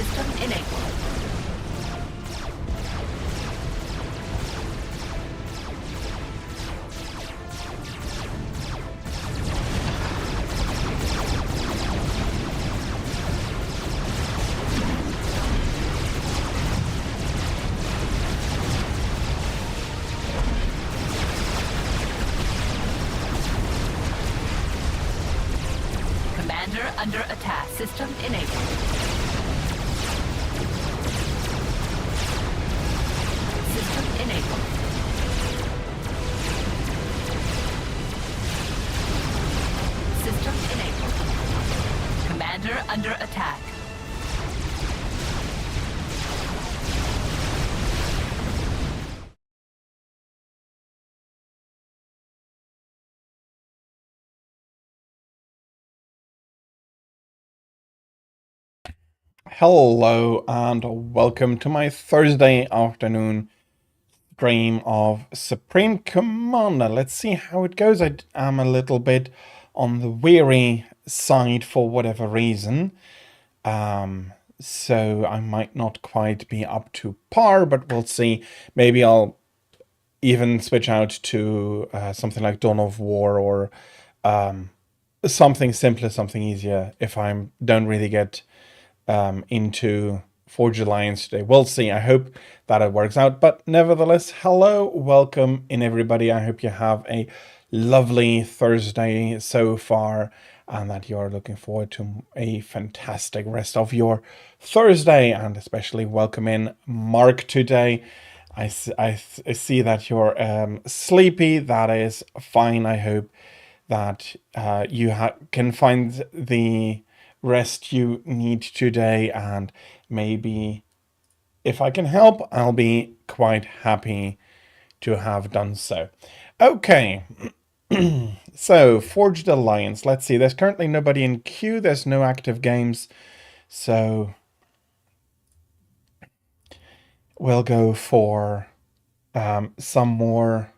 System enabled. Commander under attack. System enabled. System enabled. System enabled. Commander under attack. Hello and welcome to my Thursday afternoon stream of Supreme Commander. Let's see how it goes. I am a little bit on the weary side for whatever reason. So I might not quite be up to par, but we'll see. Maybe I'll even switch out to something like Dawn of War or something simpler, something easier if I don't really get into Forge Alliance today. We'll see. I hope that it works out. But nevertheless, hello, welcome in everybody. I hope you have a lovely Thursday so far and that you're looking forward to a fantastic rest of your Thursday, and especially welcome in Mark today. I see that you're sleepy. That is fine. I hope that you can find the rest you need today, and maybe if I can help, I'll be quite happy to have done so. Okay, so Forged Alliance. Let's see, there's currently nobody in queue, there's no active games, so we'll go for some more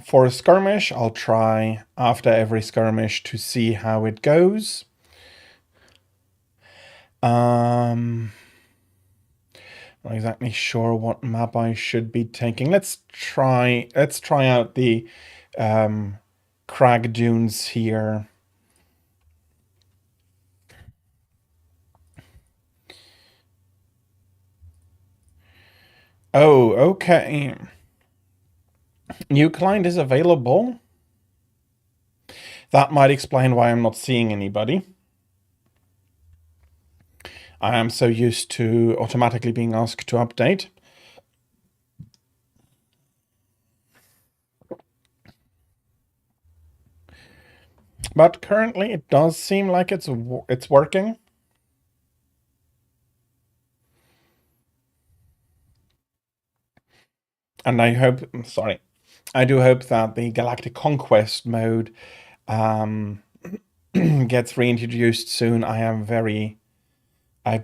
for a skirmish. I'll try after every skirmish to see how it goes. Not exactly sure what map I should be taking. Let's try out the crag dunes here. Oh, okay. New client is available. That might explain why I'm not seeing anybody. I am so used to automatically being asked to update. But currently it does seem like it's working. And I hope, sorry, I do hope that the Galactic Conquest mode gets reintroduced soon. I'd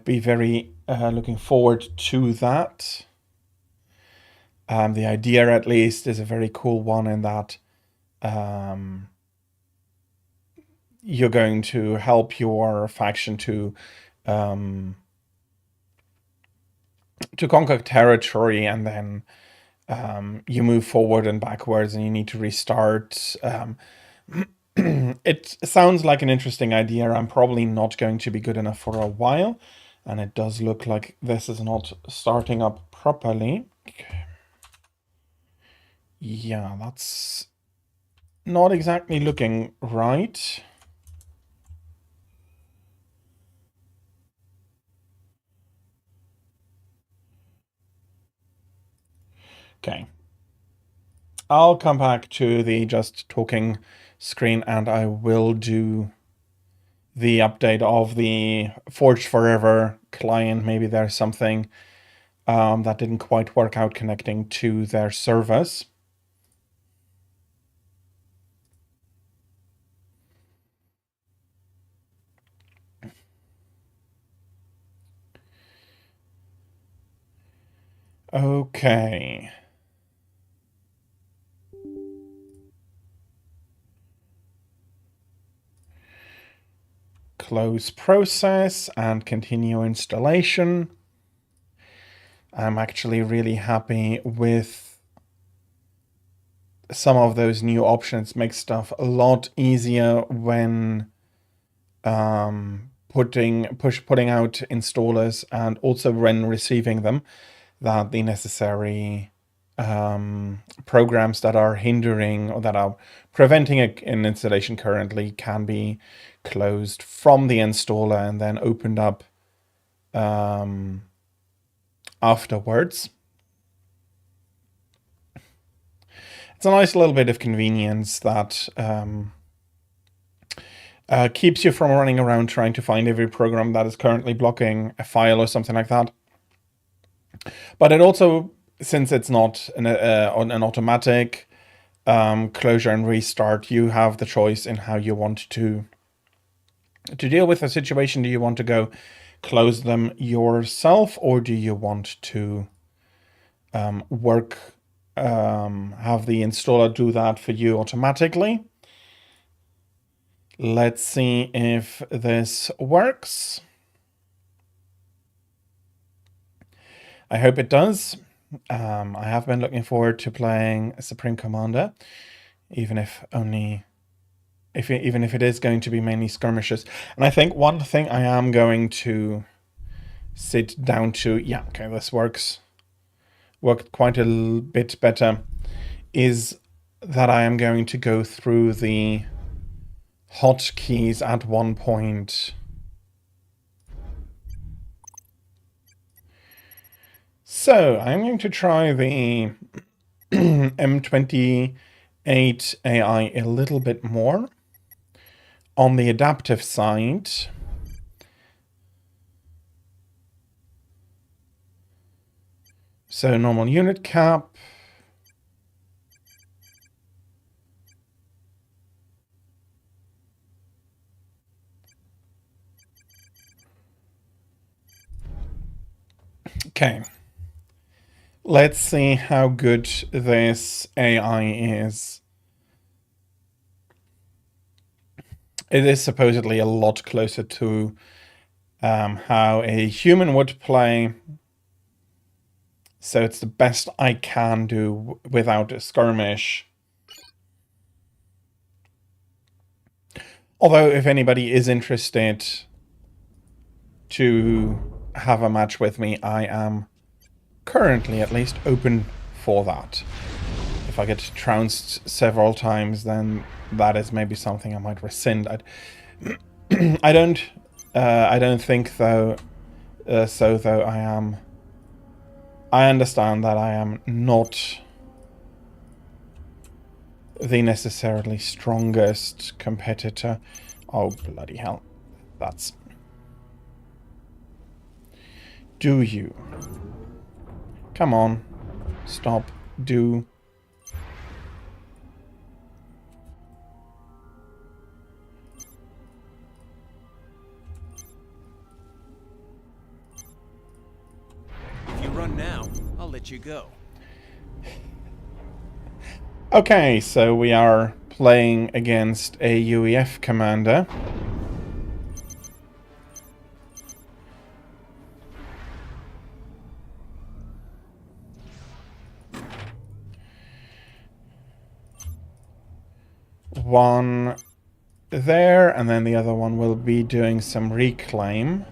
be very looking forward to that. The idea, at least, is a very cool one in that you're going to help your faction to conquer territory, and then you move forward and backwards, and you need to restart. It sounds like an interesting idea. I'm probably not going to be good enough for a while, and it does look like this is not starting up properly. Yeah, that's not exactly looking right. Okay. I'll come back to the just talking screen, and I will do the update of the Forged Forever client. Maybe there's something that didn't quite work out connecting to their service. Okay. close process and continue installation. I'm actually really happy with some of those new options. Make stuff a lot easier when putting out installers, and also when receiving them, that the necessary programs that are hindering or that are preventing an installation currently can be closed from the installer and then opened up afterwards. It's a nice little bit of convenience that keeps you from running around trying to find every program that is currently blocking a file or something like that. But it also, since it's not an automatic closure and restart, you have the choice in how you want to deal with the situation. Do you want to go close them yourself, or do you want to have the installer do that for you automatically? Let's see if this works. I hope it does. I have been looking forward to playing Supreme Commander, even if it is going to be mainly skirmishes. And I think one thing I am going to sit down to, yeah, okay, this worked quite a bit better, is that I am going to go through the hotkeys at one point. So I'm going to try the M28 AI a little bit more on the adaptive side. So normal unit cap. Okay. Let's see how good this AI is. It is supposedly a lot closer to how a human would play. So it's the best I can do without a skirmish. Although if anybody is interested to have a match with me, I am currently at least open for that. If I get trounced several times, then that is maybe something I might rescind. I don't think though. I understand that I am not the necessarily strongest competitor. Oh, bloody hell. That's... Do you? Come on. Stop. Do. If you run now, I'll let you go. Okay, so we are playing against a UEF commander. One there, and then the other one will be doing some reclaim.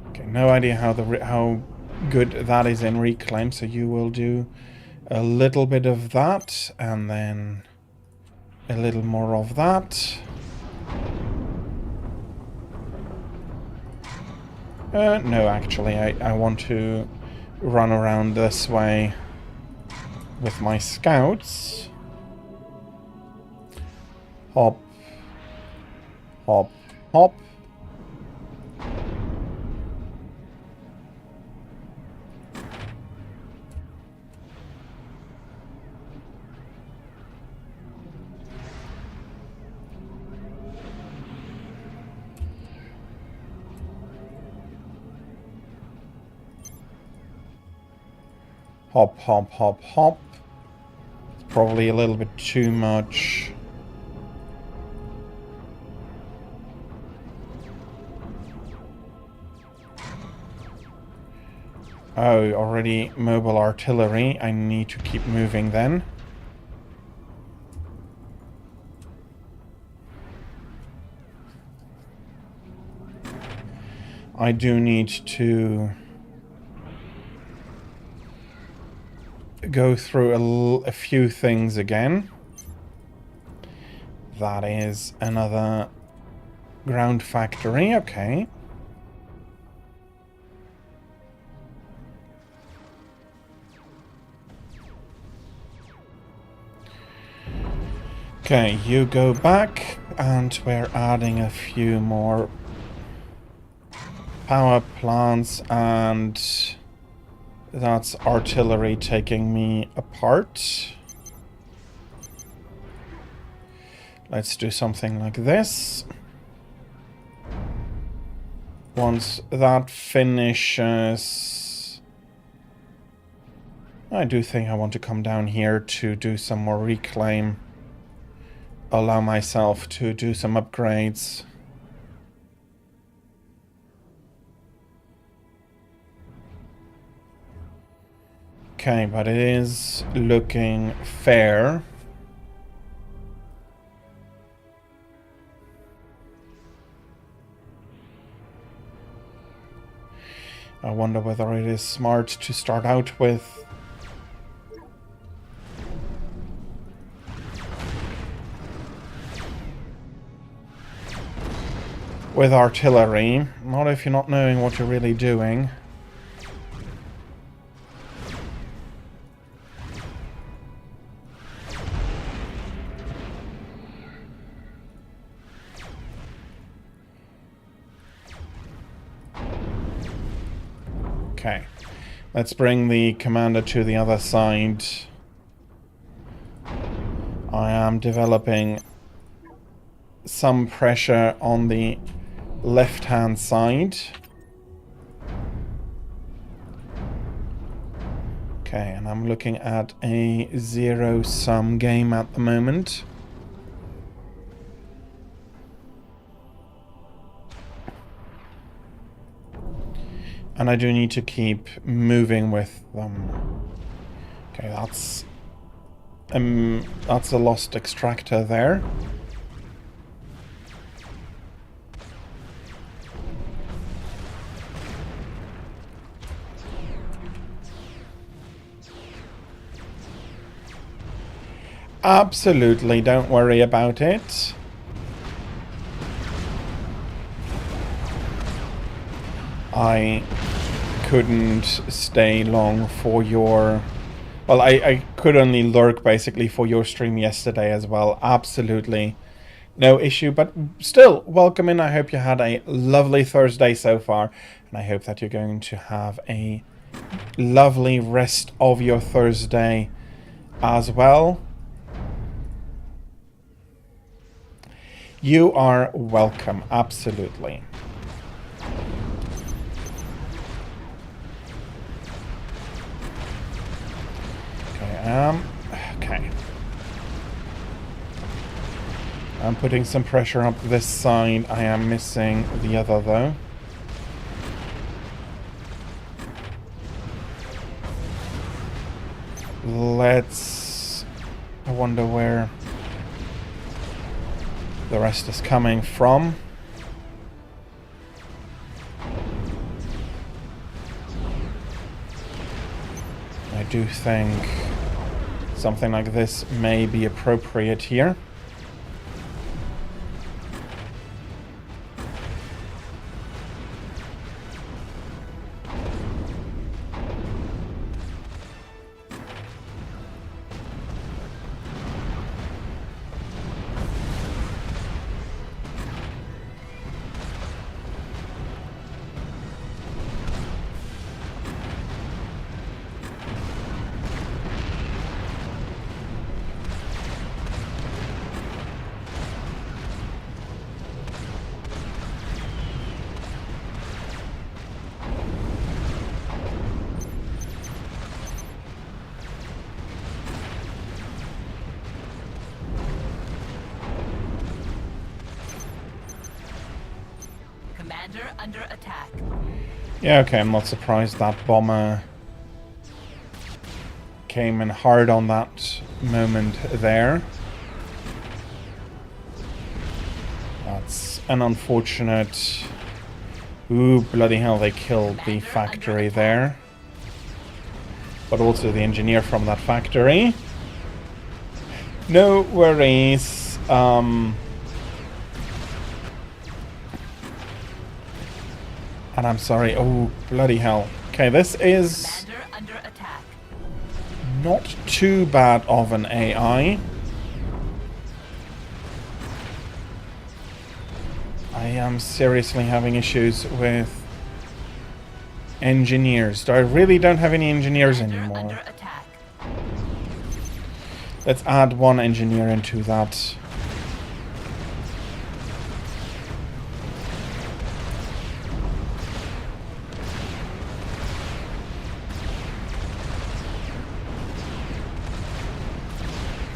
Okay, no idea how good that is in reclaim, so you will do a little bit of that, and then a little more of that. No, actually, I want to run around this way with my scouts. Hop, hop, hop. Hop, hop, hop, hop. It's probably a little bit too much. Oh, already mobile artillery. I need to keep moving then. I do need to go through a few things again. That is another ground factory, okay. Okay, you go back, and we're adding a few more power plants, and that's artillery taking me apart. Let's do something like this. Once that finishes, I do think I want to come down here to do some more reclaim. Allow myself to do some upgrades. Okay, but it is looking fair. I wonder whether it is smart to start out with artillery. Not if you're not knowing what you're really doing. Okay, let's bring the commander to the other side. I am developing some pressure on the left-hand side. Okay, and I'm looking at a zero-sum game at the moment. And I do need to keep moving with them. Okay, that's a lost extractor there. Absolutely, don't worry about it. I couldn't stay long for your... Well, I could only lurk basically for your stream yesterday as well. Absolutely no issue. But still, welcome in. I hope you had a lovely Thursday so far. And I hope that you're going to have a lovely rest of your Thursday as well. You are welcome, absolutely. Okay. I'm putting some pressure up this side. I am missing the other though. I wonder where the rest is coming from. I do think something like this may be appropriate here. Commander under attack. Yeah, okay, I'm not surprised that bomber came in hard on that moment there. That's an unfortunate... Ooh, bloody hell, they killed the factory there. But also the engineer from that factory. No worries. And I'm sorry. Oh, bloody hell. Okay, this is under attack. not too bad of an AI. I am seriously having issues with engineers. I really don't have any engineers anymore. Under attack. Let's add one engineer into that.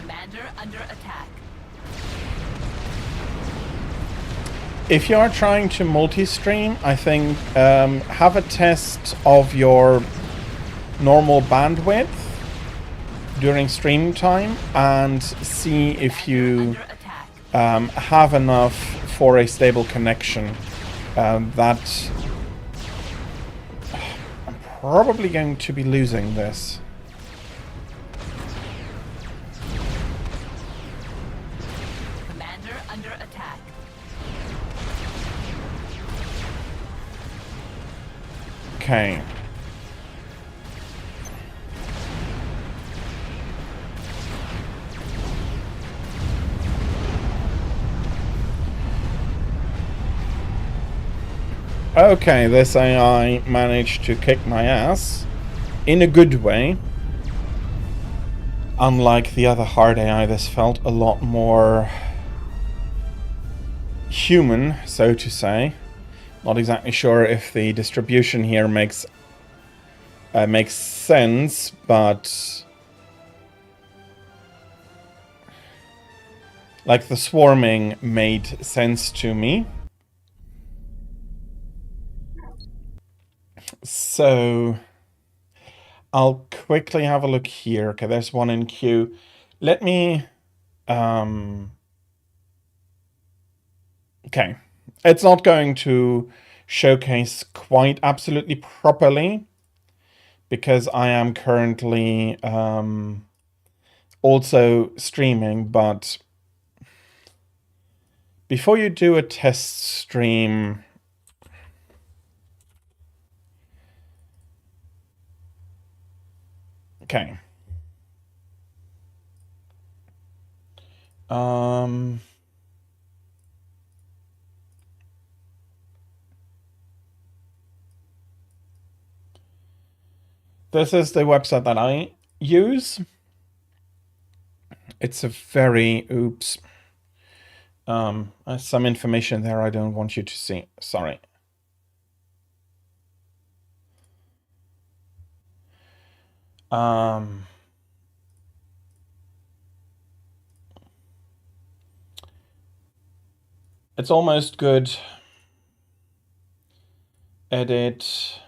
Commander under attack. If you are trying to multi-stream, I think have a test of your normal bandwidth during stream time and see if you have enough for a stable connection. That I'm probably going to be losing this. Commander under attack. Okay. Okay, this AI managed to kick my ass in a good way. Unlike the other hard AI, this felt a lot more human, so to say. Not exactly sure if the distribution here makes sense, but like the swarming made sense to me. So I'll quickly have a look here. Okay, there's one in queue. Let me okay. It's not going to showcase quite absolutely properly because I am currently also streaming, but before you do a test stream, okay. This is the website that I use. It's a very, oops. There's some information there I don't want you to see. Sorry. It's almost good. Edit.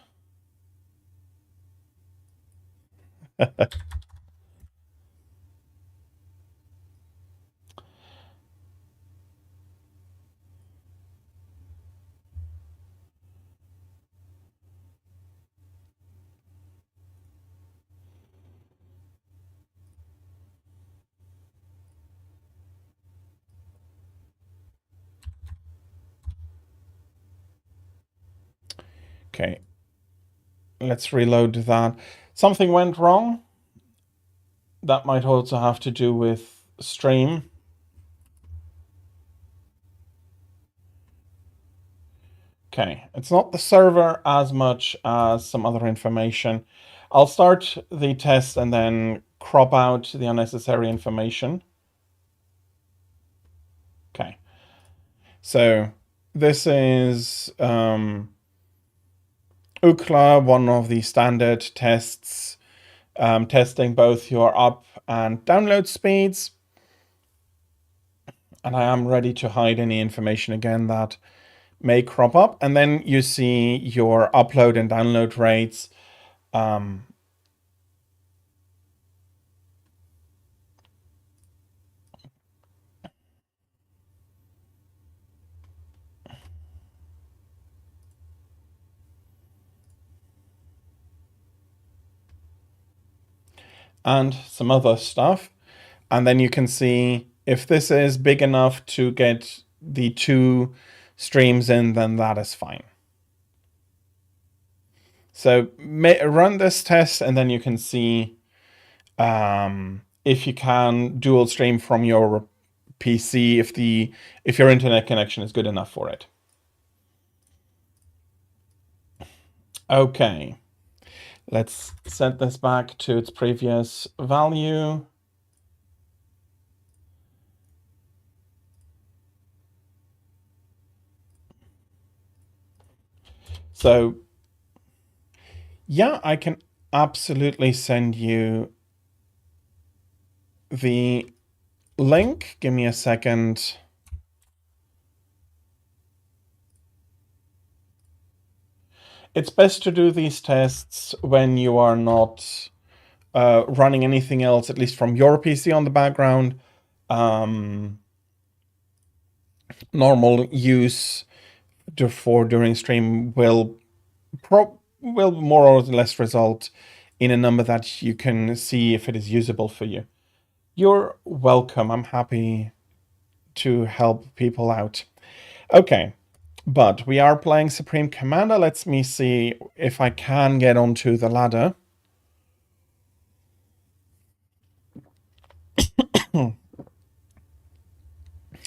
Okay, let's reload that. Something went wrong. That might also have to do with stream. Okay, it's not the server as much as some other information. I'll start the test and then crop out the unnecessary information. Okay, so this is UCLA, one of the standard tests, testing both your up and download speeds. And I am ready to hide any information again that may crop up. And then you see your upload and download rates. and some other stuff. And then you can see if this is big enough to get the 2 streams in, then that is fine. So run this test and then you can see if you can dual stream from your PC if your internet connection is good enough for it. Okay, let's set this back to its previous value. So yeah, I can absolutely send you the link. Give me a second. It's best to do these tests when you are not running anything else, at least from your PC on the background. Normal use for during stream will more or less result in a number that you can see if it is usable for you. You're welcome. I'm happy to help people out. Okay, but we are playing Supreme Commander. Let me see if I can get onto the ladder.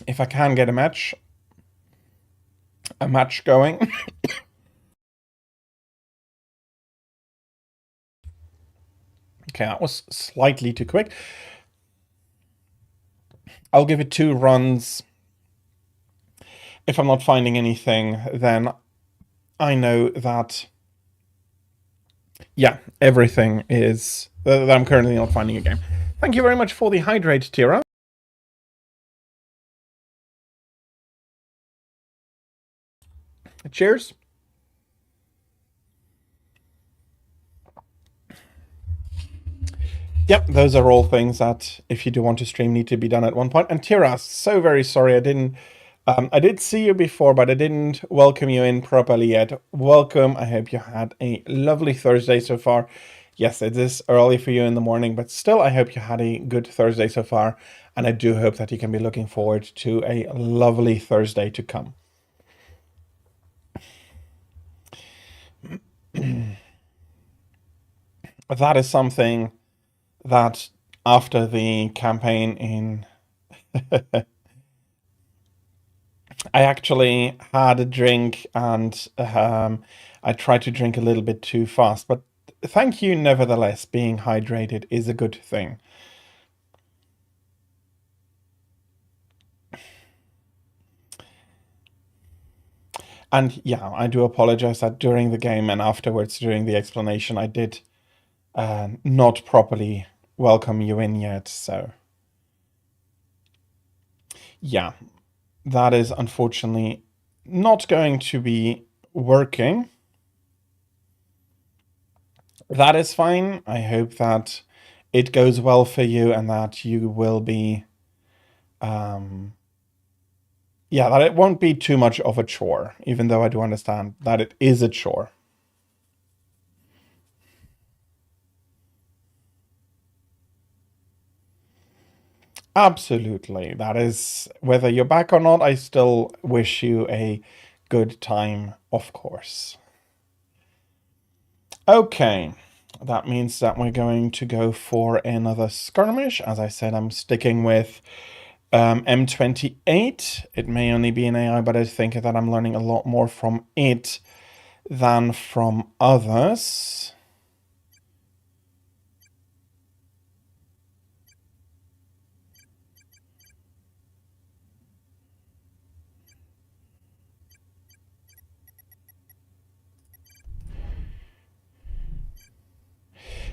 If I can get a match going. Okay, that was slightly too quick. I'll give it 2 runs. If I'm not finding anything, then I know that, yeah, everything is that I'm currently not finding a game. Thank you very much for the hydrate, Tira. Cheers. Yep, those are all things that, if you do want to stream, need to be done at one point. And Tira, so very sorry I didn't. I did see you before, but I didn't welcome you in properly yet. Welcome. I hope you had a lovely Thursday so far. Yes, it is early for you in the morning, but still, I hope you had a good Thursday so far. And I do hope that you can be looking forward to a lovely Thursday to come. That is something that after the campaign in I actually had a drink and I tried to drink a little bit too fast, but thank you nevertheless. Being hydrated is a good thing. And yeah, I do apologize that during the game and afterwards during the explanation I did not properly welcome you in yet, so yeah, that is unfortunately not going to be working. That is fine. I hope that it goes well for you and that you will be, yeah, that it won't be too much of a chore, even though I do understand that it is a chore. Absolutely. That is, whether you're back or not, I still wish you a good time, of course. Okay, that means that we're going to go for another skirmish. As I said, I'm sticking with M28. It may only be an AI, but I think that I'm learning a lot more from it than from others.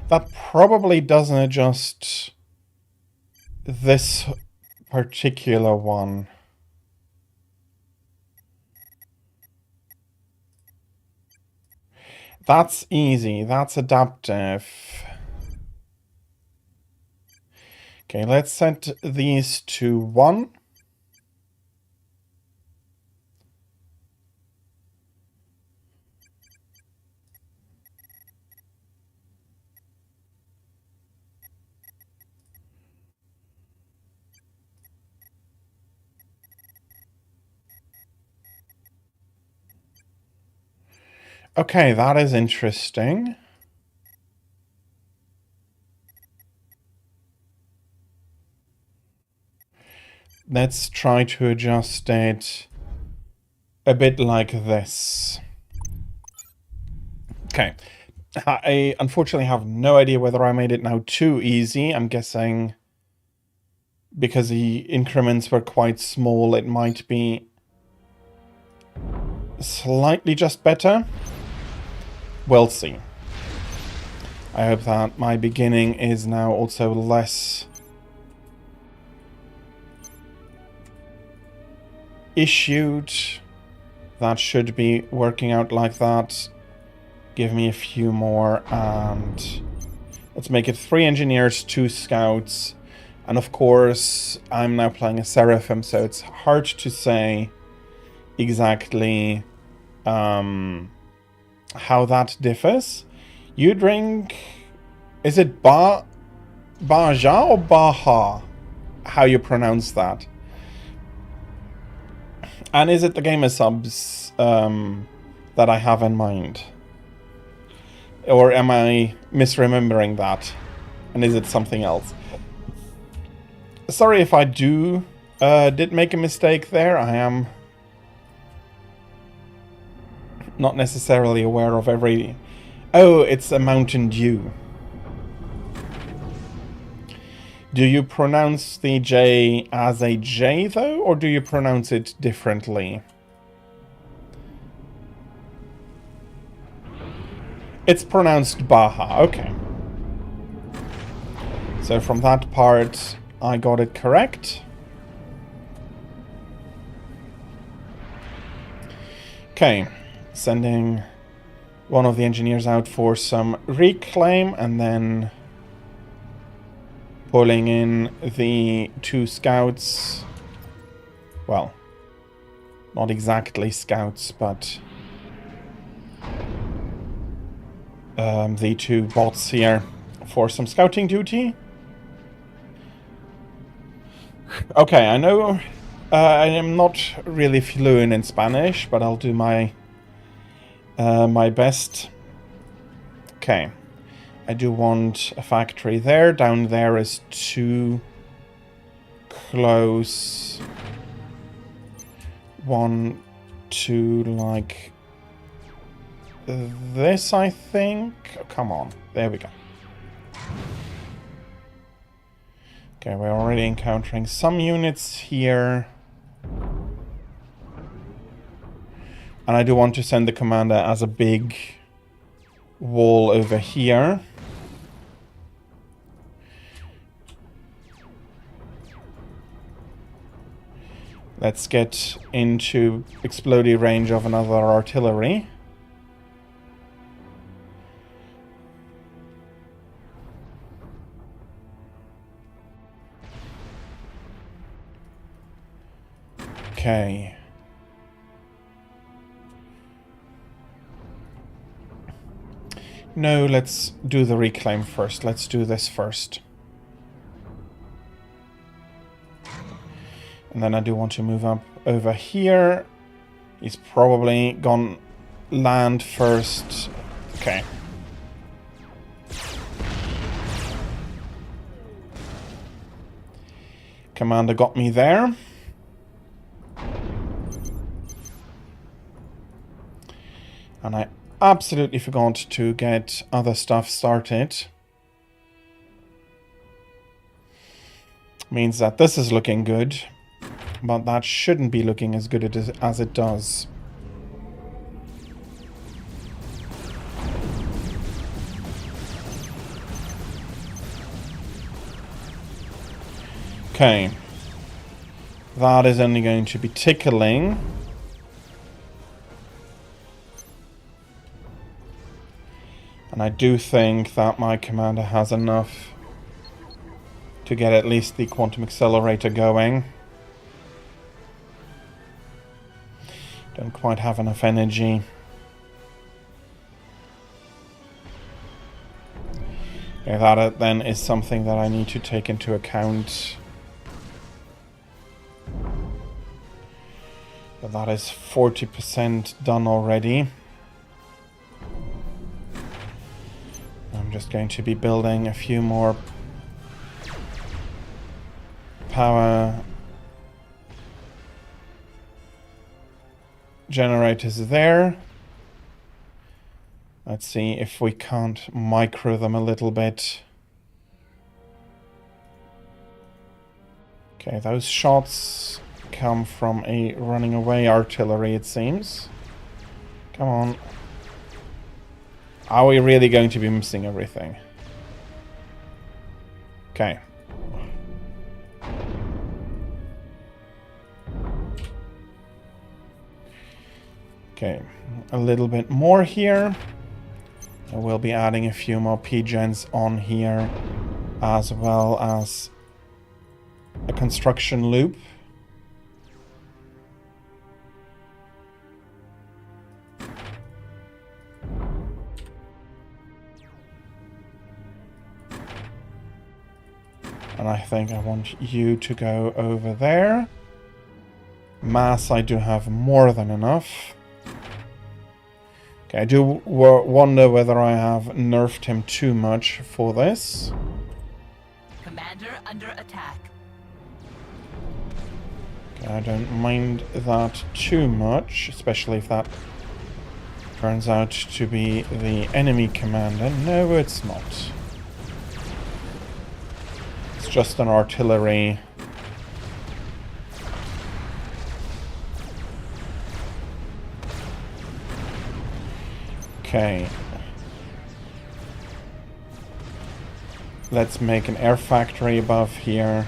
That probably doesn't adjust this particular one. That's easy. That's adaptive. Okay, let's set these to 1. Okay, that is interesting. Let's try to adjust it a bit like this. Okay. I unfortunately have no idea whether I made it now too easy. I'm guessing because the increments were quite small, it might be slightly just better. We'll see. I hope that my beginning is now also less issued. That should be working out like that. Give me a few more, and let's make it 3 engineers, 2 scouts. And of course, I'm now playing a Seraphim, so it's hard to say exactly how that differs. You drink... Is it Baja or Baja? How you pronounce that? And is it the gamer subs that I have in mind? Or am I misremembering that? And is it something else? Sorry if I did make a mistake there. I am not necessarily aware of every... Oh, it's a Mountain Dew. Do you pronounce the J as a J, though? Or do you pronounce it differently? It's pronounced Baja, okay. So from that part, I got it correct. Okay, sending one of the engineers out for some reclaim, and then pulling in the 2 scouts. Well, not exactly scouts, but the 2 bots here for some scouting duty. Okay, I know I am not really fluent in Spanish, but I'll do my my best. Okay, I do want a factory there. Down there is too close. 1 to like this, I think. Oh, come on, there we go. Okay, we're already encountering some units here. And I do want to send the commander as a big wall over here. Let's get into explodey range of another artillery. Okay. No, let's do the reclaim first. Let's do this first. And then I do want to move up over here. He's probably gone land first. Okay. Commander got me there. And I absolutely forgot to get other stuff started. Means that this is looking good, but that shouldn't be looking as good as it does. Okay. That is only going to be tickling. And I do think that my commander has enough to get at least the quantum accelerator going. Don't quite have enough energy. Okay, that then is something that I need to take into account. But that is 40% done already. just going to be building a few more power generators there. Let's see if we can't micro them a little bit. Okay, those shots come from a running away artillery, it seems. Come on. Are we really going to be missing everything? Okay. Okay, a little bit more here. I will be adding a few more P-gens on here, as well as a construction loop. And I think I want you to go over there. Mass, I do have more than enough. Okay, I do wonder whether I have nerfed him too much for this. Commander under attack. Okay, I don't mind that too much, especially if that turns out to be the enemy commander. No, it's not. It's just an artillery. Okay. Let's make an air factory above here.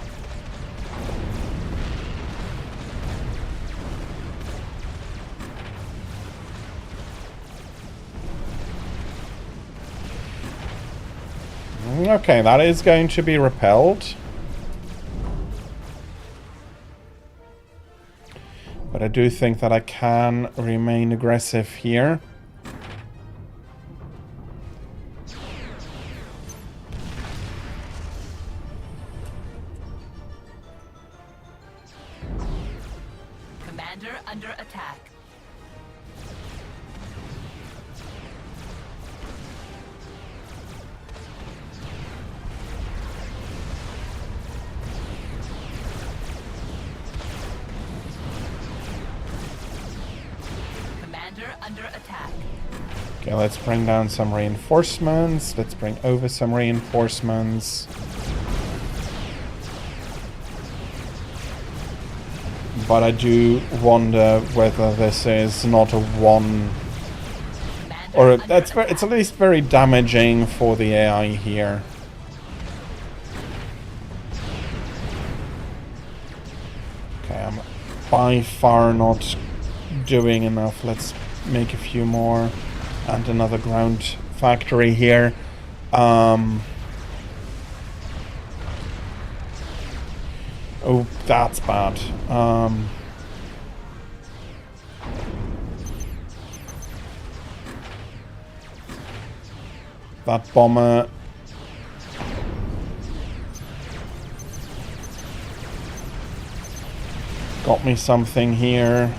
Okay, that is going to be repelled. But I do think that I can remain aggressive here. Commander under attack. Commander under attack. Okay, let's bring down some reinforcements. Let's bring over some reinforcements. But I do wonder whether this is not a one... Or it's at least very damaging for the AI here. Okay, I'm by far not doing enough. Let's make a few more. And another ground factory here. Oh, that's bad. That bomber... got me something here.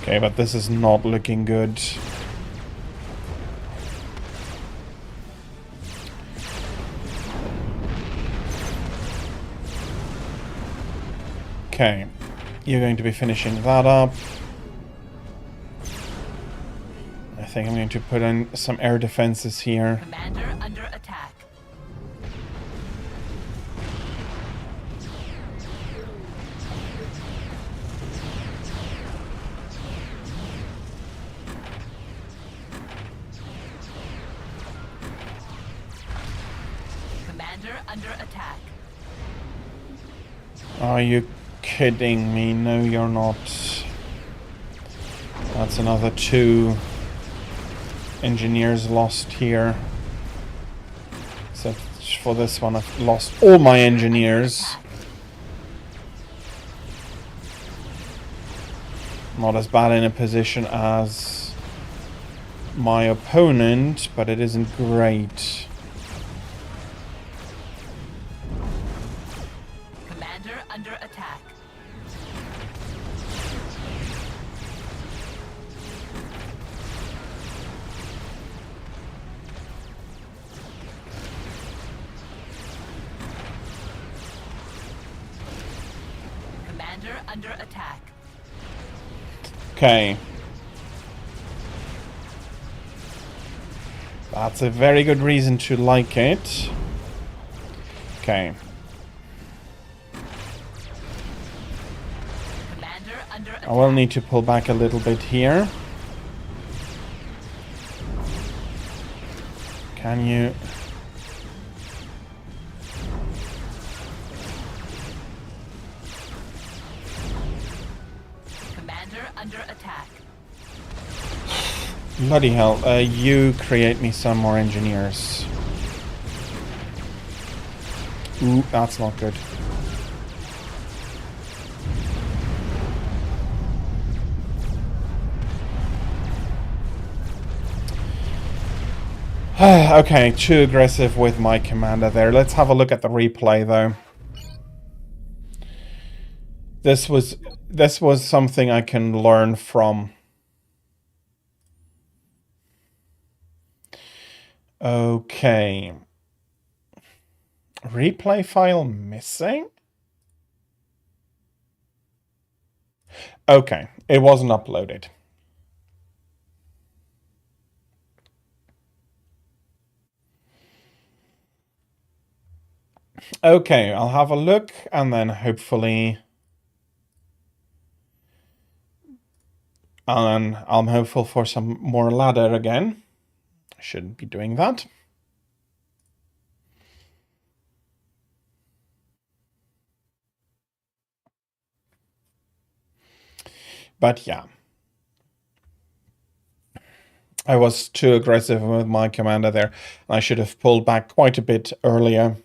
Okay, but this is not looking good. Okay, you're going to be finishing that up. I think I'm going to put in some air defenses here. Commander under attack. Commander under attack. Are you kidding me? No, you're not. That's another 2 engineers lost here. Except for this one, I've lost all my engineers. Not as bad in a position as my opponent, but it isn't great. Commander under attack. Commander under attack. Okay. That's a very good reason to like it. Okay. Commander under attack. I will need to pull back a little bit here. Can you... Commander under attack. Bloody hell, you create me some more engineers. Ooh, that's not good. Okay, too aggressive with my commander there. Let's have a look at the replay though. This was something I can learn from. Okay. Replay file missing? Okay, it wasn't uploaded. Okay, I'll have a look and then hopefully... And I'm hopeful for some more ladder again. Shouldn't be doing that. But yeah. I was too aggressive with my commander there. I should have pulled back quite a bit earlier.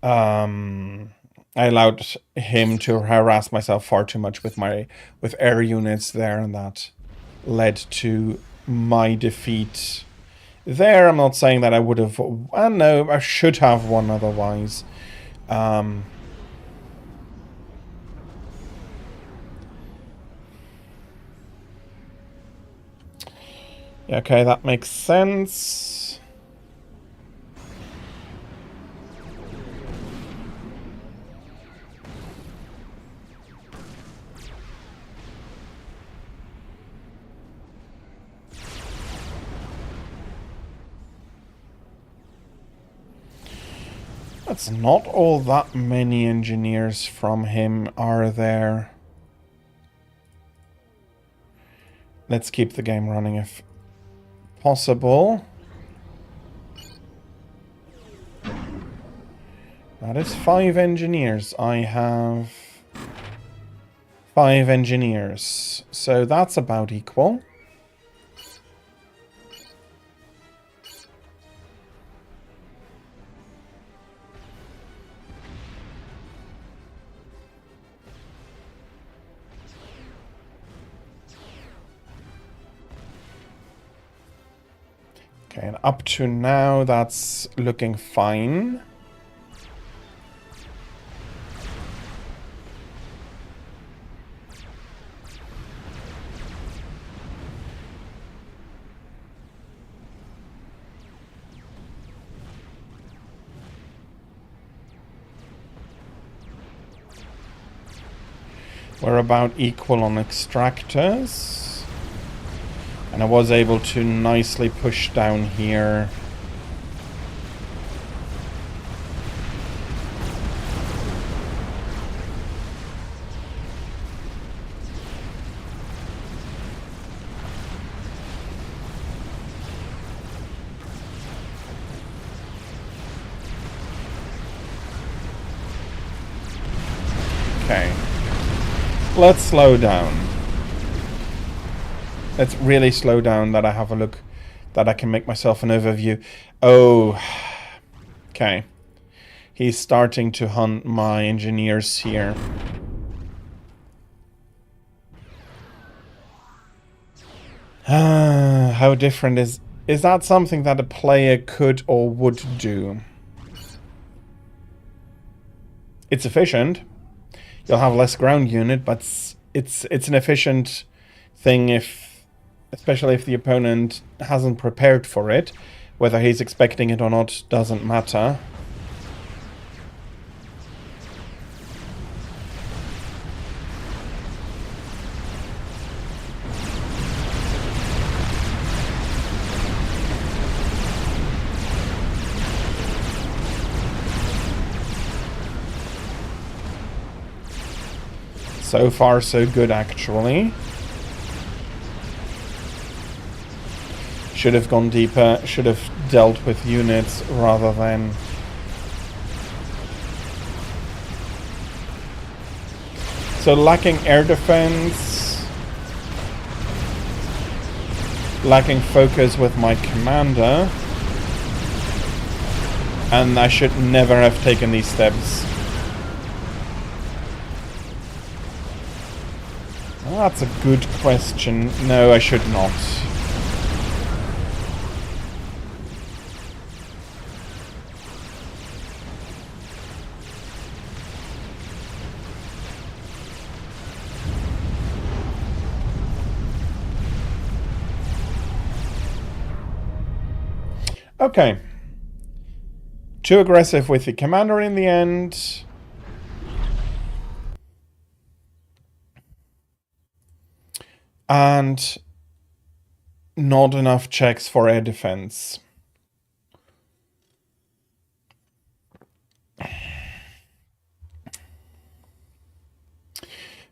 I allowed him to harass myself far too much with air units there, and that led to my defeat there. I'm not saying that I would have... no, I should have won otherwise. Okay, that makes sense. That's not all that many engineers from him, are there? Let's keep the game running if possible. That is 5 engineers. I have 5 engineers. So that's about equal. Okay, and up to now, that's looking fine. We're about equal on extractors. And I was able to nicely push down here. Okay. Let's slow down. Let's really slow down that I have a look, that I can make myself an overview. Oh, okay. He's starting to hunt my engineers here. How different is that something that a player could or would do? It's efficient. You'll have less ground unit, but it's an efficient thing if, especially if the opponent hasn't prepared for it. Whether he's expecting it or not doesn't matter. So far, so good, actually. Should have gone deeper, should have dealt with units rather than... So lacking air defense, lacking focus with my commander, and I should never have taken these steps. Well, that's a good question. No, I should not. Okay. Too aggressive with the commander in the end. And not enough checks for air defense.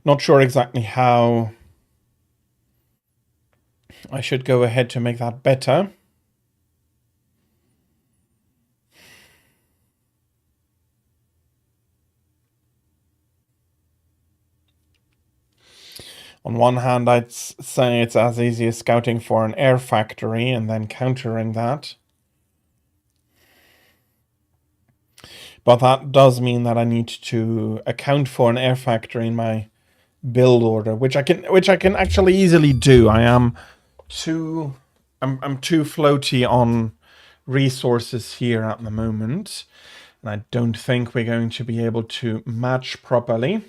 Not sure exactly how I should go ahead to make that better. On one hand, I'd say it's as easy as scouting for an air factory and then countering that. But that does mean that I need to account for an air factory in my build order, which I can actually easily do. I'm too floaty on resources here at the moment, and I don't think we're going to be able to match properly.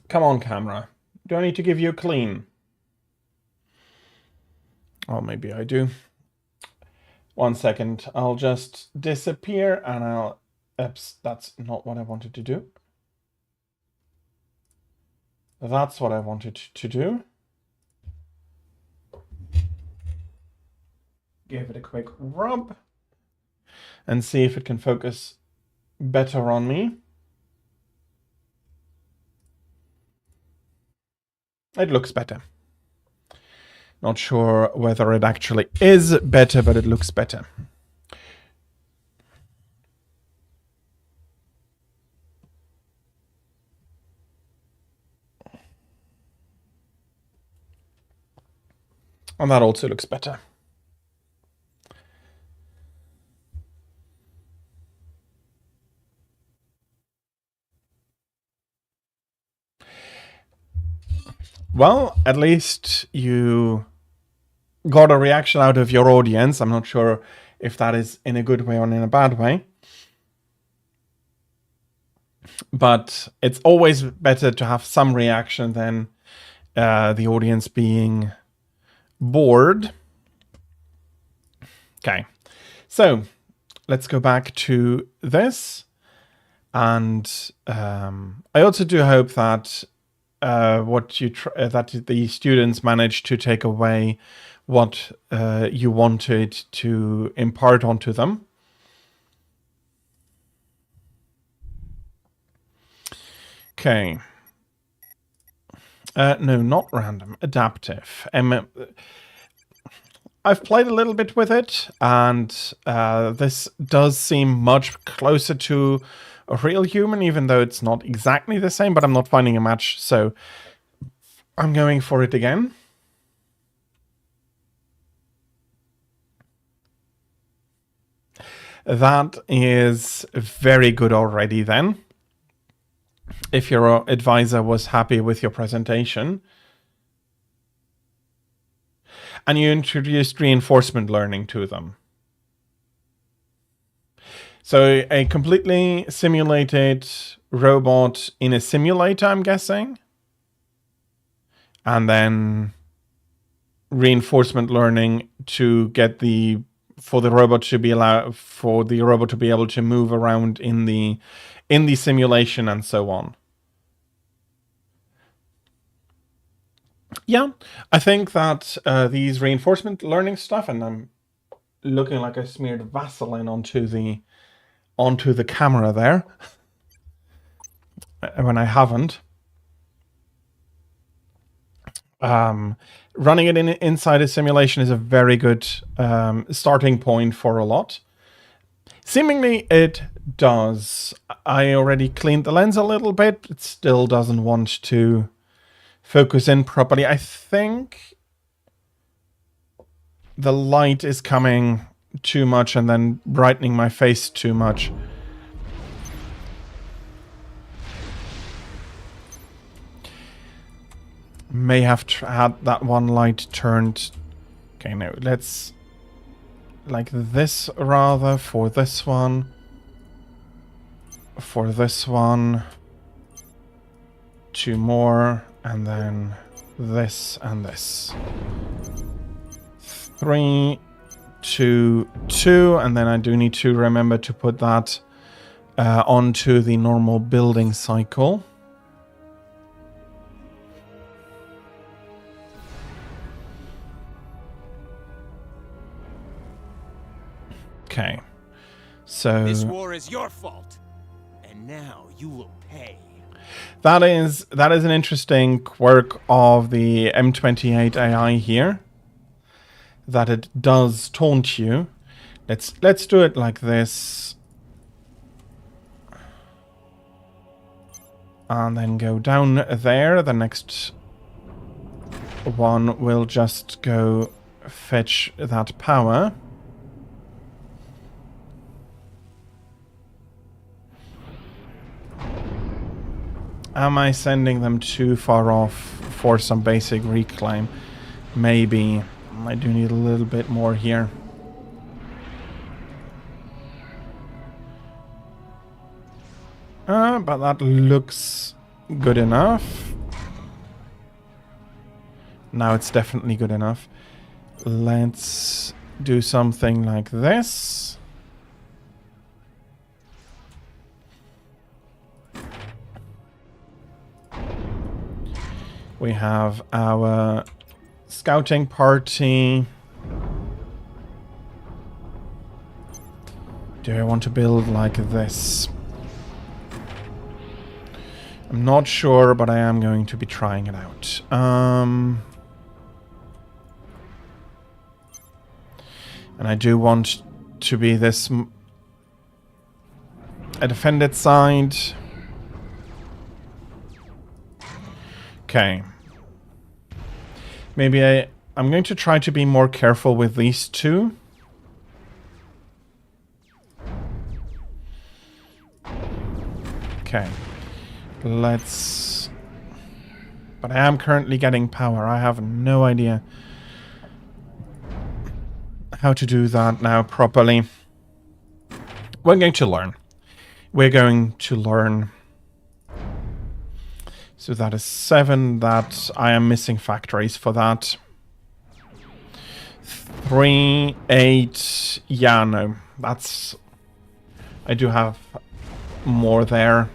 Come on, camera. Do I need to give you a clean? Oh, maybe I do. 1 second. I'll just disappear and I'll... Oops, that's not what I wanted to do. That's what I wanted to do. Give it a quick rub and see if it can focus better on me. It looks better. Not sure whether it actually is better, but it looks better. And that also looks better. Well, at least you got a reaction out of your audience. I'm not sure if that is in a good way or in a bad way. But it's always better to have some reaction than the audience being bored. Okay, so let's go back to this. And I also do hope that that the students manage to take away what you wanted to impart onto them. Okay. No, not random, adaptive. I've played a little bit with it, and this does seem much closer to a real human, even though it's not exactly the same, but I'm not finding a match, so I'm going for it again. That is very good already then. If your advisor was happy with your presentation. And you introduced reinforcement learning to them. So a completely simulated robot in a simulator, I'm guessing. And then reinforcement learning to get for the robot to be able to move around in the simulation and so on. Yeah, I think that these reinforcement learning stuff, and I'm looking like I smeared Vaseline onto the camera there when I haven't. Running it inside a simulation is a very good starting point for a lot. Seemingly it does. I already cleaned the lens a little bit. It still doesn't want to focus in properly. I think the light is coming too much and then brightening my face too much. May have had that one light turned. Okay, no, let's like this rather for this one. For this one. 2 more, and then this and this. 3, 2, 2, and then I do need to remember to put that onto the normal building cycle. Okay, so This war is your fault, and now you will pay. that is an interesting quirk of the M28 AI here, that it does taunt you. Let's do it like this, and then go down there. The next one will just go fetch that power. Am I sending them too far off for some basic reclaim? Maybe. I do need a little bit more here. But that looks good enough. Now it's definitely good enough. Let's do something like this. We have our scouting party. Do I want to build like this? I'm not sure, but I am going to be trying it out. And I do want to be this a defended side. Okay. Maybe I'm going to try to be more careful with these two. Okay. Let's... But I am currently getting power. I have no idea how to do that now properly. We're going to learn. We're going to learn. So that is 7. That I am missing factories for that. 3, 8. Yeah, no. That's... I do have more there.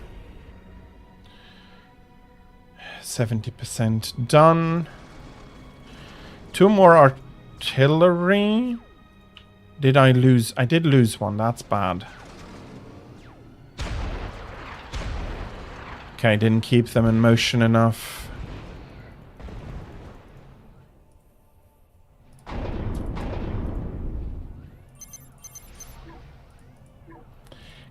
70% done. 2 more artillery. Did I lose? I did lose one. That's bad. Okay, didn't keep them in motion enough.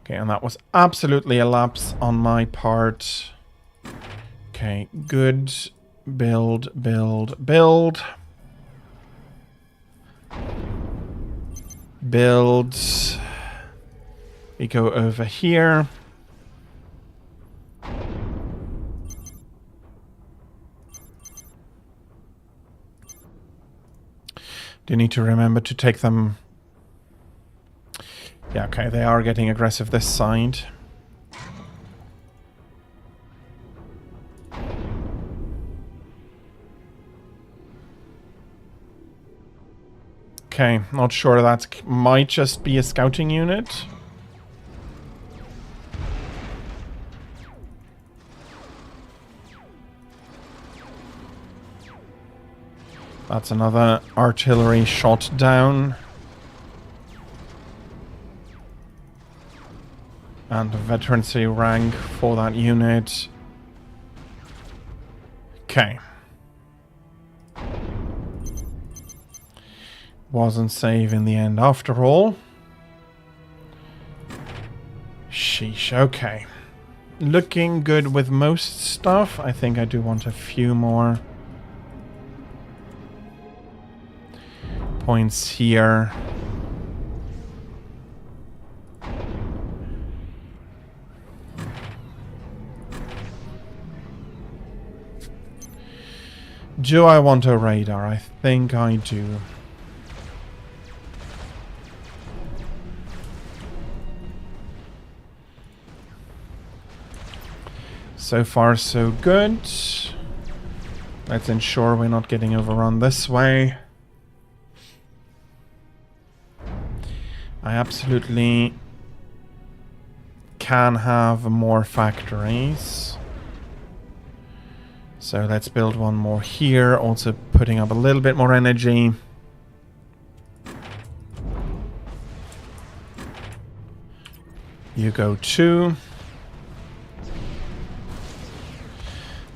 Okay, and that was absolutely a lapse on my part. Okay, good. Build, build, build. Build. We go over here. Do need to remember to take them. Yeah, okay, they are getting aggressive this side. Okay, not sure, that might just be a scouting unit. That's another artillery shot down. And a veterancy rank for that unit. Okay. Wasn't safe in the end after all. Sheesh, okay. Looking good with most stuff. I think I do want a few more points here. Do I want a radar? I think I do. So far, so good. Let's ensure we're not getting overrun this way. I absolutely can have more factories. So let's build one more here, also putting up a little bit more energy. You go too.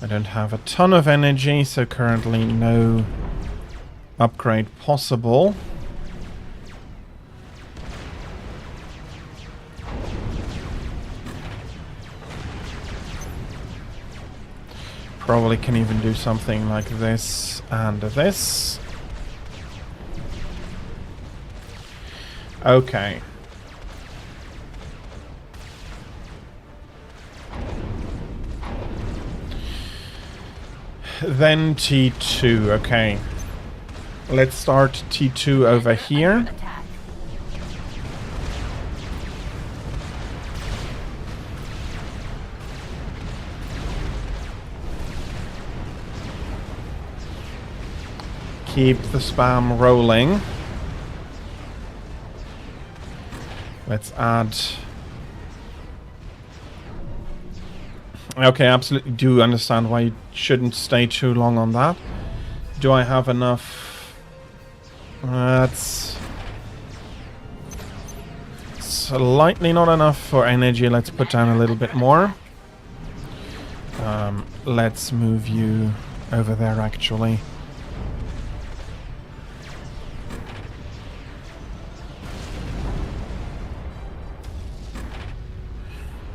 I don't have a ton of energy, so currently no upgrade possible. Probably can even do something like this and this. Okay. Then T2, okay. Let's start T2 over here. Attack. Keep the spam rolling. Let's add... Okay, absolutely do understand why you shouldn't stay too long on that. Do I have enough? That's slightly not enough for energy. Let's put down a little bit more. Let's move you over there, actually.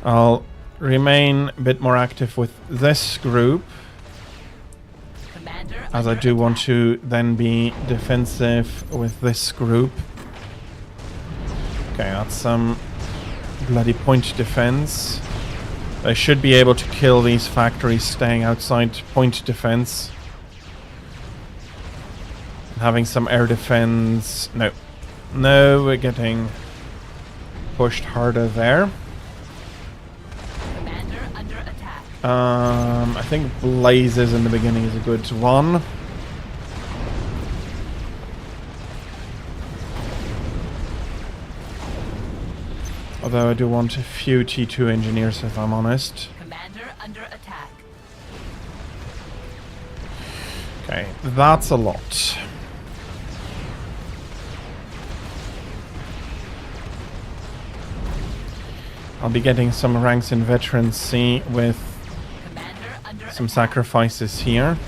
I'll remain a bit more active with this group, Commander as I under do want attack. to then be defensive with this group. Okay, that's some bloody point defense. I should be able to kill these factories staying outside point defense. Having some air defense. No. No, we're getting pushed harder there. Commander under attack. I think blazes in the beginning is a good one. Although I do want a few T2 engineers, if I'm honest. Commander under attack. Okay, that's a lot. I'll be getting some ranks in veterancy with Commander under some attack. sacrifices here.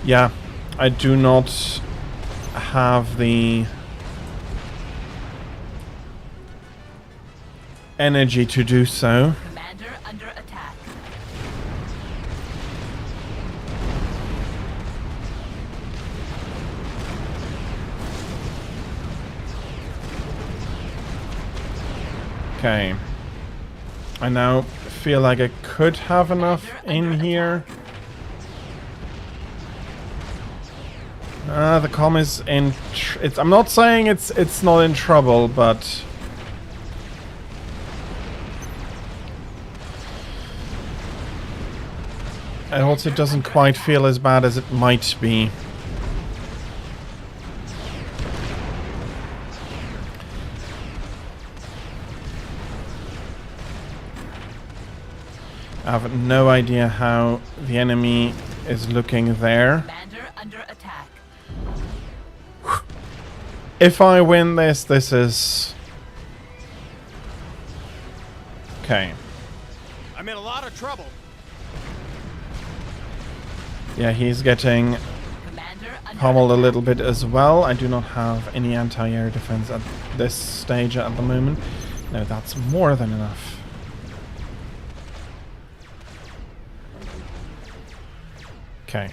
Yeah, I do not have the energy to do so. Commander under attack. Okay. I now feel like I could have enough Commander under in here. The comm is in. I'm not saying it's not in trouble, but it also doesn't quite feel as bad as it might be. I have no idea how the enemy is looking there. Commander under attack. If I win this, this is... Okay. I'm in a lot of trouble. Yeah, he's getting Commander under pummeled a little bit as well. I do not have any anti-air defense at this stage at the moment. No, that's more than enough. Okay.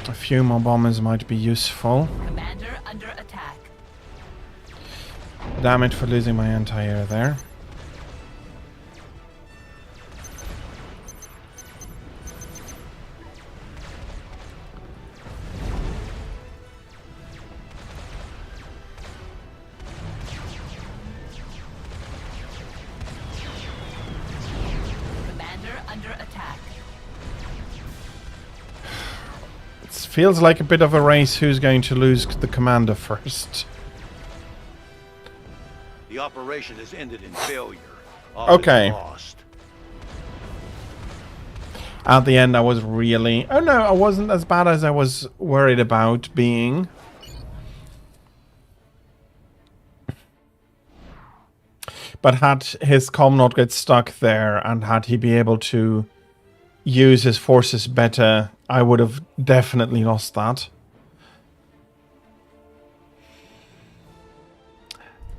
A few more bombers might be useful. Commander under attack. Damn it for losing my anti-air there. Commander under attack. It feels like a bit of a race who's going to lose the commander first. The operation has ended in failure. All Okay. is lost. At the end I was really... Oh no, I wasn't as bad as I was worried about being. But had his comm not get stuck there and had he be able to use his forces better, I would have definitely lost that.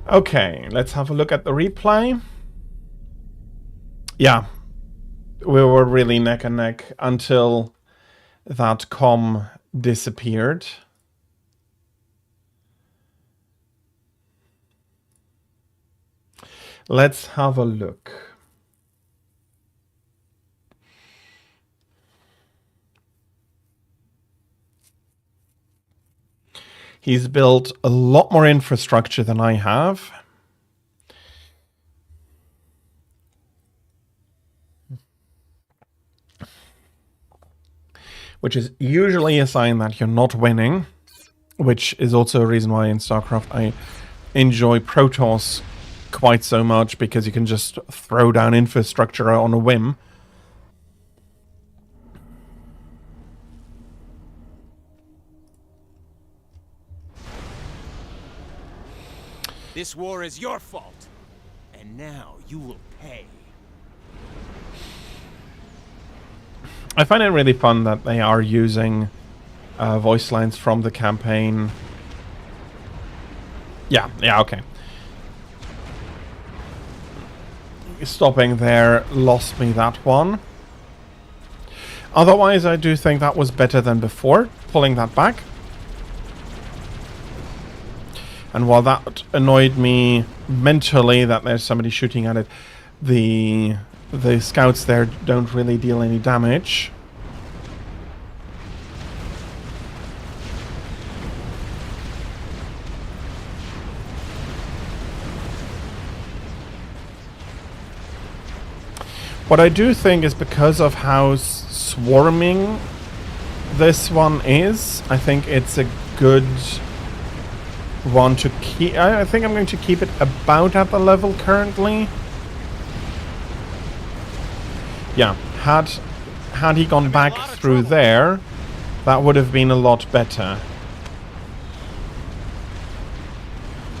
Okay, let's have a look at the replay. Yeah, we were really neck and neck until that comm disappeared. Let's have a look. He's built a lot more infrastructure than I have. Which is usually a sign that you're not winning. Which is also a reason why in StarCraft I enjoy Protoss quite so much, because you can just throw down infrastructure on a whim. This war is your fault. And now you will pay. I find it really fun that they are using voice lines from the campaign. Yeah, okay. Stopping there lost me that one. Otherwise, I do think that was better than before, pulling that back. And while that annoyed me mentally that there's somebody shooting at it, the scouts there don't really deal any damage. What I do think is because of how swarming this one is, I think it's a good one to keep. I think I'm going to keep it about at the level currently. Yeah, had he gone back through there, that would have been a lot better.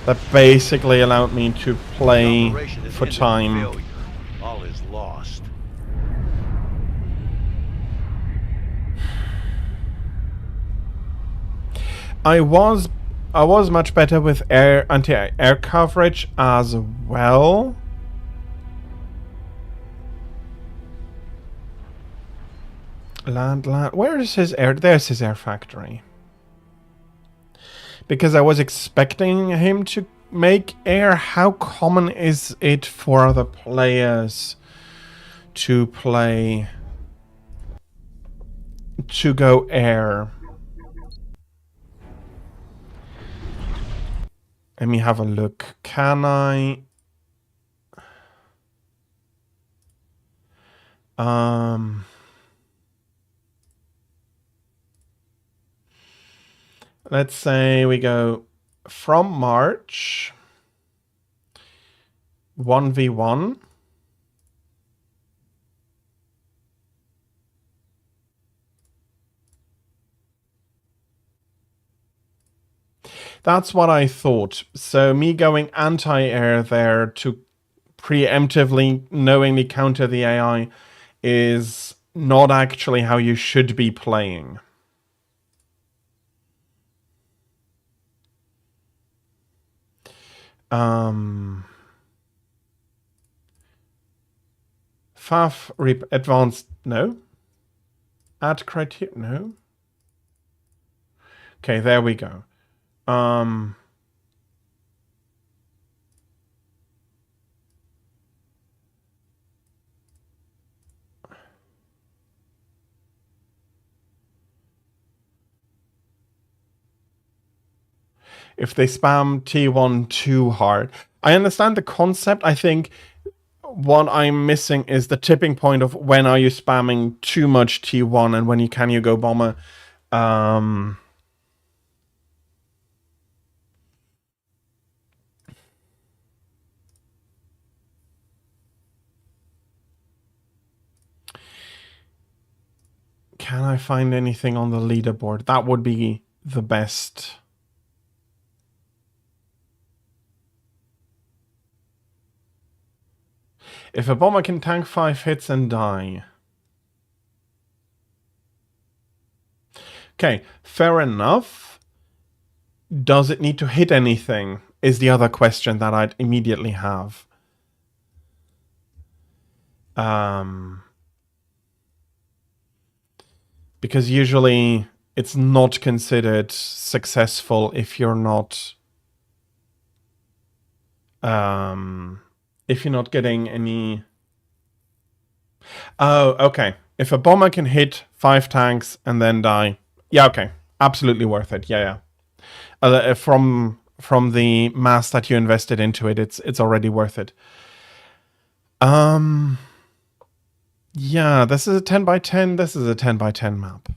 That basically allowed me to play for time. All is lost. I was much better with anti-air coverage as well. Land. Where is his air? There's his air factory. Because I was expecting him to make air. How common is it for other players to play... to go air? Let me have a look. Can I... let's say we go from March 1v1. That's what I thought. So me going anti-air there to preemptively, knowingly counter the AI is not actually how you should be playing. FAF advanced, no. Add criteria, no. Okay, there we go. If they spam T1 too hard. I understand the concept. I think what I'm missing is the tipping point of when are you spamming too much T1 and when you can you go bomber. Can I find anything on the leaderboard? That would be the best. If a bomber can tank 5 hits and die. Okay, fair enough. Does it need to hit anything? Is the other question that I'd immediately have. Because usually it's not considered successful if you're not... if you're not getting any... Oh, okay. If a bomber can hit 5 tanks and then die... Yeah, okay. Absolutely worth it. Yeah. From the mass that you invested into it, it's already worth it. Yeah, this is a 10 by 10. This is a 10 by 10 map.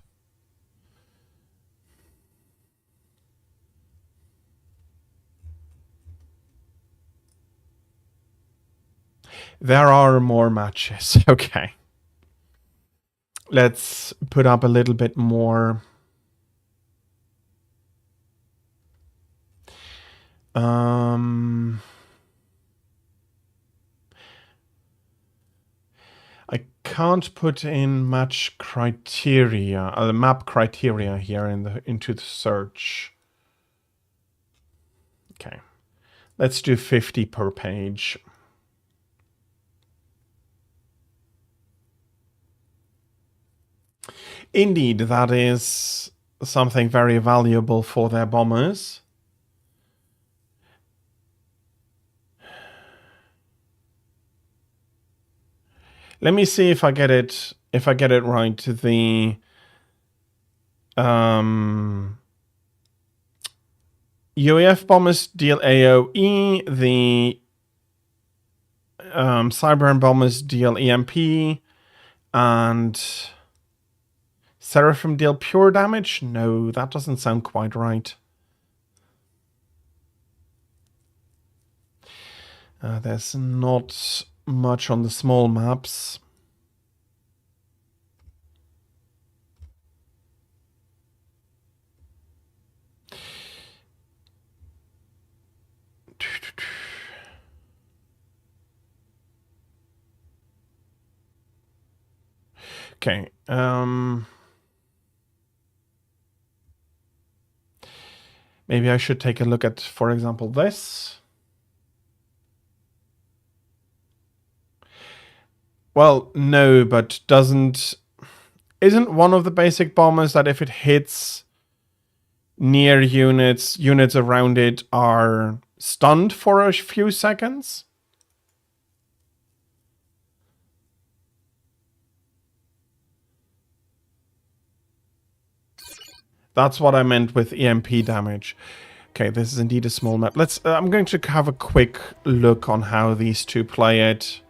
There are more matches. Okay. Let's put up a little bit more. I can't put in match criteria, map criteria here into the search. Okay. Let's do 50 per page. Indeed, that is something very valuable for their bombers. Let me see if I get it right. The UAF bombers deal AOE, the Cyber bombers deal EMP, and Seraphim deal pure damage? No, that doesn't sound quite right. There's not much on the small maps. Okay. Maybe I should take a look at, for example, this. Well, no, but doesn't... isn't one of the basic bombers that if it hits near units, units around it are stunned for a few seconds? That's what I meant with EMP damage. Okay, this is indeed a small map. Let's. I'm going to have a quick look on how these two play it.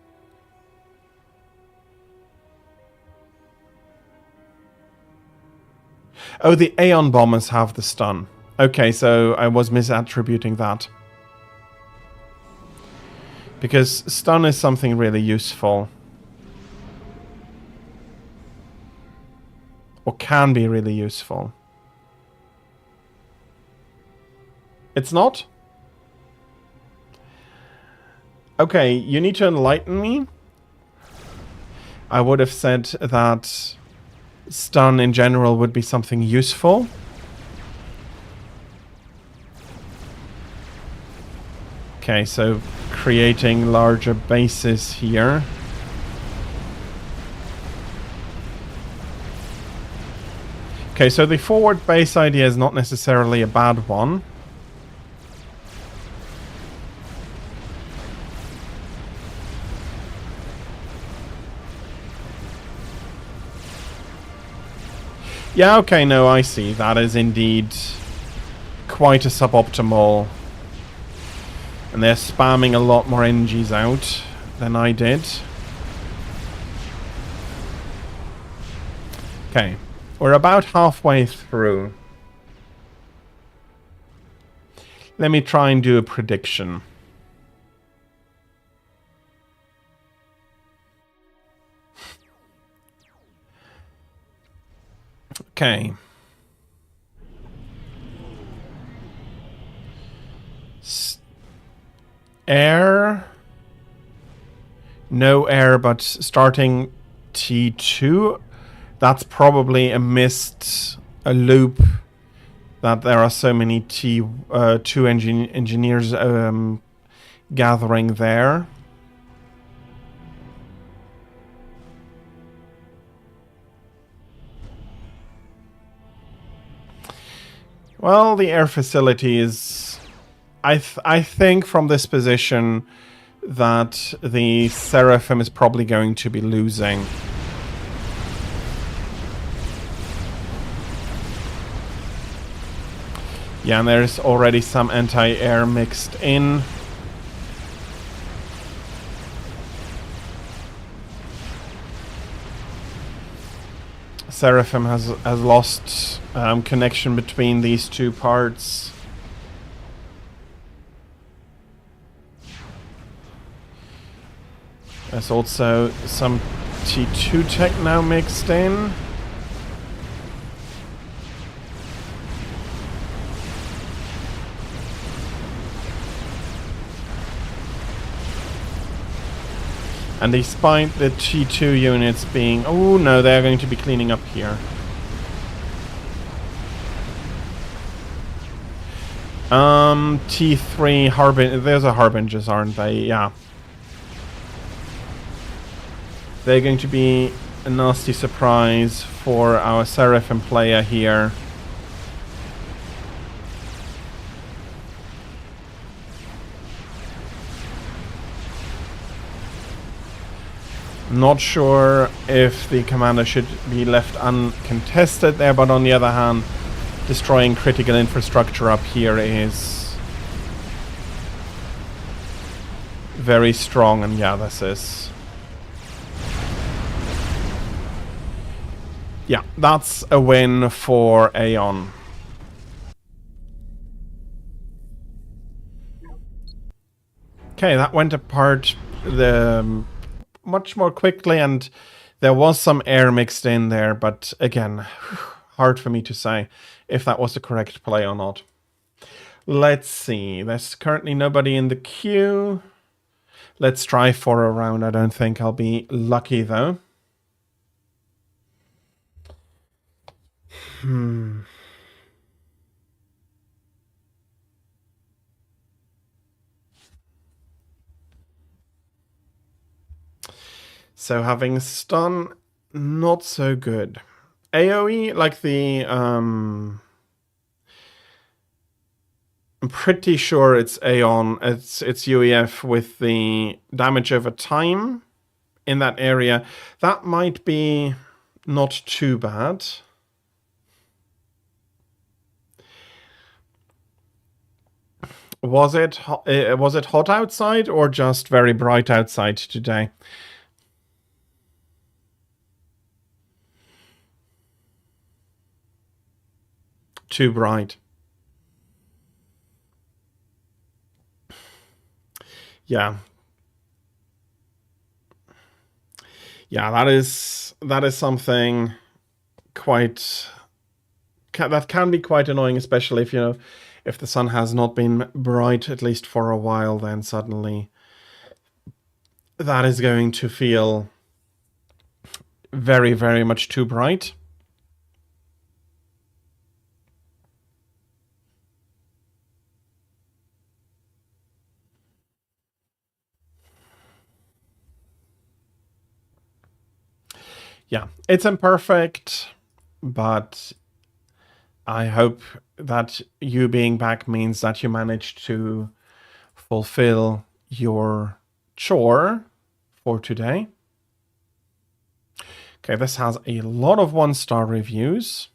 Oh, the Aeon bombers have the stun. Okay, so I was misattributing that. Because stun is something really useful. Or can be really useful. It's not? Okay, you need to enlighten me. I would have said that stun in general would be something useful. Okay, so creating larger bases here. Okay, so the forward base idea is not necessarily a bad one. Yeah, okay, no, I see. That is indeed quite a suboptimal. And they're spamming a lot more NGs out than I did. Okay, we're about halfway through. Let me try and do a prediction. Okay. Air. No air, but starting T2. That's probably a loop that there are so many T2 engineers gathering there. Well, the air facility is... I think from this position that the Seraphim is probably going to be losing. Yeah, and there's already some anti-air mixed in. Seraphim has lost connection between these two parts. There's also some T2 tech now mixed in. And despite the T2 units being... Oh no, they're going to be cleaning up here. T3 Harbin... There's a Harbingers, aren't they? Yeah. They're going to be a nasty surprise for our Seraphim player here. Not sure if the commander should be left uncontested there, but on the other hand, destroying critical infrastructure up here is very strong, and yeah, this is... Yeah, that's a win for Aeon. Okay, that went apart much more quickly, and there was some air mixed in there, but again, hard for me to say if that was the correct play or not. Let's see, there's currently nobody in the queue. Let's try for a round. I don't think I'll be lucky though. So having stun, not so good. AoE, like the I'm pretty sure it's Aeon. It's UEF with the damage over time in that area. That might be not too bad. Was it hot outside or just very bright outside today? Too bright. Yeah. Yeah, that is something quite that can be quite annoying, especially if, you know, if the sun has not been bright at least for a while, then suddenly that is going to feel very, very much too bright. Yeah, it's imperfect, but I hope that you being back means that you managed to fulfill your chore for today. Okay, this has a lot of 1-star reviews.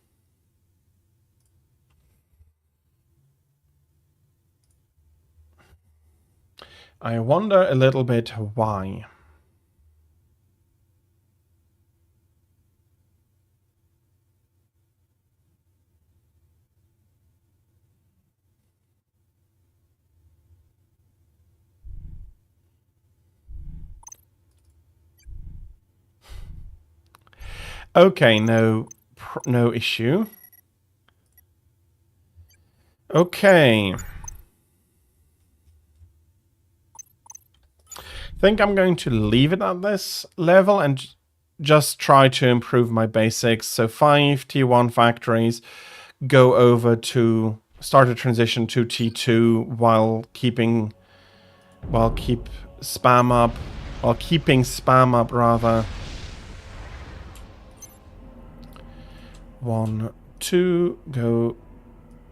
I wonder a little bit why. Okay, no issue. Okay. I think I'm going to leave it at this level and just try to improve my basics. So 5 T1 factories, go over to start a transition to T2 while keeping spam up rather. 1, 2, go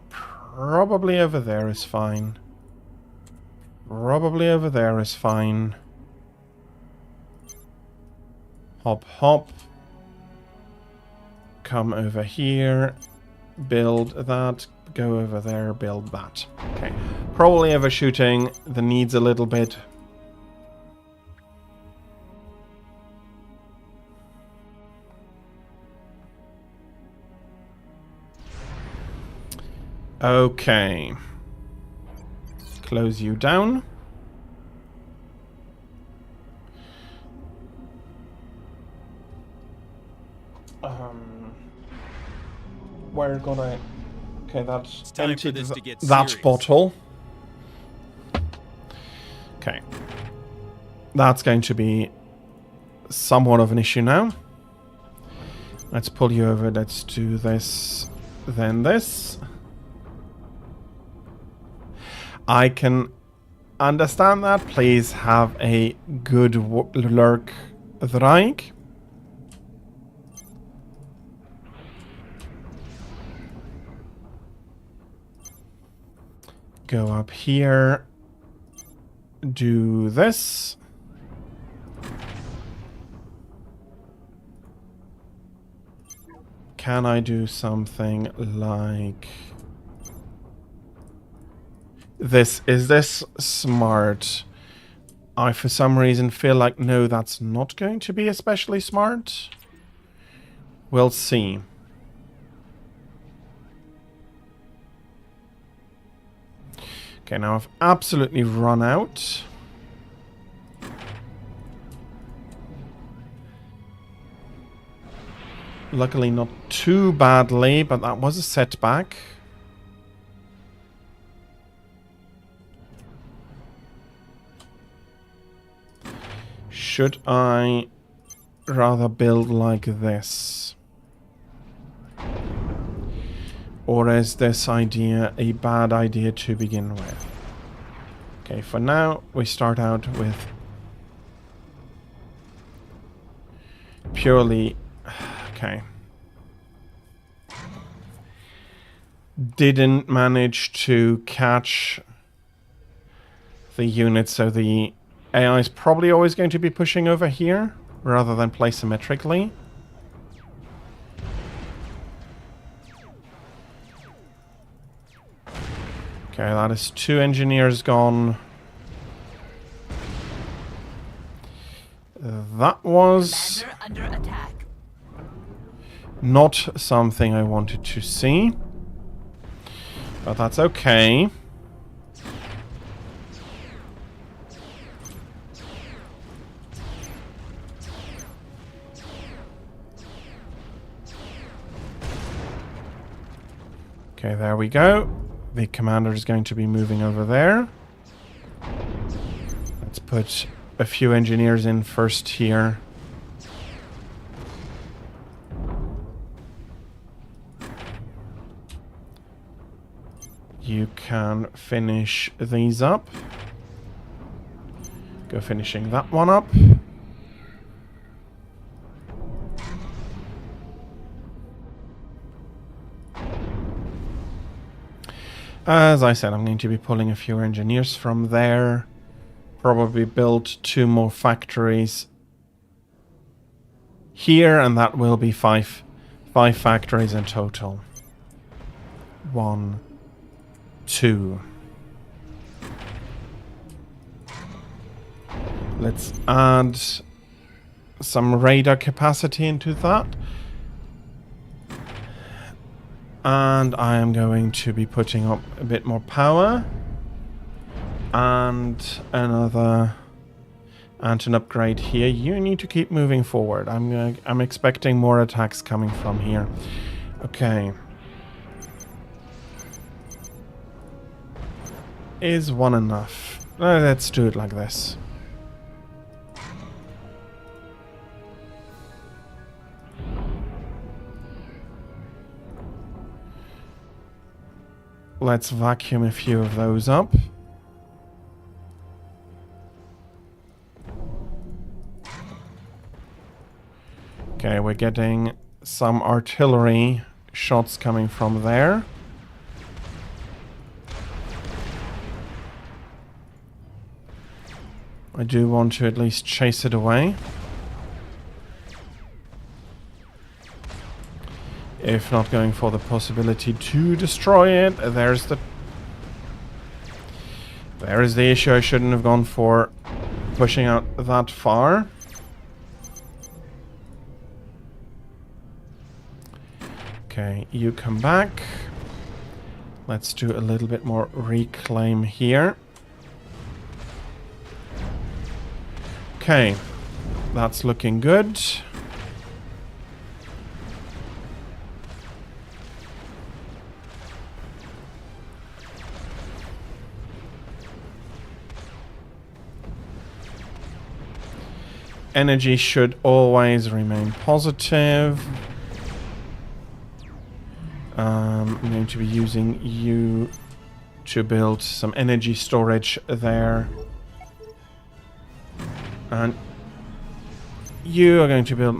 probably over there is fine. Probably over there is fine. Hop, hop. Come over here. Build that. Go over there. Build that. Okay. Probably overshooting the needs a little bit. Okay. Close you down. We're gonna... Okay, that's emptied that bottle. Okay. That's going to be somewhat of an issue now. Let's pull you over. Let's do this, then this. I can understand that. Please have a good lurk, Drake. Go up here. Do this. Can I do something like this? Is this smart? I, for some reason, feel like, no, that's not going to be especially smart. We'll see. Okay, now I've absolutely run out. Luckily not too badly, but that was a setback. Should I rather build like this? Or is this idea a bad idea to begin with? Okay, for now, we start out with purely... Okay. didn't manage to catch the unit, so the AI is probably always going to be pushing over here rather than play symmetrically. Okay, that is 2 engineers gone. That was Commander under attack. not something I wanted to see. But that's okay. Okay, there we go. The commander is going to be moving over there. Let's put a few engineers in first here. You can finish these up. Go finishing that one up. As I said, I'm going to be pulling a few engineers from there. Probably build 2 more factories here, and that will be five factories in total. 1, 2. Let's add some radar capacity into that. And I am going to be putting up a bit more power. And an upgrade here. You need to keep moving forward. I'm expecting more attacks coming from here. Okay. Is 1 enough? Let's do it like this. Let's vacuum a few of those up. Okay, we're getting some artillery shots coming from there. I do want to at least chase it away. If not going for the possibility to destroy it, there is the issue. I shouldn't have gone for pushing out that far. Okay, you come back. Let's do a little bit more reclaim here. Okay, that's looking good. Energy should always remain positive. I'm going to be using you to build some energy storage there. And you are going to build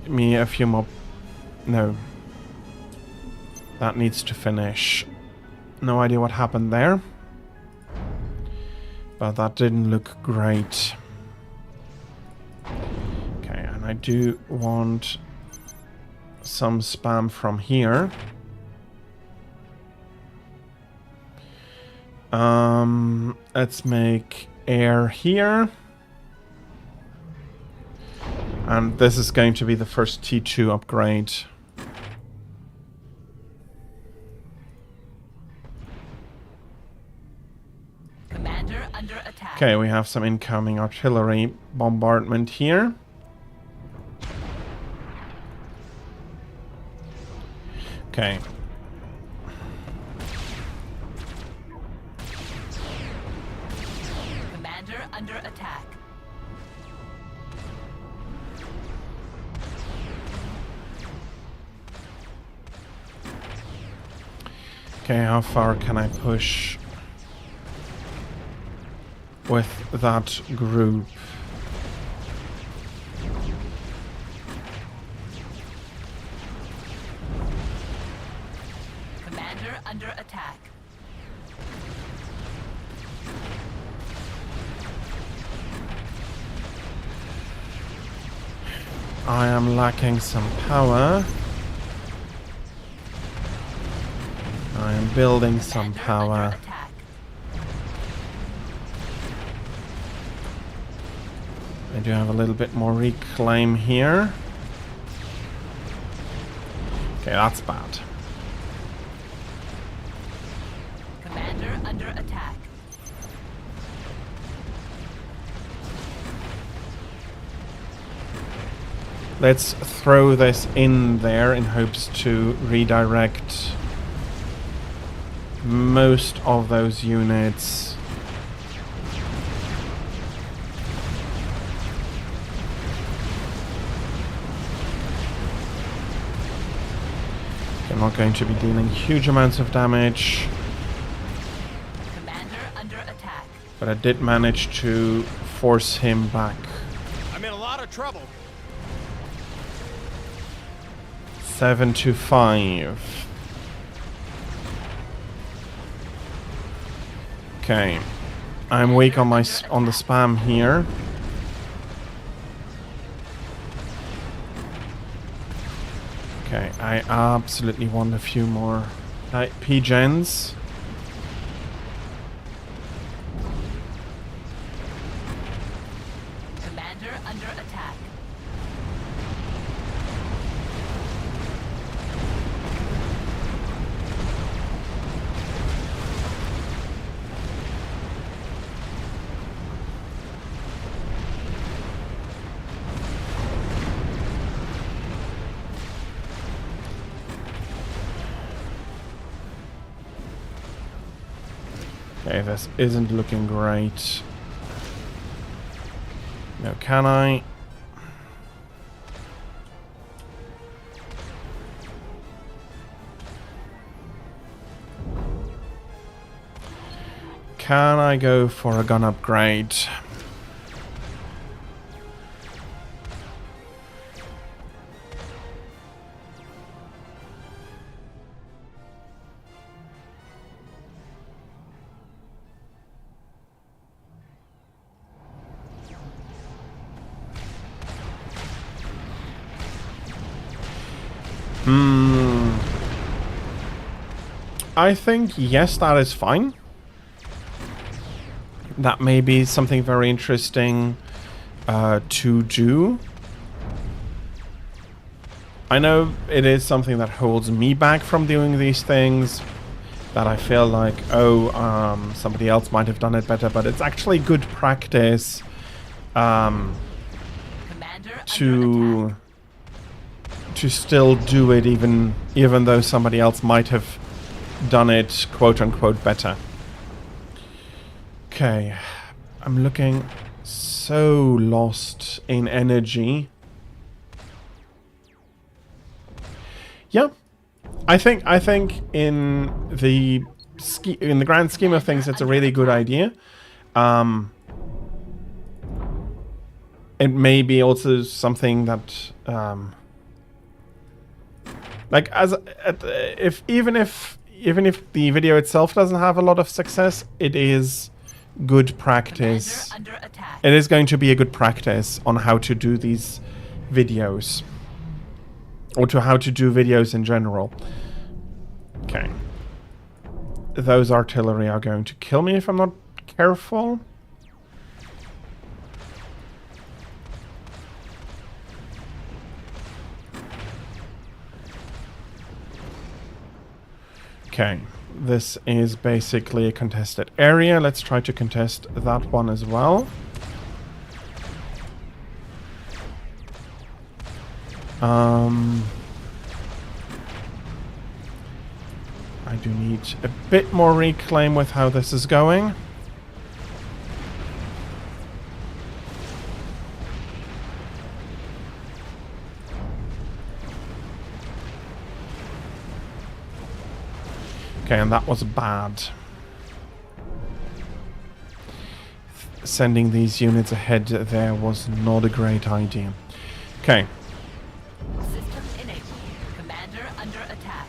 me a few more... No. That needs to finish. No idea what happened there. But that didn't look great. Okay, and I do want some spam from here. Let's make air here. And this is going to be the first T2 upgrade. Commander under attack. Okay, we have some incoming artillery bombardment here. Okay. Commander under attack. Okay, how far can I push with that group? Commander Commander under attack. I am lacking some power. I am building some Commander power. under attack. I do have a little bit more reclaim here. Okay, that's bad. Commander under attack. Let's throw this in there in hopes to redirect most of those units. I'm not going to be dealing huge amounts of damage, Commander under attack. but I did manage to force him back. I'm in a lot of trouble. 7 to 5. Okay, I'm weak on on the spam here. Okay, I absolutely want a few more P-gens. Commander under attack. Okay, this isn't looking great. Now, can I? Can I go for a gun upgrade? I think, yes, that is fine. That may be something very interesting to do. I know it is something that holds me back from doing these things, that I feel like, somebody else might have done it better, but it's actually good practice Commander under to attack. still do it even though somebody else might have done it quote unquote better. Okay, I'm looking so lost in energy. Yeah, I think in the grand scheme of things, it's a really good idea. It may be also something that like even if the video itself doesn't have a lot of success, it is good practice. Commander under attack. It is going to be a good practice on how to do these videos, or to how to do videos in general. Okay. Those artillery are going to kill me if I'm not careful. Okay, this is basically a contested area. Let's try to contest that one as well. I do need a bit more reclaim with how this is going. Okay, and that was bad. Sending these units ahead there was not a great idea. Okay. System enabled. Commander under attack.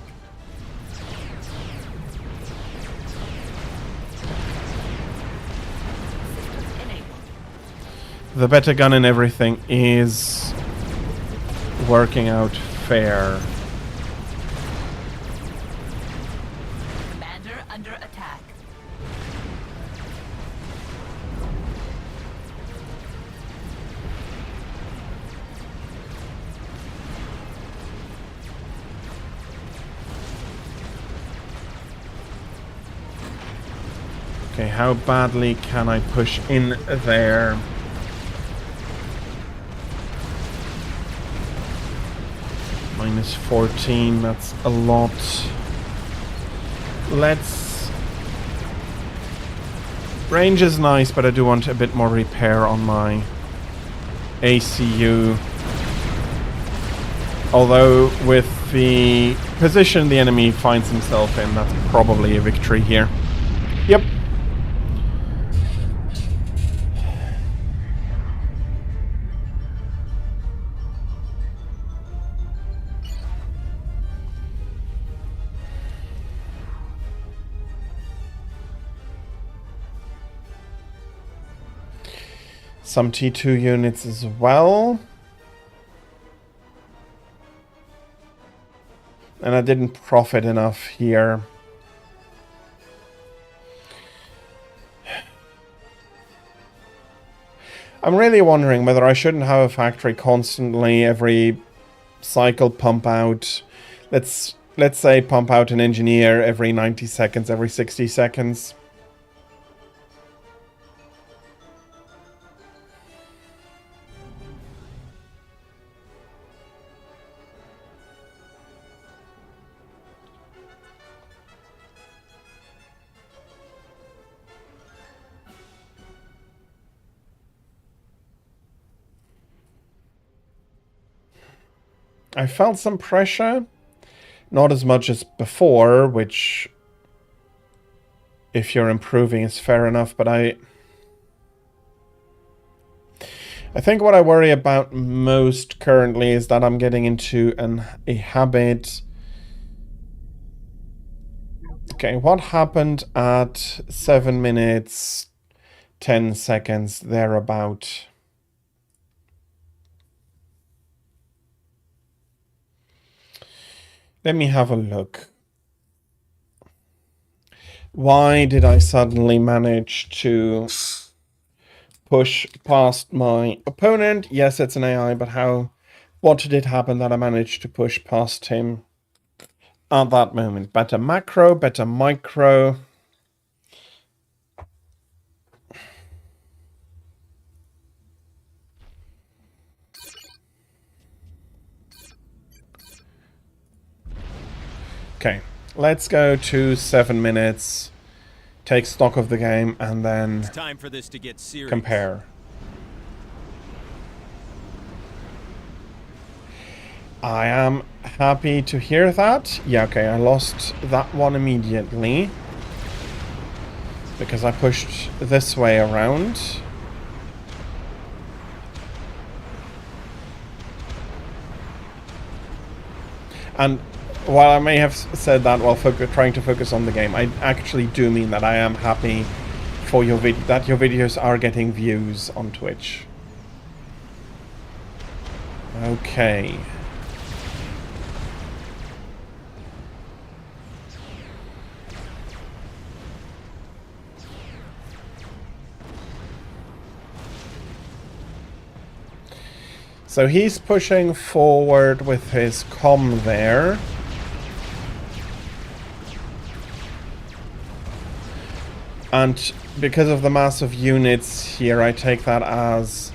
the better gun and everything is working out fair. Commander under attack. Okay, how badly can I push in there? Minus 14, that's a lot. Let's... Range is nice, but I do want a bit more repair on my ACU. Although, with the position the enemy finds himself in, that's probably a victory here. Yep. Some T2 units as well. And I didn't profit enough here. I'm really wondering whether I shouldn't have a factory constantly every cycle pump out. Let's say pump out an engineer every 90 seconds, every 60 seconds. I felt some pressure, not as much as before, which, if you're improving, is fair enough, but I think what I worry about most currently is that I'm getting into a habit. Okay, what happened at 7 minutes, 10 seconds, thereabout? Let me have a look. Why did I suddenly manage to push past my opponent? Yes, it's an AI, but how? What did happen that I managed to push past him at that moment? Better macro, better micro. Okay, let's go to 7 minutes, take stock of the game, and then It's time for this to get serious. compare. I am happy to hear that. Yeah, okay, I lost that one immediately because I pushed this way around. And while I may have said that while trying to focus on the game, I actually do mean that I am happy for your that your videos are getting views on Twitch. Okay. So he's pushing forward with his comm there. And because of the massive units here, I take that as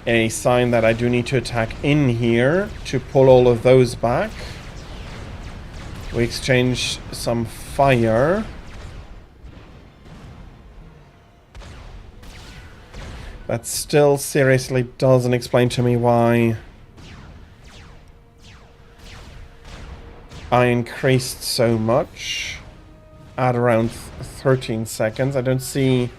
a sign that I do need to attack in here to pull all of those back. We exchange some fire. That still seriously doesn't explain to me why I increased so much at around 13 seconds. I don't see...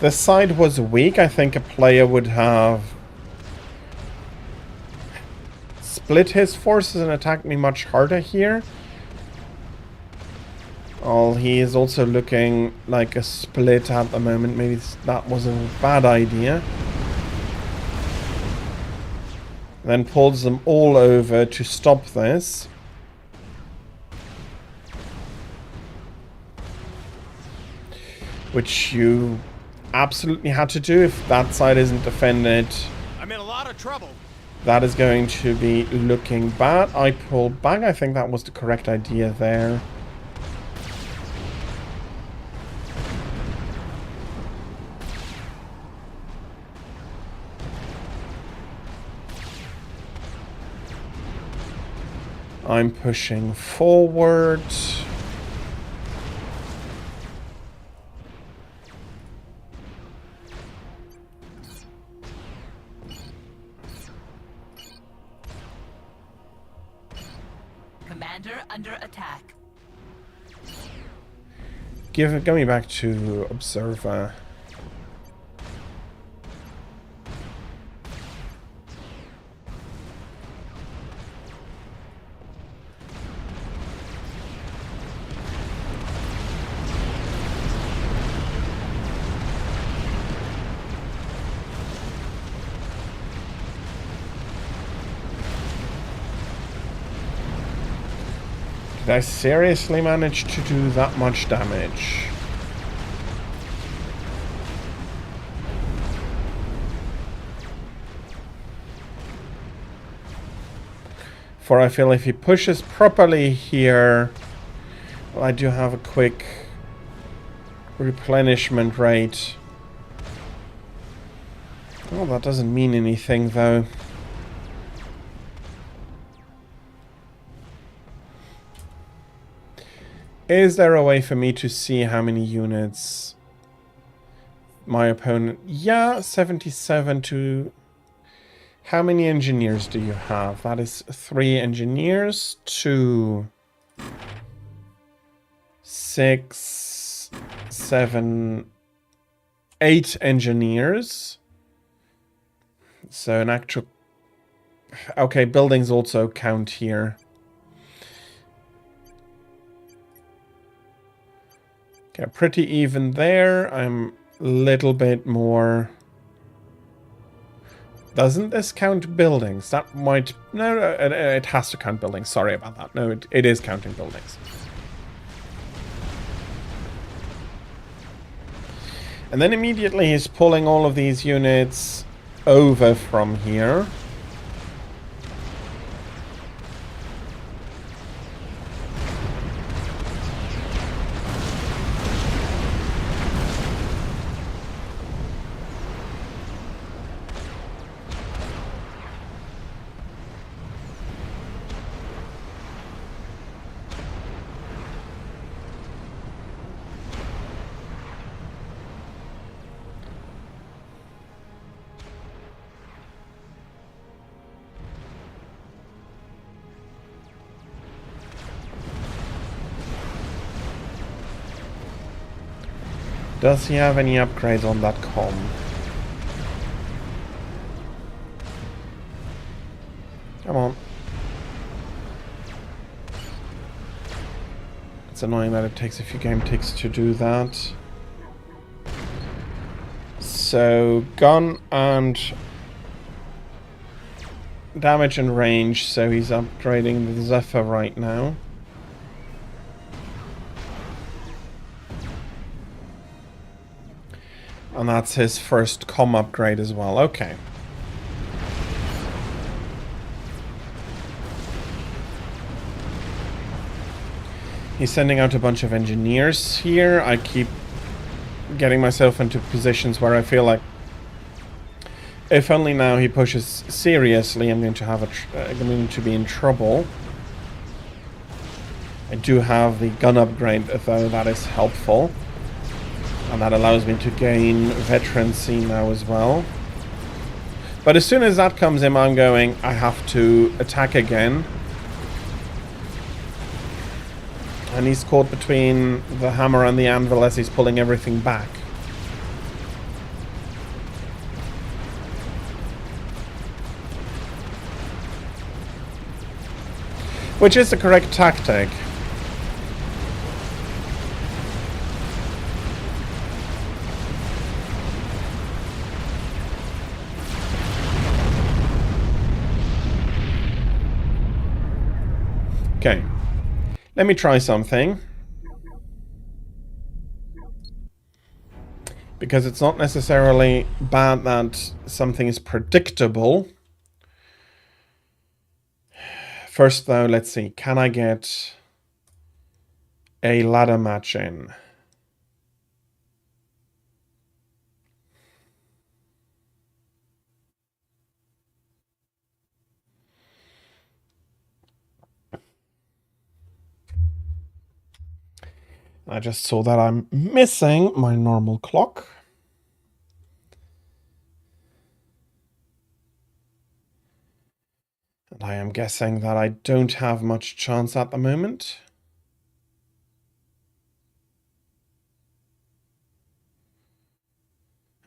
The side was weak. I think a player would have split his forces and attack me much harder here. Oh, he is also looking like a split at the moment. Maybe that was a bad idea. Then pulls them all over to stop this. Which you absolutely had to do if that side isn't defended. I'm in a lot of trouble. That is going to be looking bad. I pulled back. I think that was the correct idea there. I'm pushing forward. Commander under attack. Give me back to observer. Did I seriously manage to do that much damage? For I feel if he pushes properly here, well, I do have a quick replenishment rate. Oh, that doesn't mean anything though. Is there a way for me to see how many units my opponent... Yeah, 77 to... How many engineers do you have? That is 3 engineers, 2, 6, 7, 8 engineers. So an actual... Okay, buildings also count here. Okay, pretty even there. I'm a little bit more... Doesn't this count buildings? That might... No, it has to count buildings. Sorry about that. No, it is counting buildings. And then immediately he's pulling all of these units over from here. Does he have any upgrades on that comm? Come on. It's annoying that it takes a few game ticks to do that. So, gun and damage and range, so he's upgrading the Zephyr right now. And that's his first comm upgrade as well. Okay. He's sending out a bunch of engineers here. I keep getting myself into positions where I feel like if only now he pushes seriously, I'm going to have I'm going to be in trouble. I do have the gun upgrade, though that is helpful. And that allows me to gain veterancy now as well. But as soon as that comes in, I'm going, I have to attack again. And he's caught between the hammer and the anvil as he's pulling everything back. Which is the correct tactic. Okay, let me try something. Because it's not necessarily bad that something is predictable. First though, let's see, can I get a ladder match in? I just saw that I'm missing my normal clock. And I am guessing that I don't have much chance at the moment.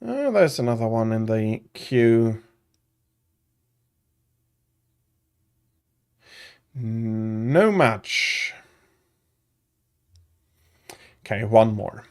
Oh, there's another one in the queue. No match. Okay, one more.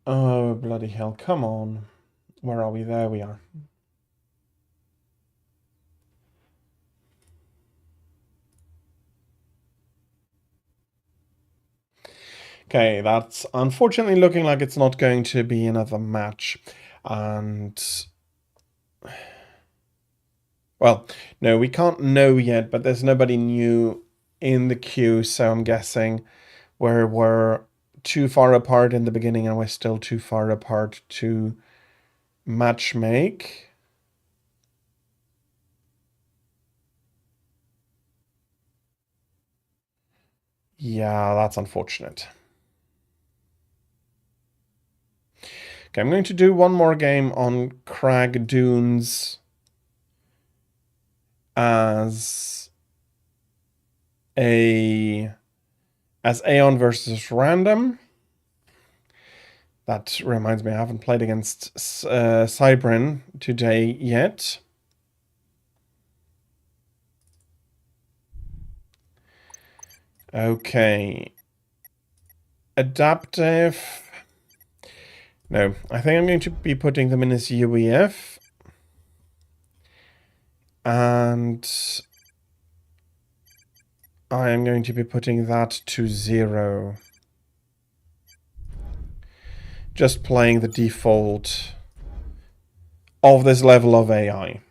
Oh, bloody hell, come on. Where are we? There we are. Okay, that's unfortunately looking like it's not going to be another match. And... well, no, we can't know yet, but there's nobody new in the queue, so I'm guessing we're too far apart in the beginning and we're still too far apart to match make. Yeah, that's unfortunate. Okay, I'm going to do one more game on Crag Dunes as Aeon versus Random. That reminds me, I haven't played against Cybrin today yet. Okay. Adaptive. No, I think I'm going to be putting them in as UEF. And I am going to be putting that to 0. Just playing the default of this level of AI.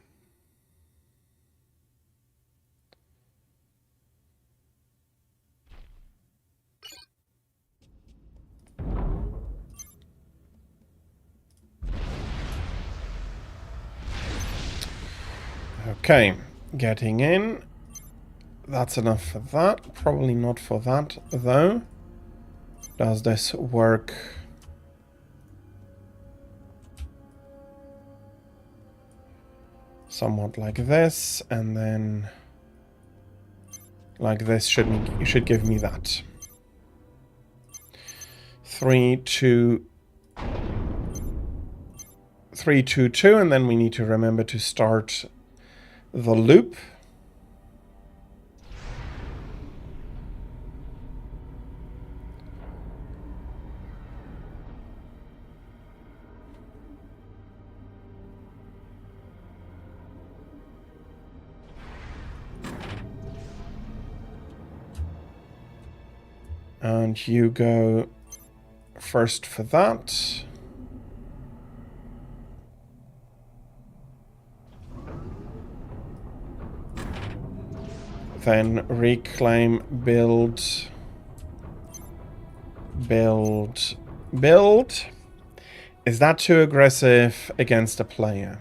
Okay, getting in. That's enough for that. Probably not for that, though. Does this work? Somewhat like this, and then like this should give me that. 3, 2, 3, 2, 2, and then we need to remember to start the loop. And you go first for that. Then reclaim, build. Is that too aggressive against a player?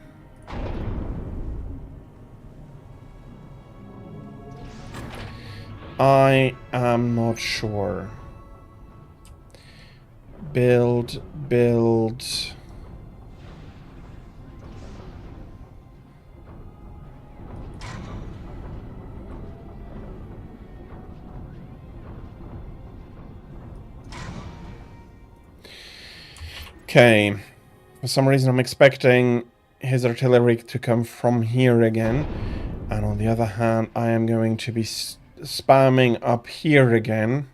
I am not sure. Build. Okay. For some reason I'm expecting his artillery to come from here again. And on the other hand, I am going to be spamming up here again.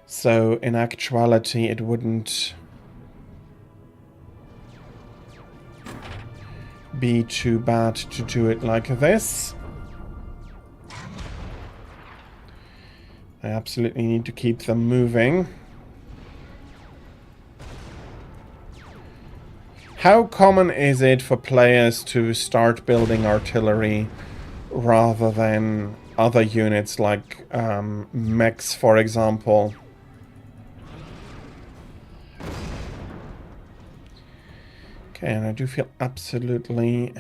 So in actuality, it wouldn't be too bad to do it like this. I absolutely need to keep them moving. How common is it for players to start building artillery rather than other units like mechs, for example? Okay, and I do feel absolutely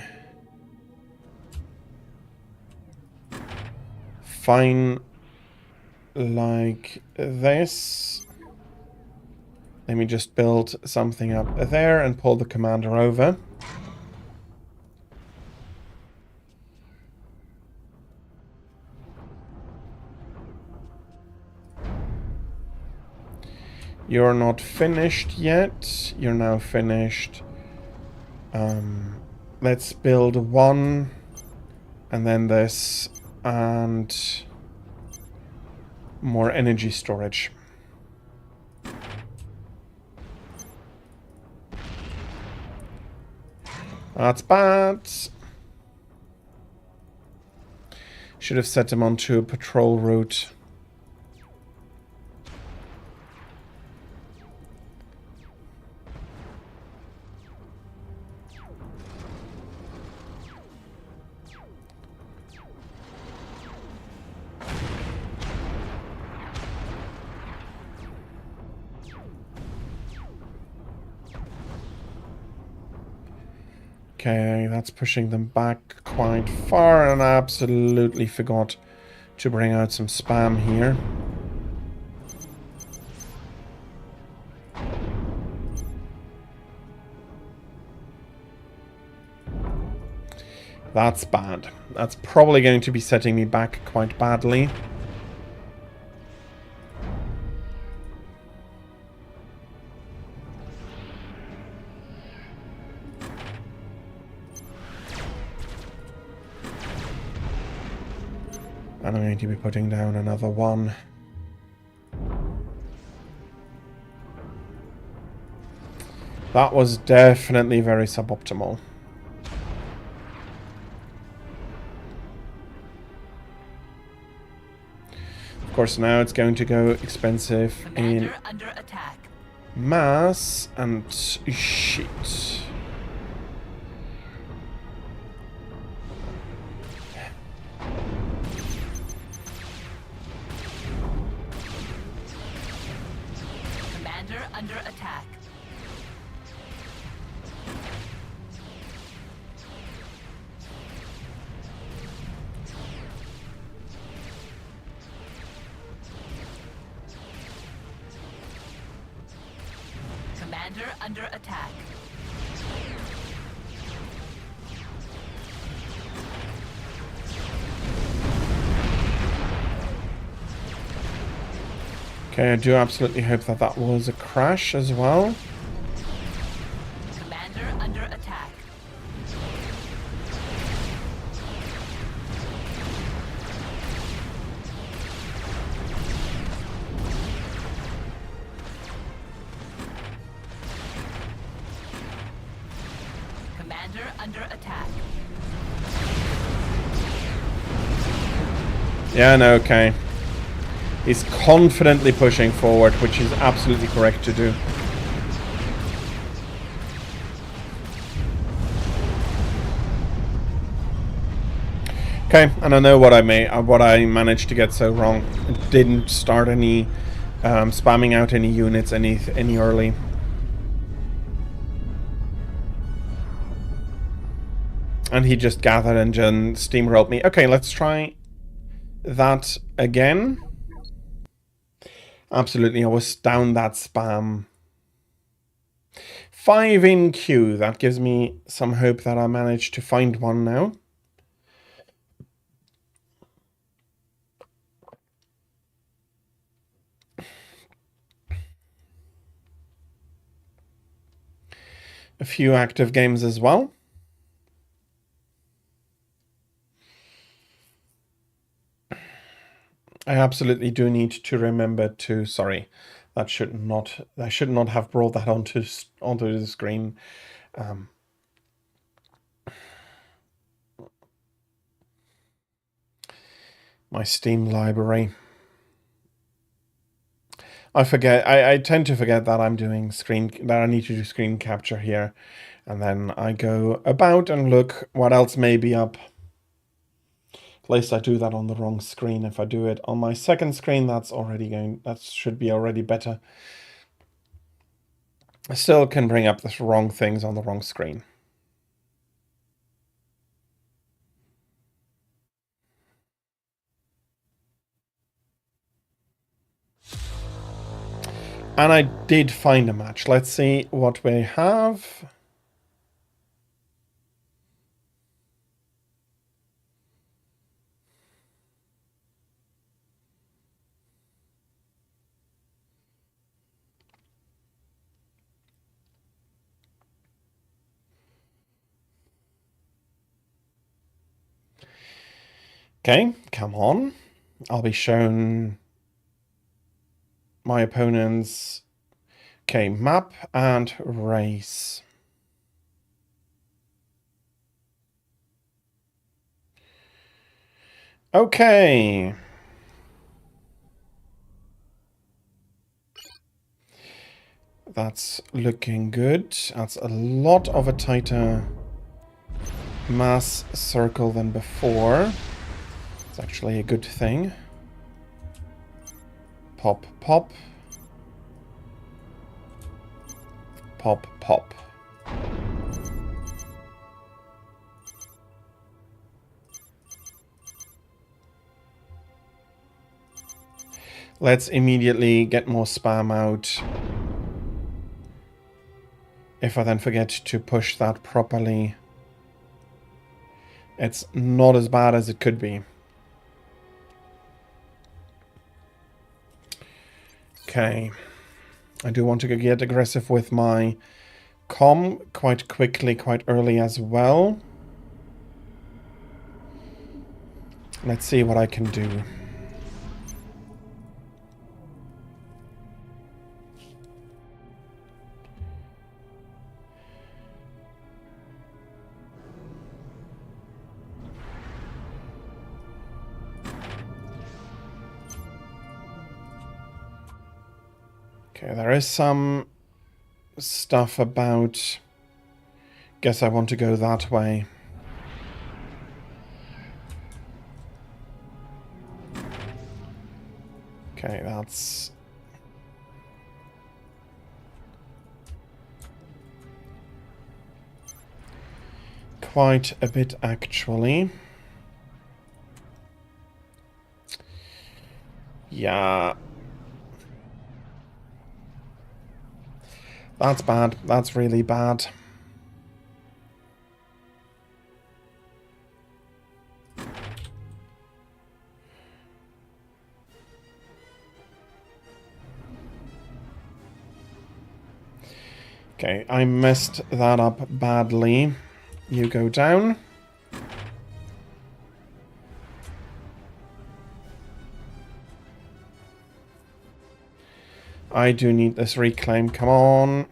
fine like this. Let me just build something up there and pull the commander over. You're not finished yet. You're now finished. Let's build one, and then this, and more energy storage. That's bad. Should have set him onto a patrol route. Okay, that's pushing them back quite far, and I absolutely forgot to bring out some spam here. That's bad. That's probably going to be setting me back quite badly. And I'm going to be putting down another one. That was definitely very suboptimal. Of course, now it's going to go expensive Commander under attack. mass and shit. Commander under attack. Commander under attack. Okay, I do absolutely hope that that was a crash as well. Commander under attack. Commander under attack. Yeah, no, okay. He's confidently pushing forward, which is absolutely correct to do. Okay, and I know what I managed to get so wrong. It didn't start any spamming out any units any early. And he just gathered and just steamrolled me. Okay, let's try that again. Absolutely, I was down that spam. 5 in queue. That gives me some hope that I managed to find one now. A few active games as well. I absolutely do need to remember to, sorry, I should not have brought that onto the screen. My Steam library. I tend to forget that I'm doing that I need to do screen capture here. And then I go about and look what else may be up. At least I do that on the wrong screen. If I do it on my second screen, that should be already better. I still can bring up the wrong things on the wrong screen. And I did find a match. Let's see what we have. Okay, come on. I'll be shown my opponent's... Okay, map and race. Okay. That's looking good. That's a lot of a tighter mass circle than before. It's actually a good thing. Pop, pop. Pop, pop. Let's immediately get more spam out. If I then forget to push that properly, it's not as bad as it could be. Okay. I do want to get aggressive with my comm quite quickly, quite early as well. Let's see what I can do. Okay, there is some stuff about... Guess I want to go that way. Okay, that's... quite a bit, actually. Yeah. That's bad. That's really bad. Okay, I messed that up badly. You go down. I do need this reclaim. Come on.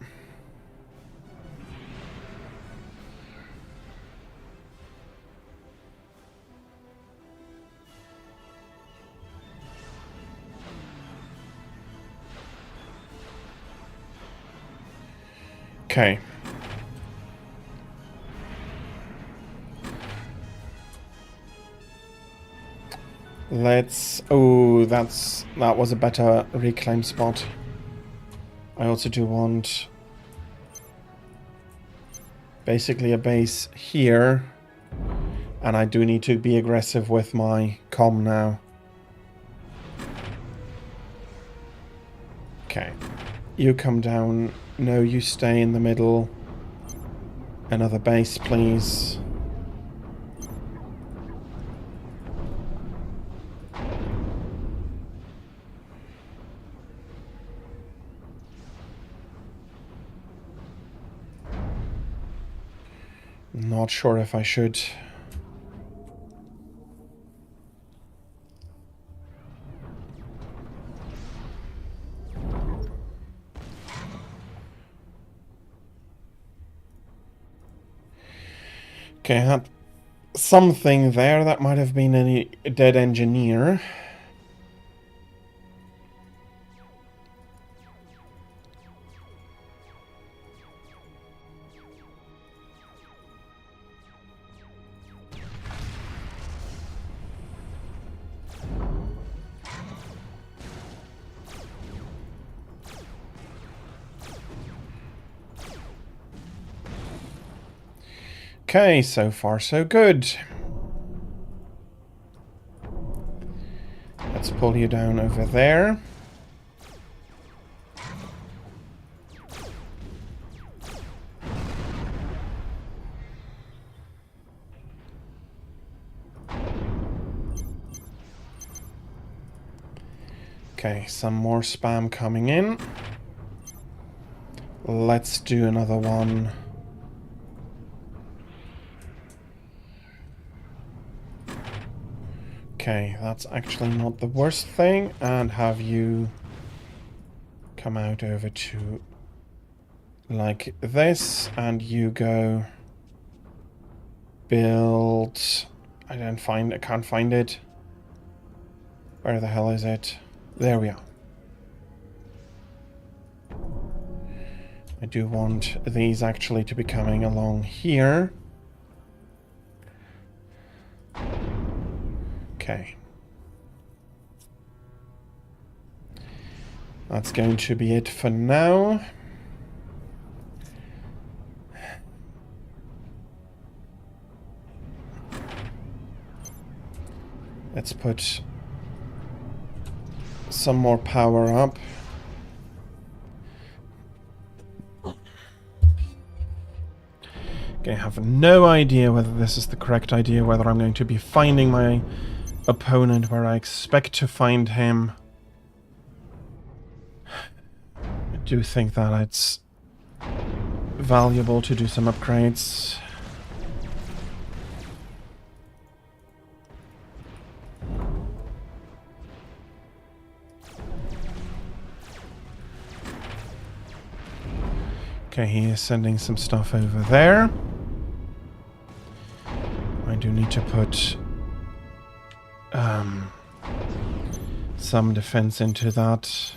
Okay. Let's... Oh, that was a better reclaim spot. I also do want basically a base here. And I do need to be aggressive with my comm now. Okay. You come down. No, you stay in the middle. Another base, please. Not sure if I should. Okay, I had something there. That might have been a dead engineer. Okay, so far so good. Let's pull you down over there. Okay, some more spam coming in. Let's do another one. Okay, that's actually not the worst thing. And have you come out over to like this, and you go build. I can't find it. Where the hell is it? There we are. I do want these actually to be coming along here. Okay. That's going to be it for now. Let's put some more power up. Okay, I have no idea whether this is the correct idea, whether I'm going to be finding my opponent where I expect to find him. I do think that it's valuable to do some upgrades. Okay, he is sending some stuff over there. I do need to put some defense into that.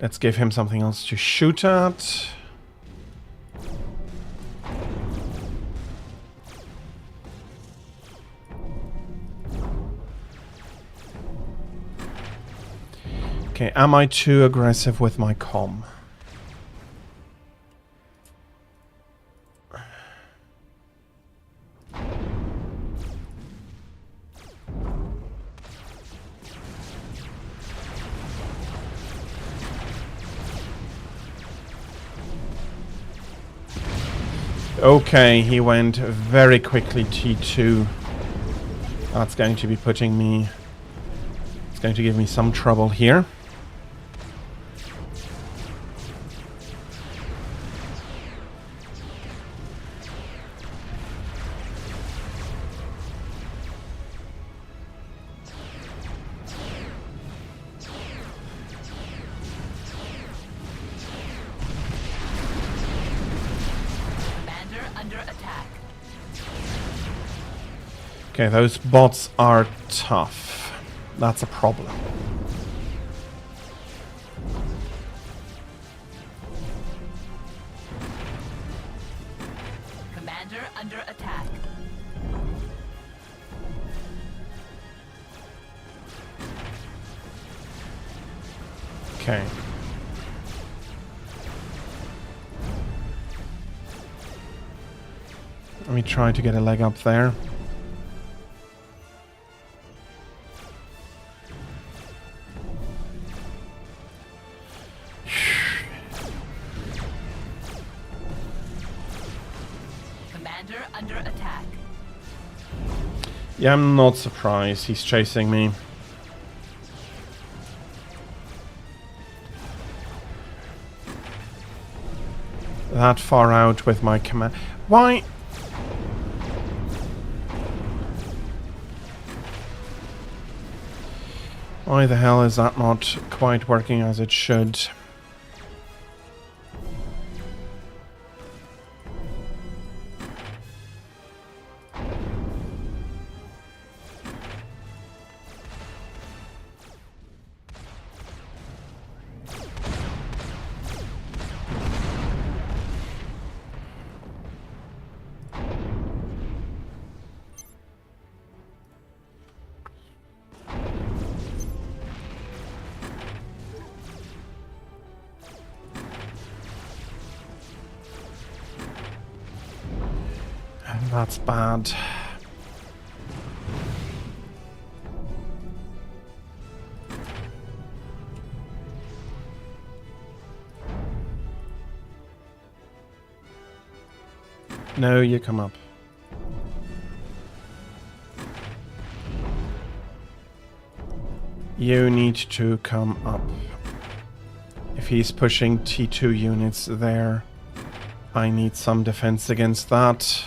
Let's give him something else to shoot at. Okay, am I too aggressive with my comm? Okay, he went very quickly T2. That's going to be putting me... It's going to give me some trouble here. Okay, those bots are tough. That's a problem. Commander under attack. Okay. Let me try to get a leg up there. Commander under attack. Yeah, I'm not surprised. He's chasing me. That far out with my command. Why? Why the hell is that not quite working as it should? That's bad. No, you come up. You need to come up. If he's pushing T2 units there, I need some defense against that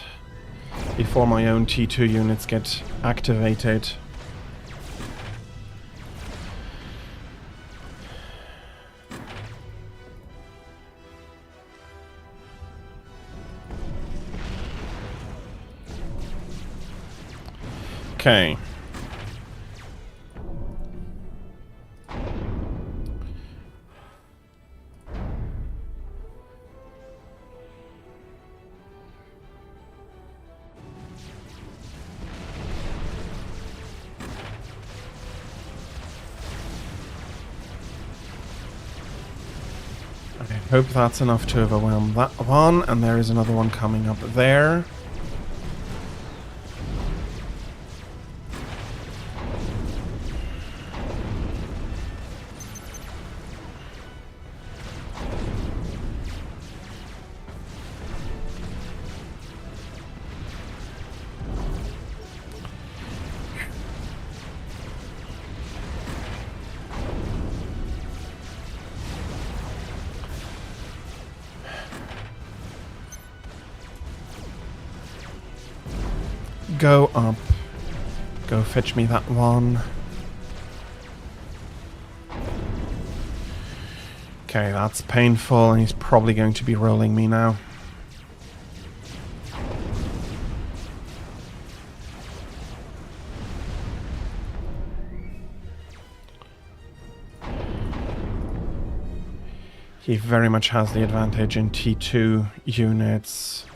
before my own T2 units get activated. Okay. I hope that's enough to overwhelm that one, and there is another one coming up there. Go up. Go fetch me that one. Okay, that's painful, and he's probably going to be rolling me now. He very much has the advantage in T2 units.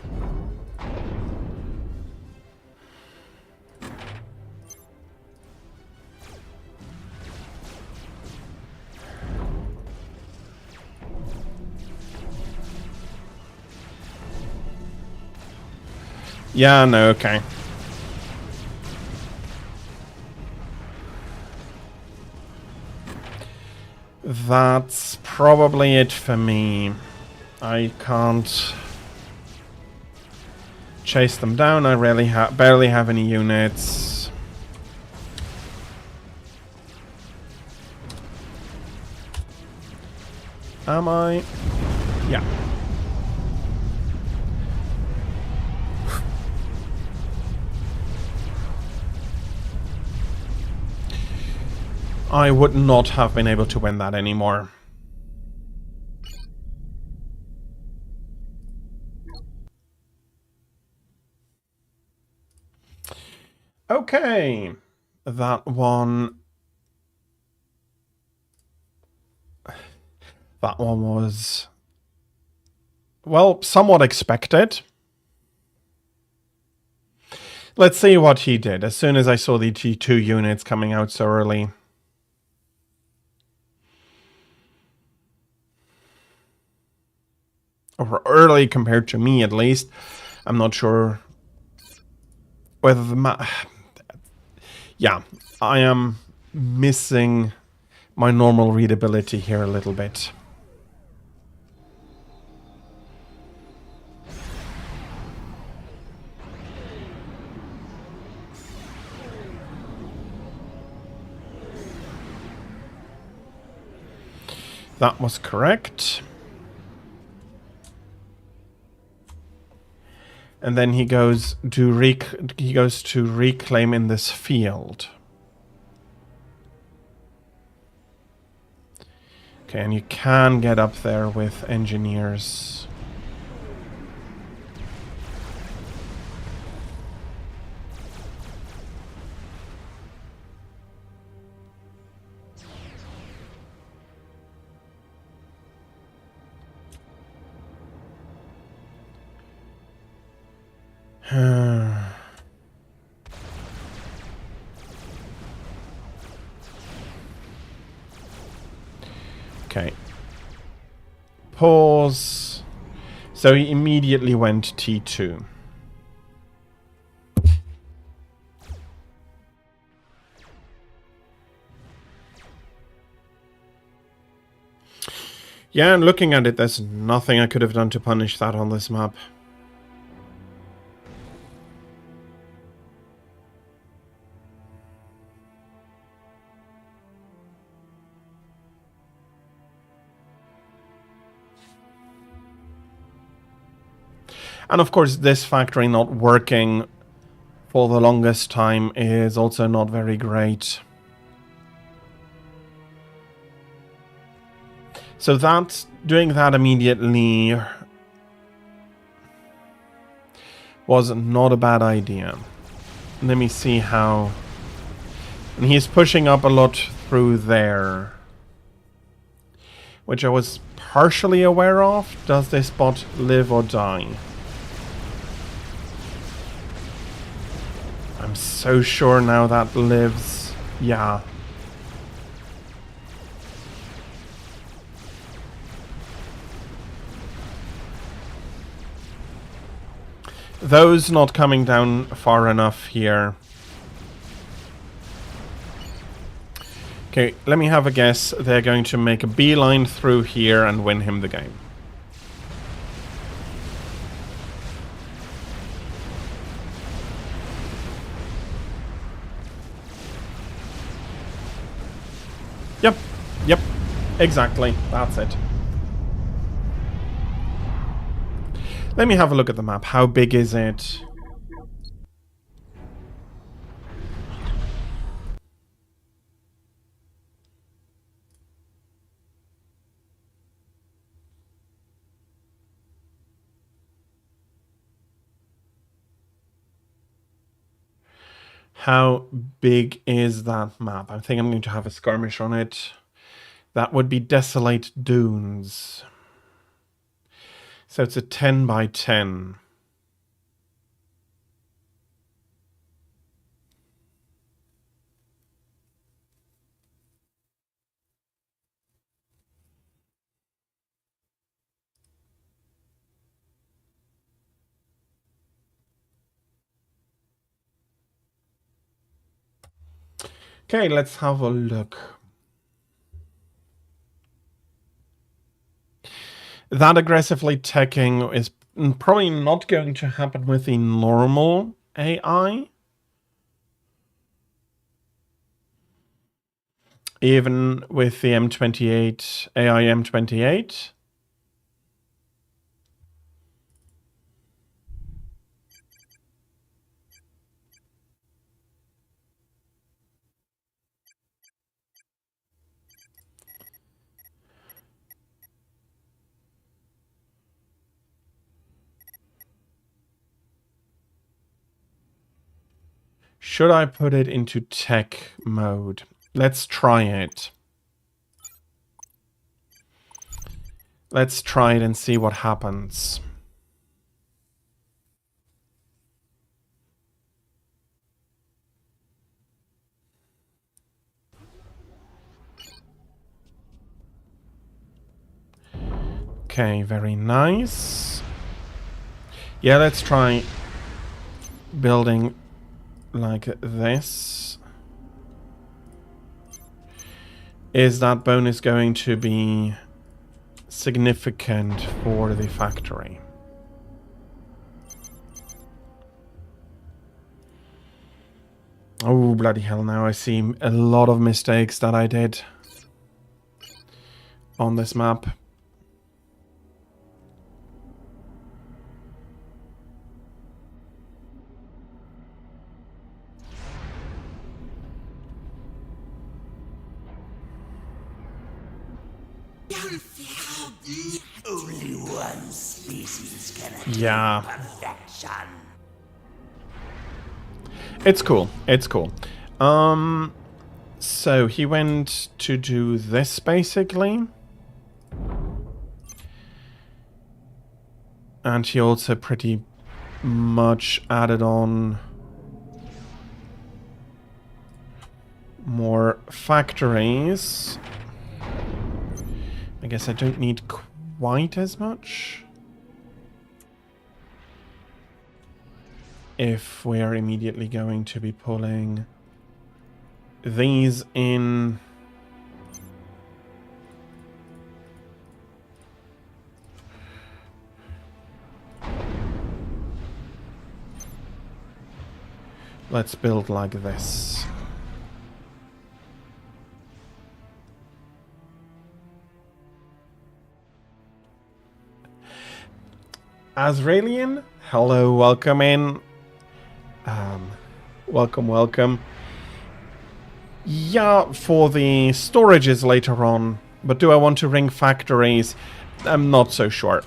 Yeah, no, okay. That's probably it for me. I can't chase them down. I barely have any units. Am I? Yeah. I would not have been able to win that anymore. Okay. That one was, well, somewhat expected. Let's see what he did. As soon as I saw the T2 units coming out so early. Or early compared to me, at least. I'm not sure whether the map... Yeah, I am missing my normal readability here a little bit. That was correct. And then he goes to reclaim in this field. Okay, and you can get up there with engineers. Okay. Pause. So he immediately went T2. Yeah, and looking at it, there's nothing I could have done to punish that on this map. And of course, this factory not working for the longest time is also not very great. So doing that immediately was not a bad idea. Let me see how... And he's pushing up a lot through there, which I was partially aware of. Does this bot live or die? I'm so sure now that lives. Yeah. Those not coming down far enough here. Okay, let me have a guess. They're going to make a beeline through here and win him the game. Yep, exactly. That's it. Let me have a look at the map. How big is it? How big is that map? I think I'm going to have a skirmish on it. That would be Desolate Dunes. So it's a 10 by 10. Okay, let's have a look. That aggressively teching is probably not going to happen with the normal AI. Even with the M28, AI M28. Should I put it into tech mode? Let's try it. Let's try it and see what happens. Okay, very nice. Yeah, let's try building like this. Is that bonus going to be significant for the factory? Oh, bloody hell, now I see a lot of mistakes that I did on this map. Only one species can Yeah. perfection. It's cool. It's cool. So he went to do this basically. And he also pretty much added on more factories. I guess I don't need quite as much. If we are immediately going to be pulling these in. Let's build like this. Azraelian, hello, welcome in. Welcome. Yeah, for the storages later on, but do I want to ring factories? I'm not so sure.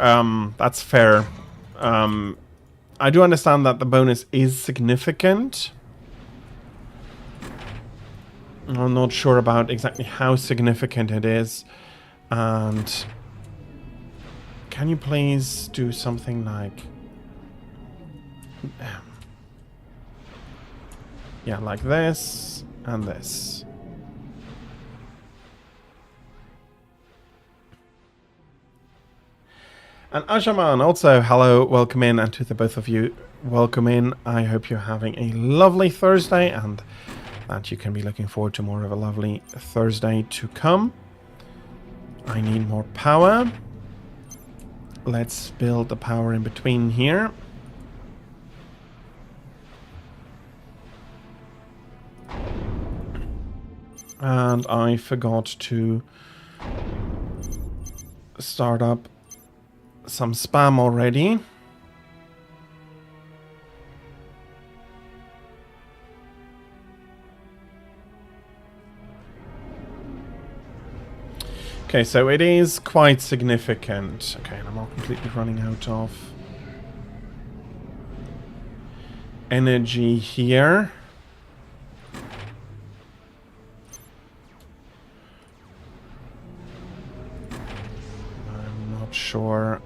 That's fair. I do understand that the bonus is significant. I'm not sure about exactly how significant it is. And can you please do something like... yeah, like this and this. And Ajaman, also hello, welcome in, and to the both of you, welcome in. I hope you're having a lovely Thursday and that you can be looking forward to more of a lovely Thursday to come. I need more power. Let's build the power in between here. And I forgot to start up some spam already. Okay, so it is quite significant. Okay, and I'm not completely running out of energy here. I'm not sure.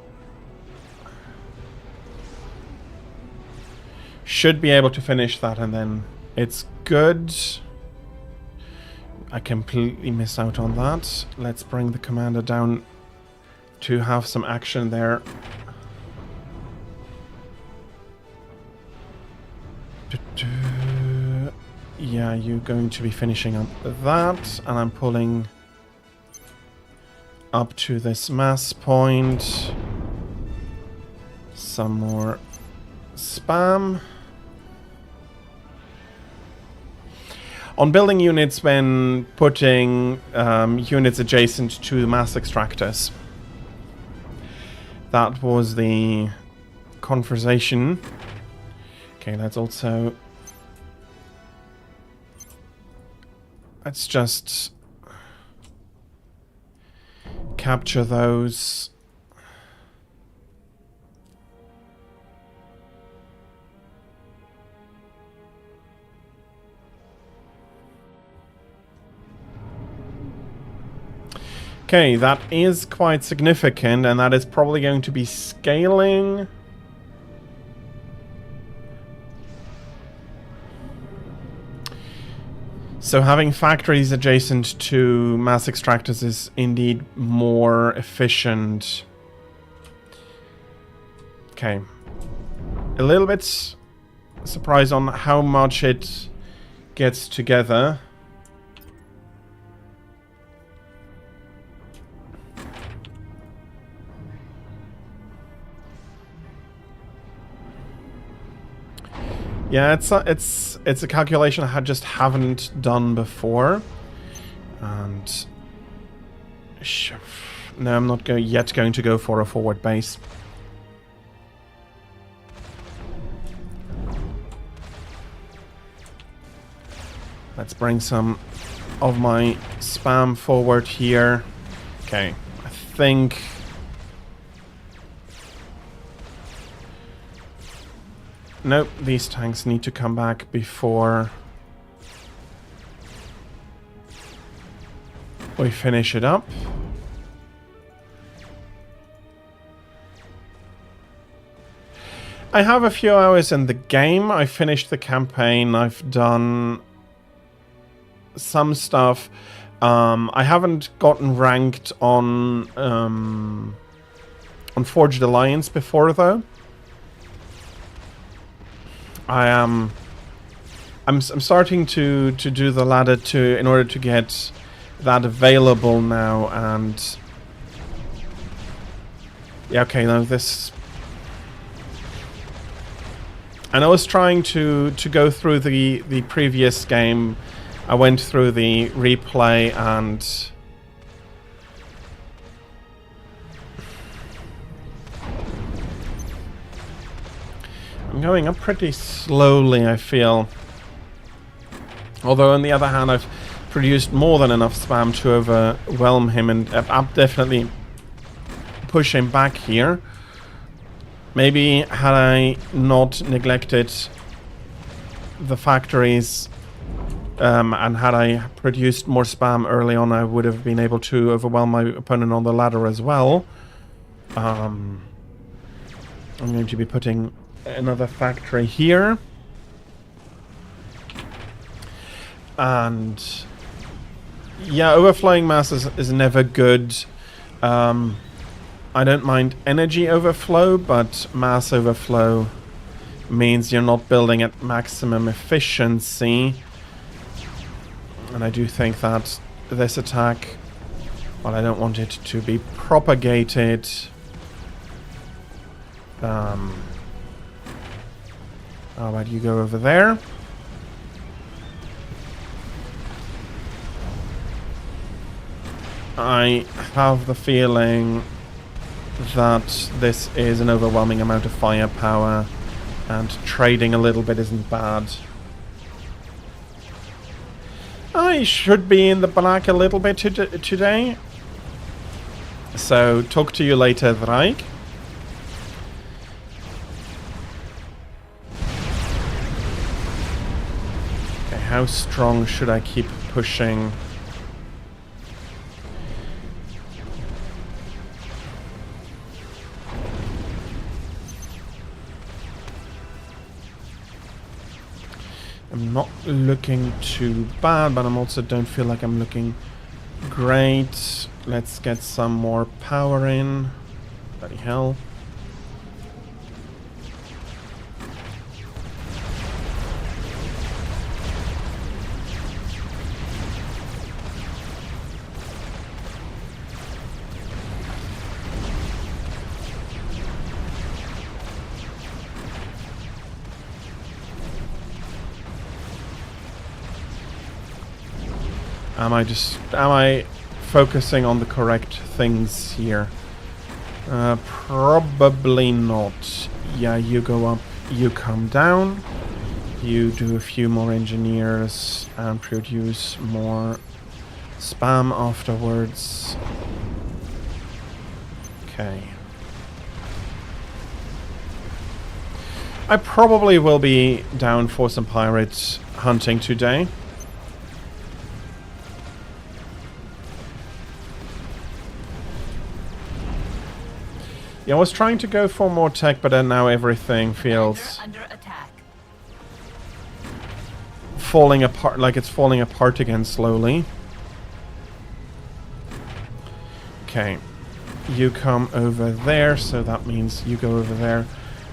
Should be able to finish that and then it's good. I completely missed out on that. Let's bring the commander down to have some action there. Yeah, you're going to be finishing up that, and I'm pulling up to this mass point. Some more spam. On building units when putting units adjacent to mass extractors. That was the conversation. Okay, let's also... let's just capture those. Okay, that is quite significant, and that is probably going to be scaling. So having factories adjacent to mass extractors is indeed more efficient. Okay. A little bit surprised on how much it gets together. Yeah, it's a calculation I just haven't done before, and no, I'm not yet going to go for a forward base. Let's bring some of my spam forward here. Okay, I think. Nope, these tanks need to come back before we finish it up. I have a few hours in the game. I finished the campaign. I've done some stuff. I haven't gotten ranked on Forged Alliance before, though. I'm starting to do the ladder in order to get that available now, and yeah, okay, now this, and I was trying to go through the previous game. I went through the replay, and I'm going up pretty slowly, I feel. Although, on the other hand, I've produced more than enough spam to overwhelm him, and I'm definitely push him back here. Maybe had I not neglected the factories and had I produced more spam early on, I would have been able to overwhelm my opponent on the ladder as well. I'm going to be putting another factory here, and yeah, overflowing mass is never good. I don't mind energy overflow, but mass overflow means you're not building at maximum efficiency, and I do think that this attack, well, I don't want it to be propagated. How about you go over there? I have the feeling that this is an overwhelming amount of firepower, and trading a little bit isn't bad. I should be in the black a little bit today. So, talk to you later, Drake. How strong should I keep pushing? I'm not looking too bad, but I also don't feel like I'm looking great. Let's get some more power in. Bloody hell. Am I focusing on the correct things here? Probably not. Yeah, you go up, you come down, you do a few more engineers and produce more spam afterwards. Okay. I probably will be down for some pirate hunting today. Yeah, I was trying to go for more tech, but then now everything feels under attack. falling apart, like it's falling apart again slowly. Okay, you come over there, so that means you go over there.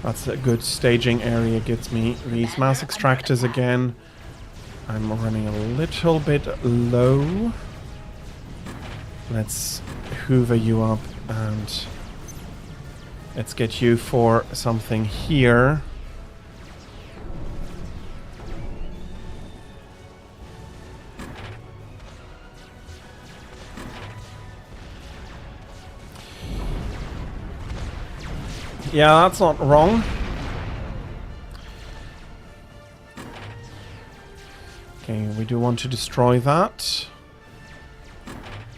That's a good staging area. Gets me these mass extractors again. I'm running a little bit low. Let's hoover you up and let's get you for something here. Yeah, that's not wrong. Okay, we do want to destroy that.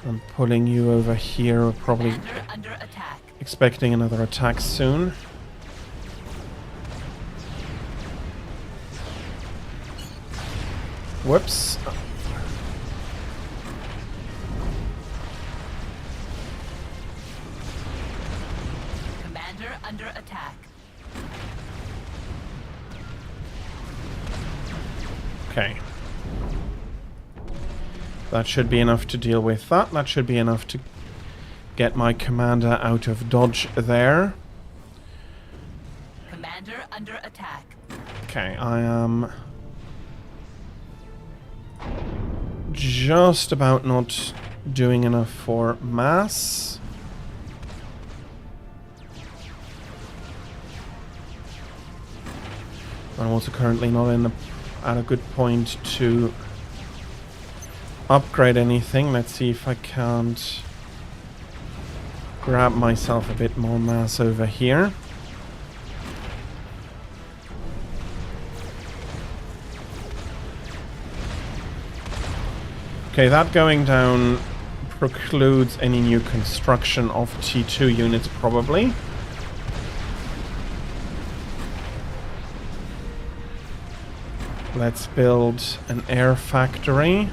I'm pulling you over here. We're probably Commander under attack. expecting another attack soon. Whoops. Commander under attack. Okay. That should be enough to deal with that. That should be enough to get my commander out of dodge there. Commander under attack. Okay, I am just about not doing enough for mass. I'm also currently not at a good point to upgrade anything. Let's see if I can't grab myself a bit more mass over here. Okay, that going down precludes any new construction of T2 units, probably. Let's build an air factory.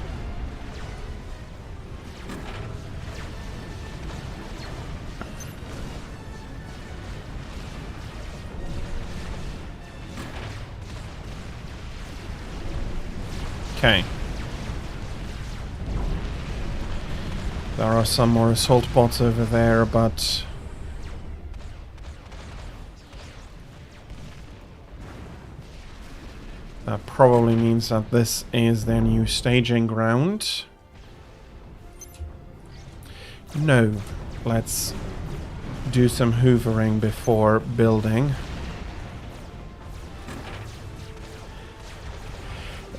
Okay. There are some more assault bots over there, but that probably means that this is their new staging ground. No, let's do some hoovering before building.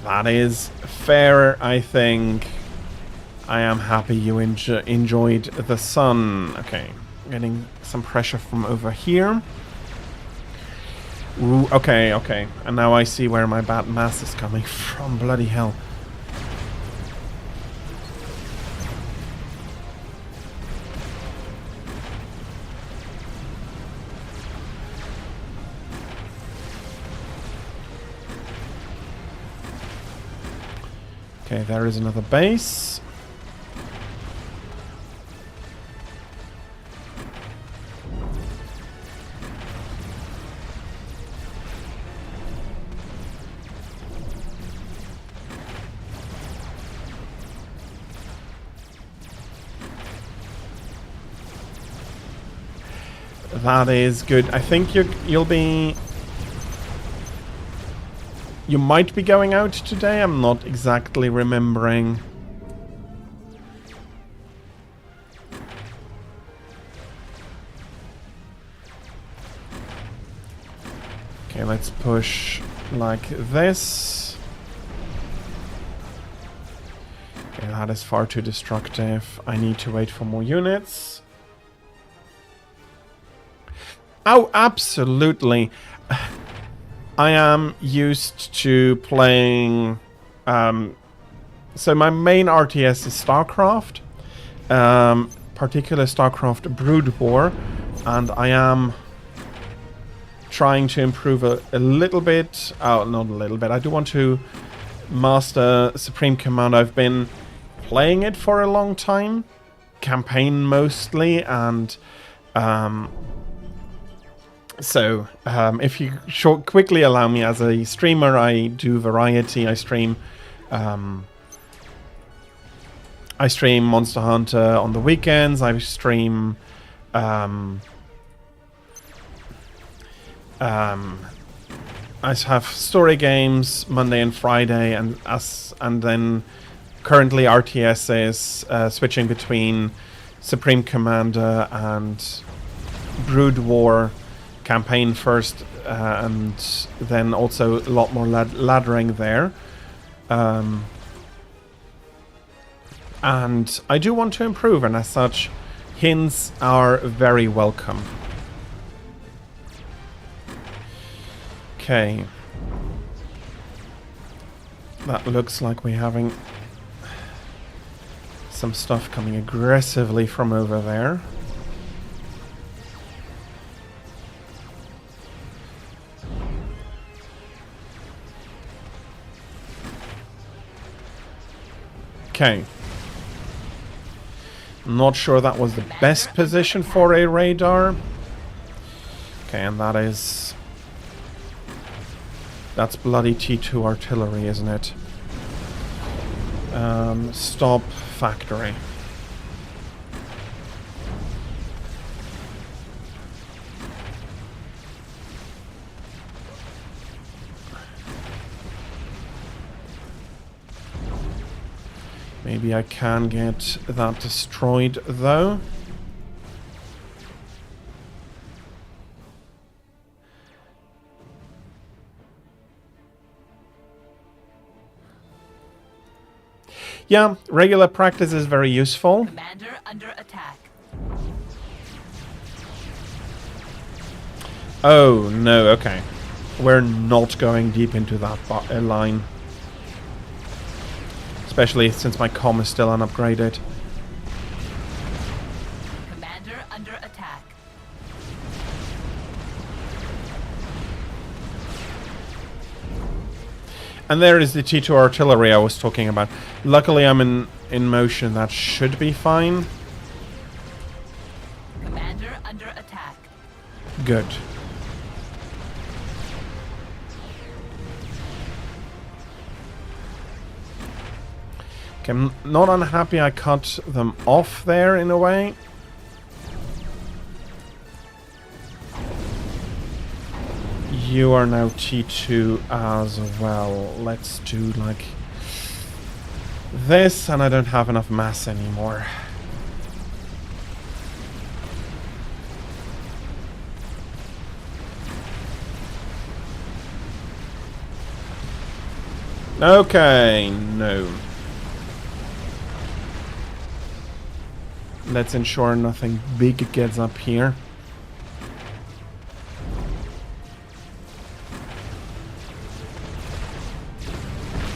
That is fair, I think. I am happy you enjoyed the sun. Okay, getting some pressure from over here. Ooh, okay, okay. And now I see where my bad mass is coming from. Bloody hell. Okay, there is another base. That is good. I think you'll be... You might be going out today. I'm not exactly remembering. Okay, let's push like this. Okay, that is far too destructive. I need to wait for more units. Oh, absolutely. I am used to playing... so my main RTS is StarCraft. Particular StarCraft Brood War. And I am trying to improve a little bit. Oh, not a little bit. I do want to master Supreme Command. I've been playing it for a long time. Campaign mostly. And... So, if you quickly allow me, as a streamer, I do variety. I stream Monster Hunter on the weekends. I stream I have story games Monday and Friday, and then currently RTS is switching between Supreme Commander and Brood War campaign first, and then also a lot more laddering there. And I do want to improve, and as such, hints are very welcome. Okay. That looks like we're having some stuff coming aggressively from over there. Okay. Not sure that was the best position for a radar. Okay, and that's bloody T2 artillery, isn't it? Stop factory. Maybe I can get that destroyed, though. Yeah, regular practice is very useful. Commander under attack. Oh, no, okay. We're not going deep into that line. Especially since my comm is still unupgraded. Commander under attack. And there is the T2 artillery I was talking about. Luckily I'm in motion, that should be fine. Commander under attack. Good. Okay, I'm not unhappy I cut them off there in a way. You are now T2 as well. Let's do like this, and I don't have enough mass anymore. Okay, no. Let's ensure nothing big gets up here.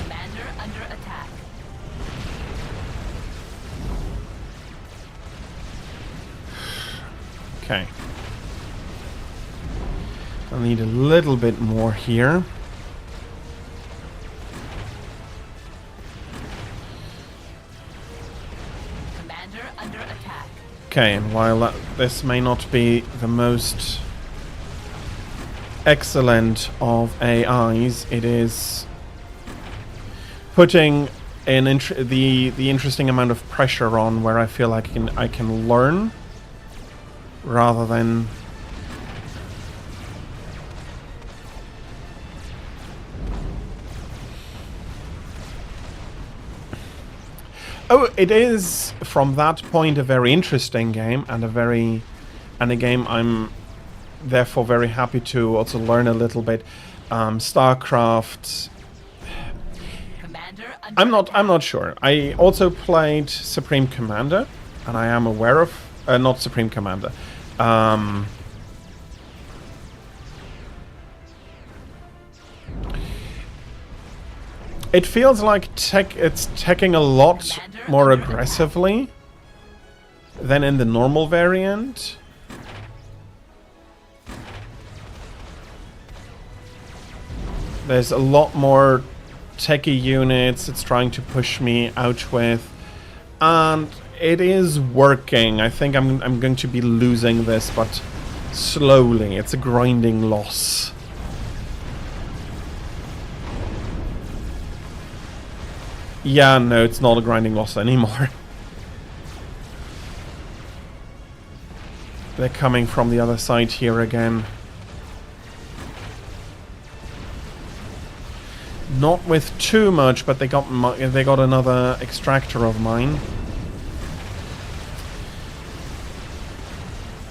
Commander under attack. Okay. I need a little bit more here. Under attack. Okay, and while this may not be the most excellent of AIs, it is putting an the interesting amount of pressure on where I feel like I can learn rather than oh, it is from that point a very interesting game and a game I'm therefore very happy to also learn a little bit. StarCraft. I'm not sure. I also played Supreme Commander, and I am aware of not Supreme Commander. It feels like it's teching a lot more aggressively than in the normal variant. There's a lot more techie units it's trying to push me out with, and it is working. I think I'm going to be losing this, but slowly. It's a grinding loss. Yeah, no, it's not a grinding loss anymore. They're coming from the other side here again. Not with too much, but they got another extractor of mine.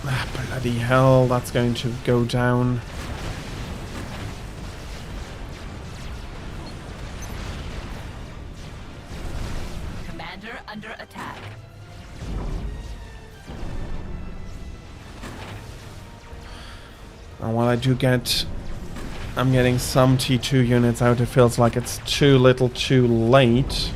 Ah, bloody hell, that's going to go down. Commander under attack. And while I do get... I'm getting some T2 units out, it feels like it's too little too late.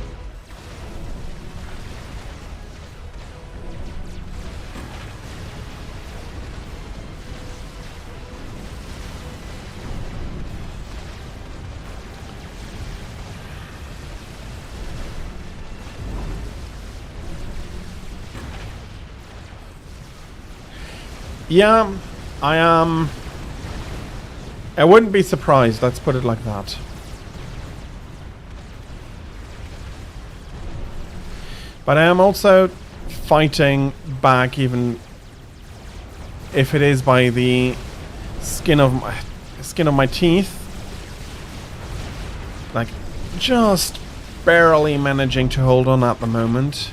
Yeah, I am... I wouldn't be surprised, let's put it like that. But I am also fighting back, even if it is by the skin of my teeth. Like, just barely managing to hold on at the moment.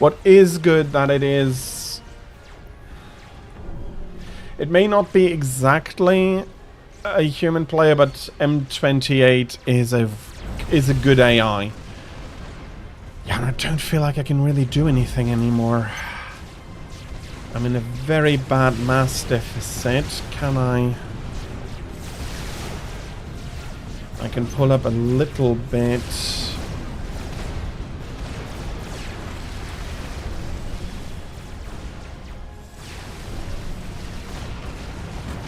What is good that it is... It may not be exactly a human player, but M28 is a good AI. Yeah, and I don't feel like I can really do anything anymore. I'm in a very bad mass deficit. Can I... I can pull up a little bit...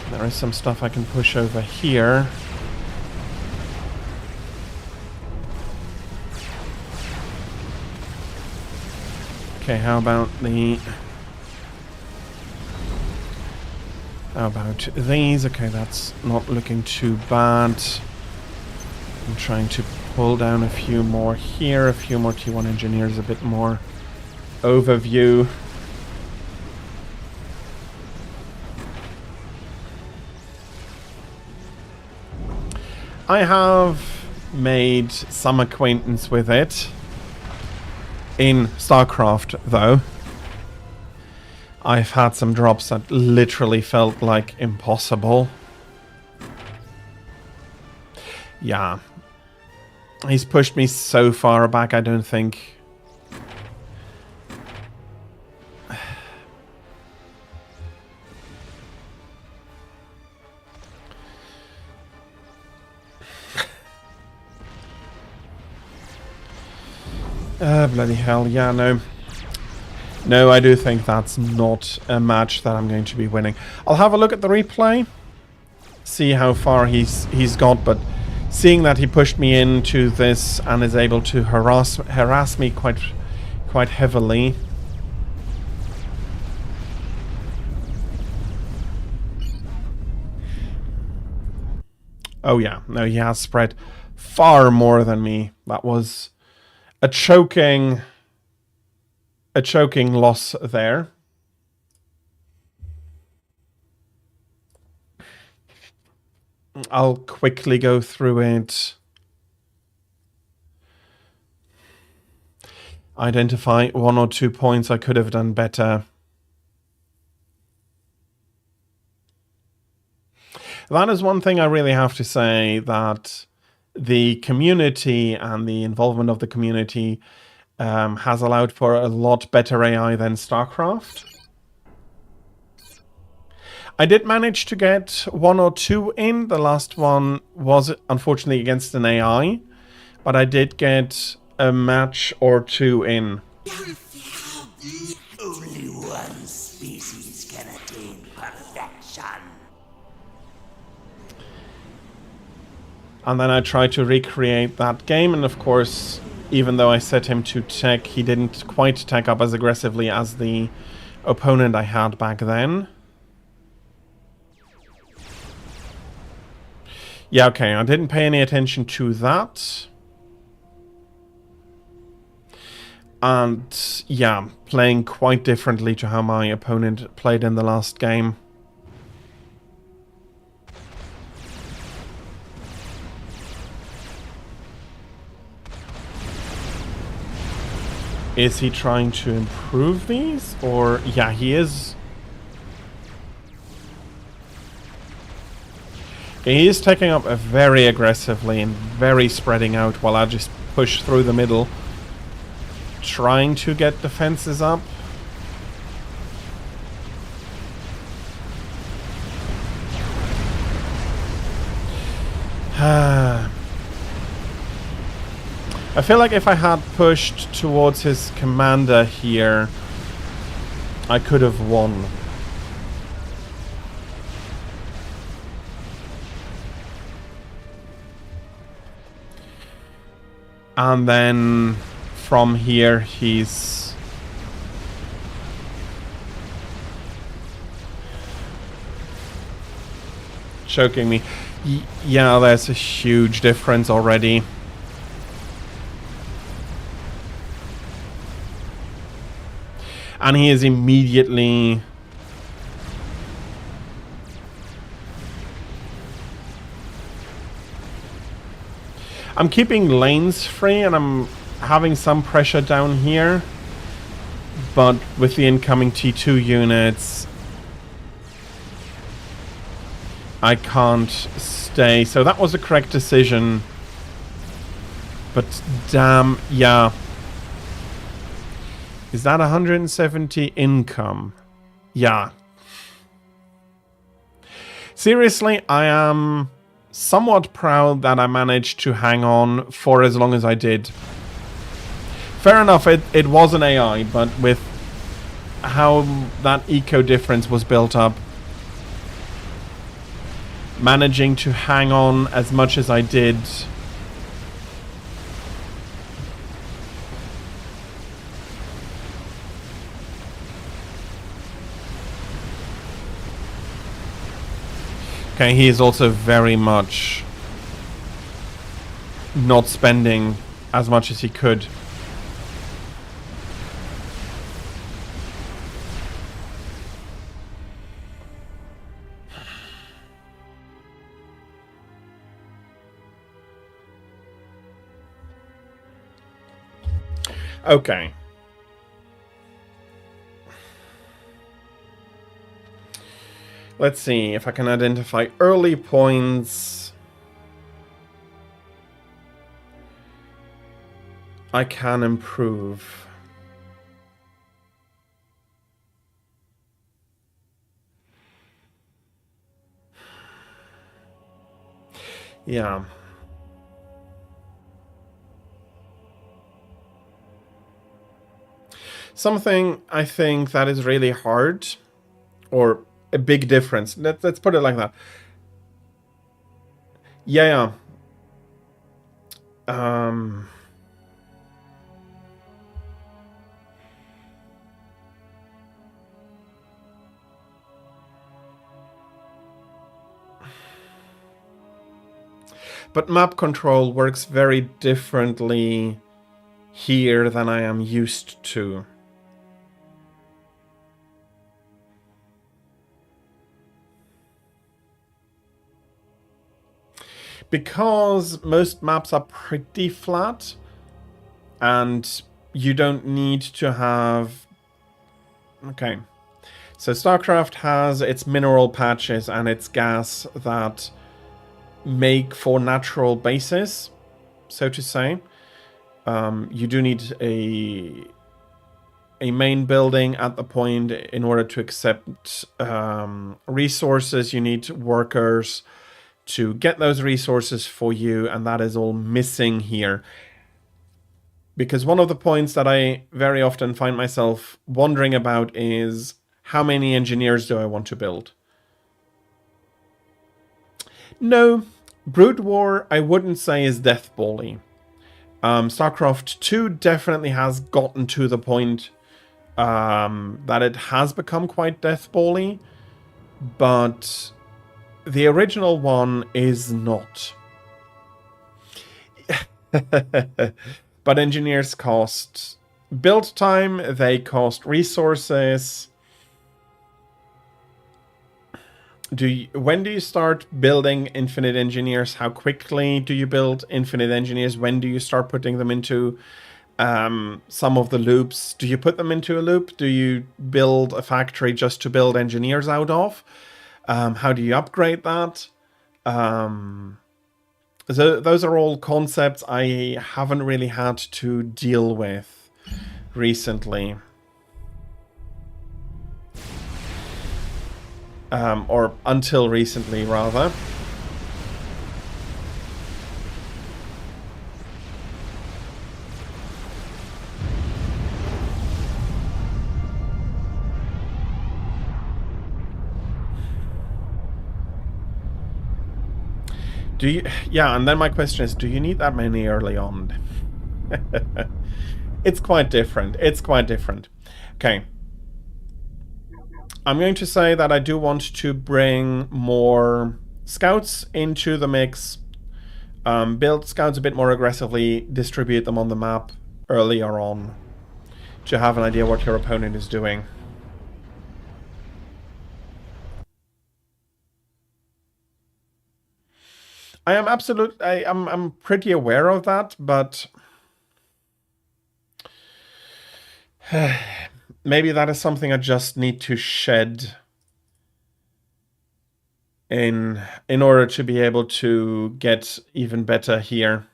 There is some stuff I can push over here. Okay, how about these? Okay, that's not looking too bad. I'm trying to pull down a few more here, a few more T1 engineers, a bit more overview. I have made some acquaintance with it in StarCraft, though. I've had some drops that literally felt like impossible. Yeah. He's pushed me so far back, I don't think... bloody hell, yeah, no. No, I do think that's not a match that I'm going to be winning. I'll have a look at the replay, see how far he's got, but seeing that he pushed me into this and is able to harass me quite heavily. Oh yeah, no, he has spread far more than me. That was a choking loss there. I'll quickly go through it. Identify 1 or 2 points I could have done better. That is one thing I really have to say, that the community and the involvement of the community has allowed for a lot better AI than StarCraft. I did manage to get 1 or 2 in. The last one was unfortunately against an AI, but I did get a match or 2 in. Only one species can attain perfection. And then I tried to recreate that game, and of course, even though I set him to tech, he didn't quite tech up as aggressively as the opponent I had back then. Yeah, okay, I didn't pay any attention to that. And yeah, playing quite differently to how my opponent played in the last game. Is he trying to improve these? Or, yeah, he is. He is taking up very aggressively and very spreading out while I just push through the middle. Trying to get defenses up. I feel like if I had pushed towards his commander here, I could have won. And then from here he's choking me. Yeah, there's a huge difference already. And he is immediately... I'm keeping lanes free and I'm having some pressure down here. But with the incoming T2 units, I can't stay. So that was a correct decision. But damn, yeah. Is that 170 income? Yeah. Seriously, I am somewhat proud that I managed to hang on for as long as I did. Fair enough, it was an AI, but with how that eco difference was built up, managing to hang on as much as I did... Okay, he is also very much not spending as much as he could. Okay. Let's see if I can identify early points. I can improve. Yeah. Something I think that is really hard, or a big difference. Let's put it like that. Yeah. But map control works very differently here than I am used to. Because most maps are pretty flat and you don't need to have... Okay. So StarCraft has its mineral patches and its gas that make for natural bases, so to say. You do need a main building at the point in order to accept resources. You need workers to get those resources for you, and that is all missing here. Because one of the points that I very often find myself wondering about is, how many engineers do I want to build? No, Brood War I wouldn't say is deathbally. StarCraft 2 definitely has gotten to the point that it has become quite deathbally, but the original one is not. But engineers cost build time, they cost resources. When do you start building infinite engineers? How quickly do you build infinite engineers? When do you start putting them into some of the loops? Do you put them into a loop? Do you build a factory just to build engineers out of? How do you upgrade that? So those are all concepts I haven't really had to deal with recently. Or until recently, rather. Do you? Yeah, and then my question is, do you need that many early on? It's quite different. It's quite different. Okay. I'm going to say that I do want to bring more scouts into the mix. Build scouts a bit more aggressively, distribute them on the map earlier on to have an idea what your opponent is doing. I'm pretty aware of that, but maybe that is something I just need to shed in order to be able to get even better here.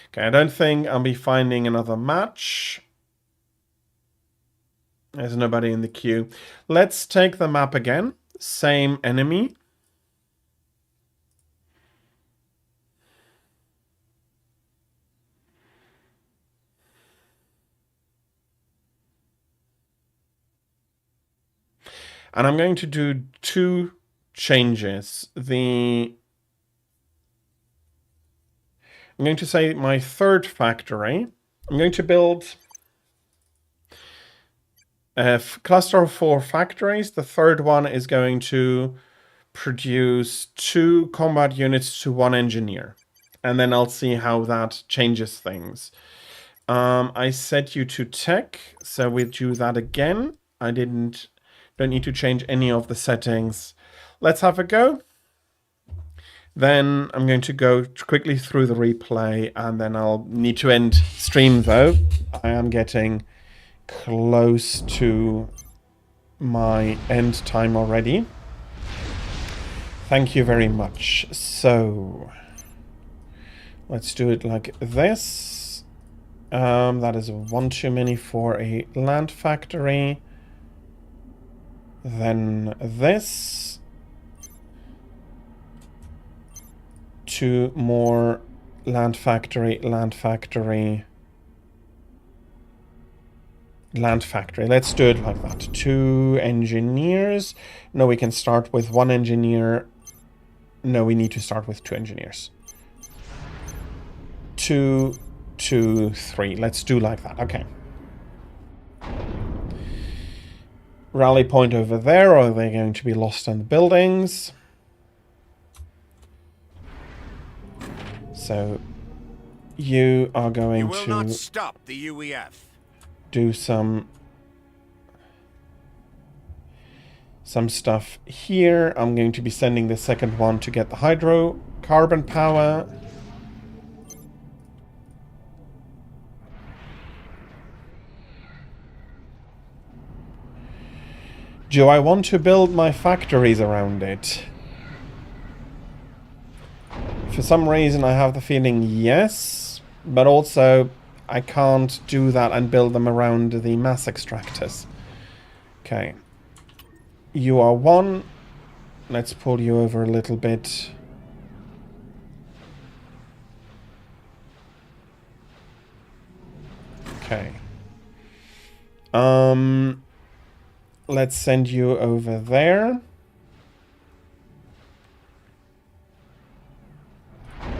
Okay, I don't think I'll be finding another match. There's nobody in the queue. Let's take the map again. Same enemy. And I'm going to do two changes. I'm going to say my third factory. I'm going to build a cluster of 4 factories. The third one is going to produce 2 combat units to 1 engineer. And then I'll see how that changes things. I set you to tech, so we'll do that again. I don't need to change any of the settings. Let's have a go. Then I'm going to go quickly through the replay, and then I'll need to end stream though. I am getting close to my end time already. Thank you very much. So let's do it like this. That is 1 too many for a land factory. Then this. 2 more land factory, land factory. Land factory. Let's do it like that. 2 engineers. No, we can start with 1 engineer. No, we need to start with 2 engineers. 2, 2, 3. Let's do like that. Okay. Rally point over there, or are they going to be lost in the buildings? So you are going You will to not stop the UEF. Do some stuff here. I'm going to be sending the second one to get the hydrocarbon power. Do I want to build my factories around it? For some reason I have the feeling yes, but also I can't do that and build them around the mass extractors. Okay. You are 1. Let's pull you over a little bit. Okay. Let's send you over there. I'm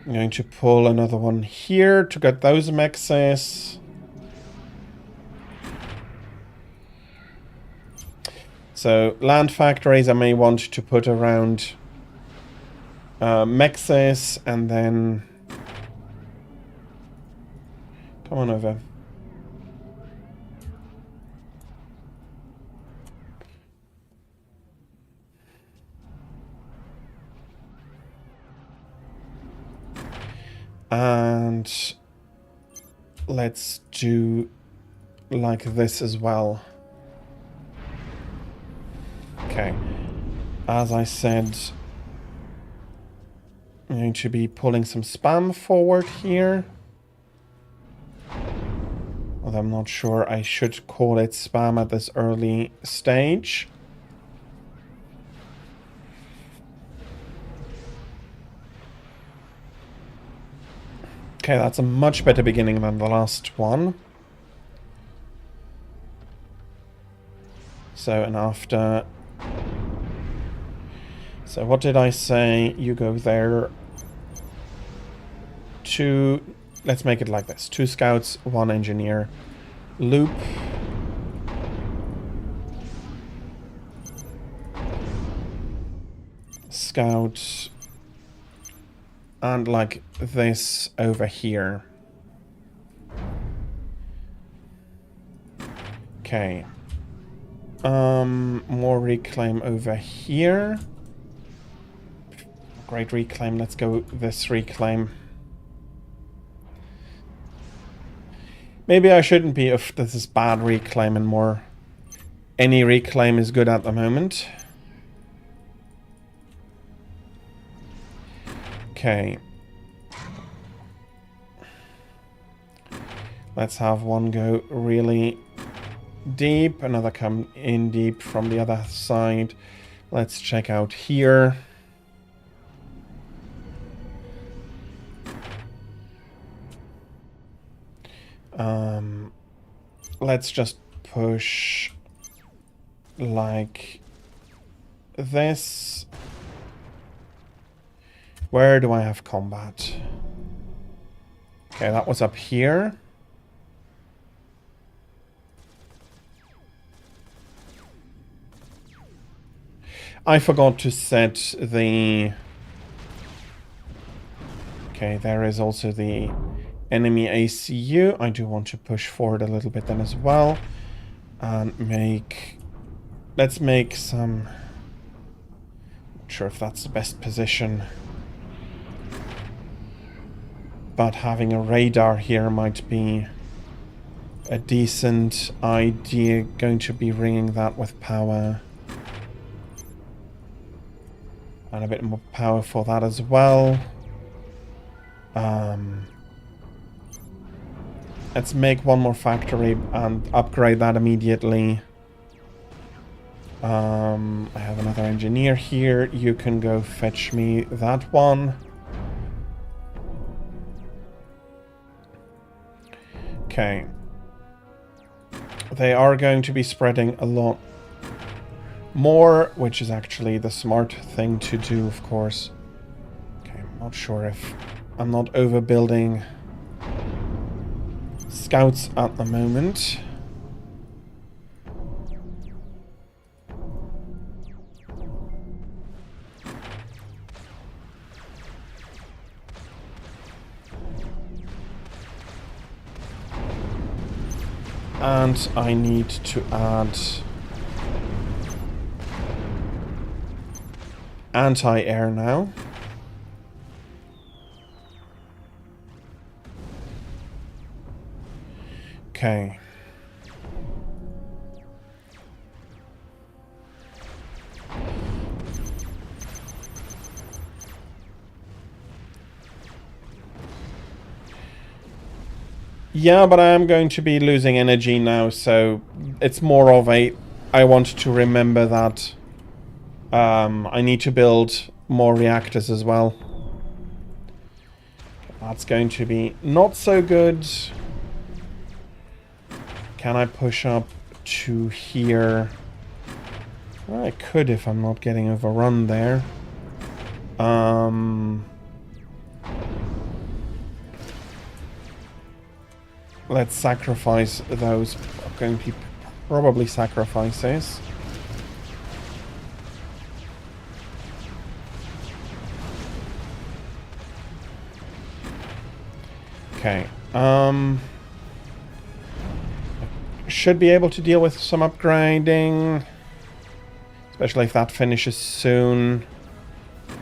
going to pull another one here to get those mexes. So land factories I may want to put around Mexes, and then come on over. And let's do like this as well. Okay. As I said, I'm going to be pulling some spam forward here. Although I'm not sure I should call it spam at this early stage. Okay, that's a much better beginning than the last one. So, and after... So what did I say? You go there. Two... Let's make it like this. 2 scouts, 1 engineer. Loop. Scout. And like this over here. Okay. More reclaim over here. Great reclaim. Let's go this reclaim. Maybe I shouldn't be if this is bad reclaim and more. Any reclaim is good at the moment. Okay. Let's have one go really deep. Another come in deep from the other side. Let's check out here. Let's just push like this. Where do I have combat? Okay, that was up here. I forgot to set the... Okay, there is also the enemy ACU. I do want to push forward a little bit then as well. And make... Let's make some... Not sure if that's the best position. But having a radar here might be a decent idea. Going to be ringing that with power. And a bit more power for that as well. Let's make one more factory and upgrade that immediately. I have another engineer here. You can go fetch me that one. Okay. They are going to be spreading a lot more, which is actually the smart thing to do, of course. Okay, I'm not sure if I'm not overbuilding scouts at the moment. And I need to add anti-air now. Okay. Yeah, but I am going to be losing energy now, so it's more of a... I want to remember that I need to build more reactors as well. That's going to be not so good. Can I push up to here? Well, I could if I'm not getting overrun there. Let's sacrifice those. Going to be probably sacrifices. Okay. Should be able to deal with some upgrading. Especially if that finishes soon.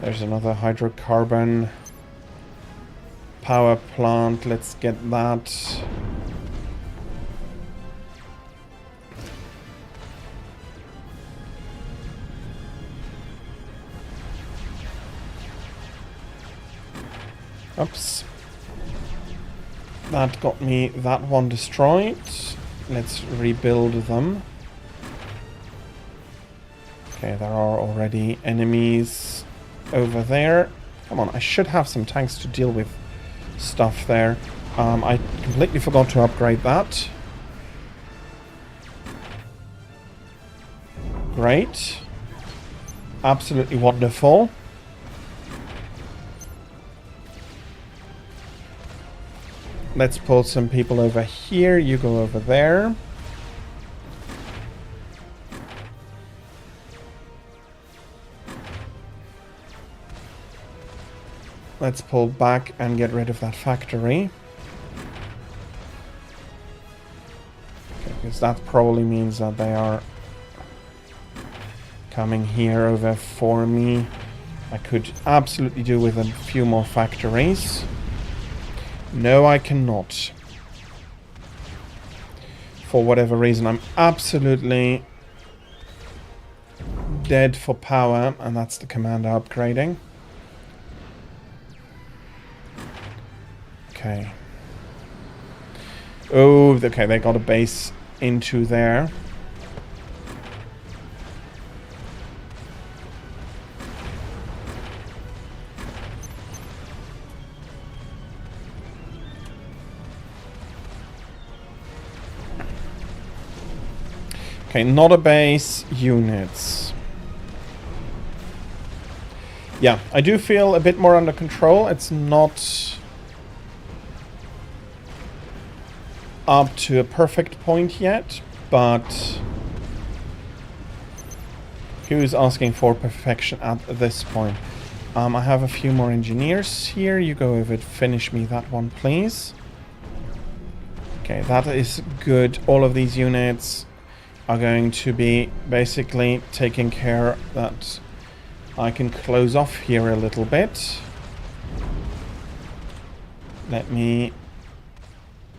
There's another hydrocarbon power plant. Let's get that. Oops. That got me that one destroyed. Let's rebuild them. Okay, there are already enemies over there. Come on, I should have some tanks to deal with stuff there. I completely forgot to upgrade that. Great. Absolutely wonderful. Let's pull some people over here. You go over there. Let's pull back and get rid of that factory. Okay, because that probably means that they are coming here over for me. I could absolutely do with a few more factories. No, I cannot. For whatever reason, I'm absolutely dead for power, and that's the commander upgrading. Okay. Oh, okay, they got a base into there. Okay, not a base, units. Yeah, I do feel a bit more under control. It's not up to a perfect point yet, but who's asking for perfection at this point? I have a few more engineers here. You go over, finish me that one, please. Okay, that is good. All of these units are going to be basically taking care that I can close off here a little bit. Let me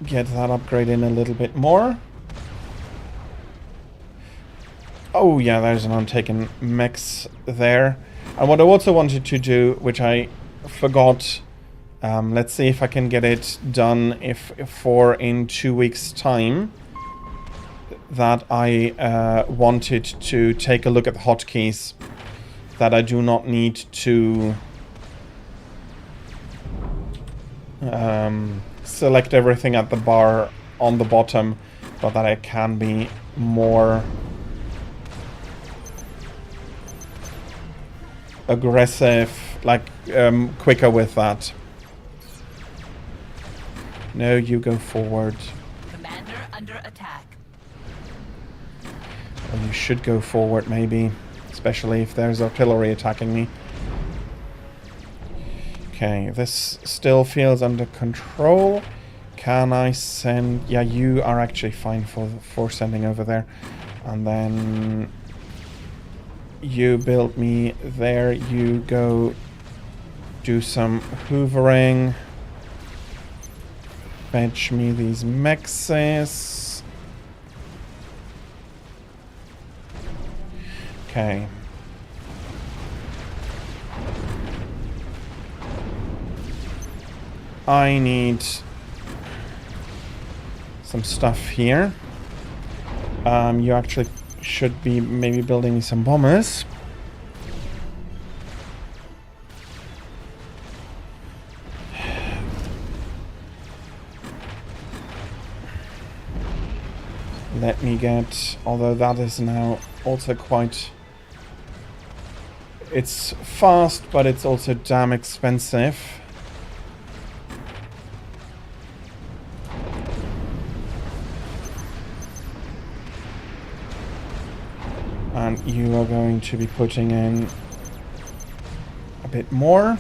get that upgrade in a little bit more. Oh yeah, there's an untaken mechs there. And what I also wanted to do, which I forgot, let's see if I can get it done in 2 weeks' time. That I wanted to take a look at the hotkeys. That I do not need to select everything at the bar on the bottom, but that I can be more aggressive, like quicker with that. No, you go forward. Commander under attack. Or you should go forward, maybe. Especially if there's artillery attacking me. Okay, this still feels under control. Can I send... Yeah, you are actually fine for sending over there. And then... You build me there. You go do some hoovering. Fetch me these mexes. Okay. I need some stuff here. You actually should be maybe building me some bombers. Let me get, although that is now also quite... It's fast, but it's also damn expensive. And you are going to be putting in a bit more.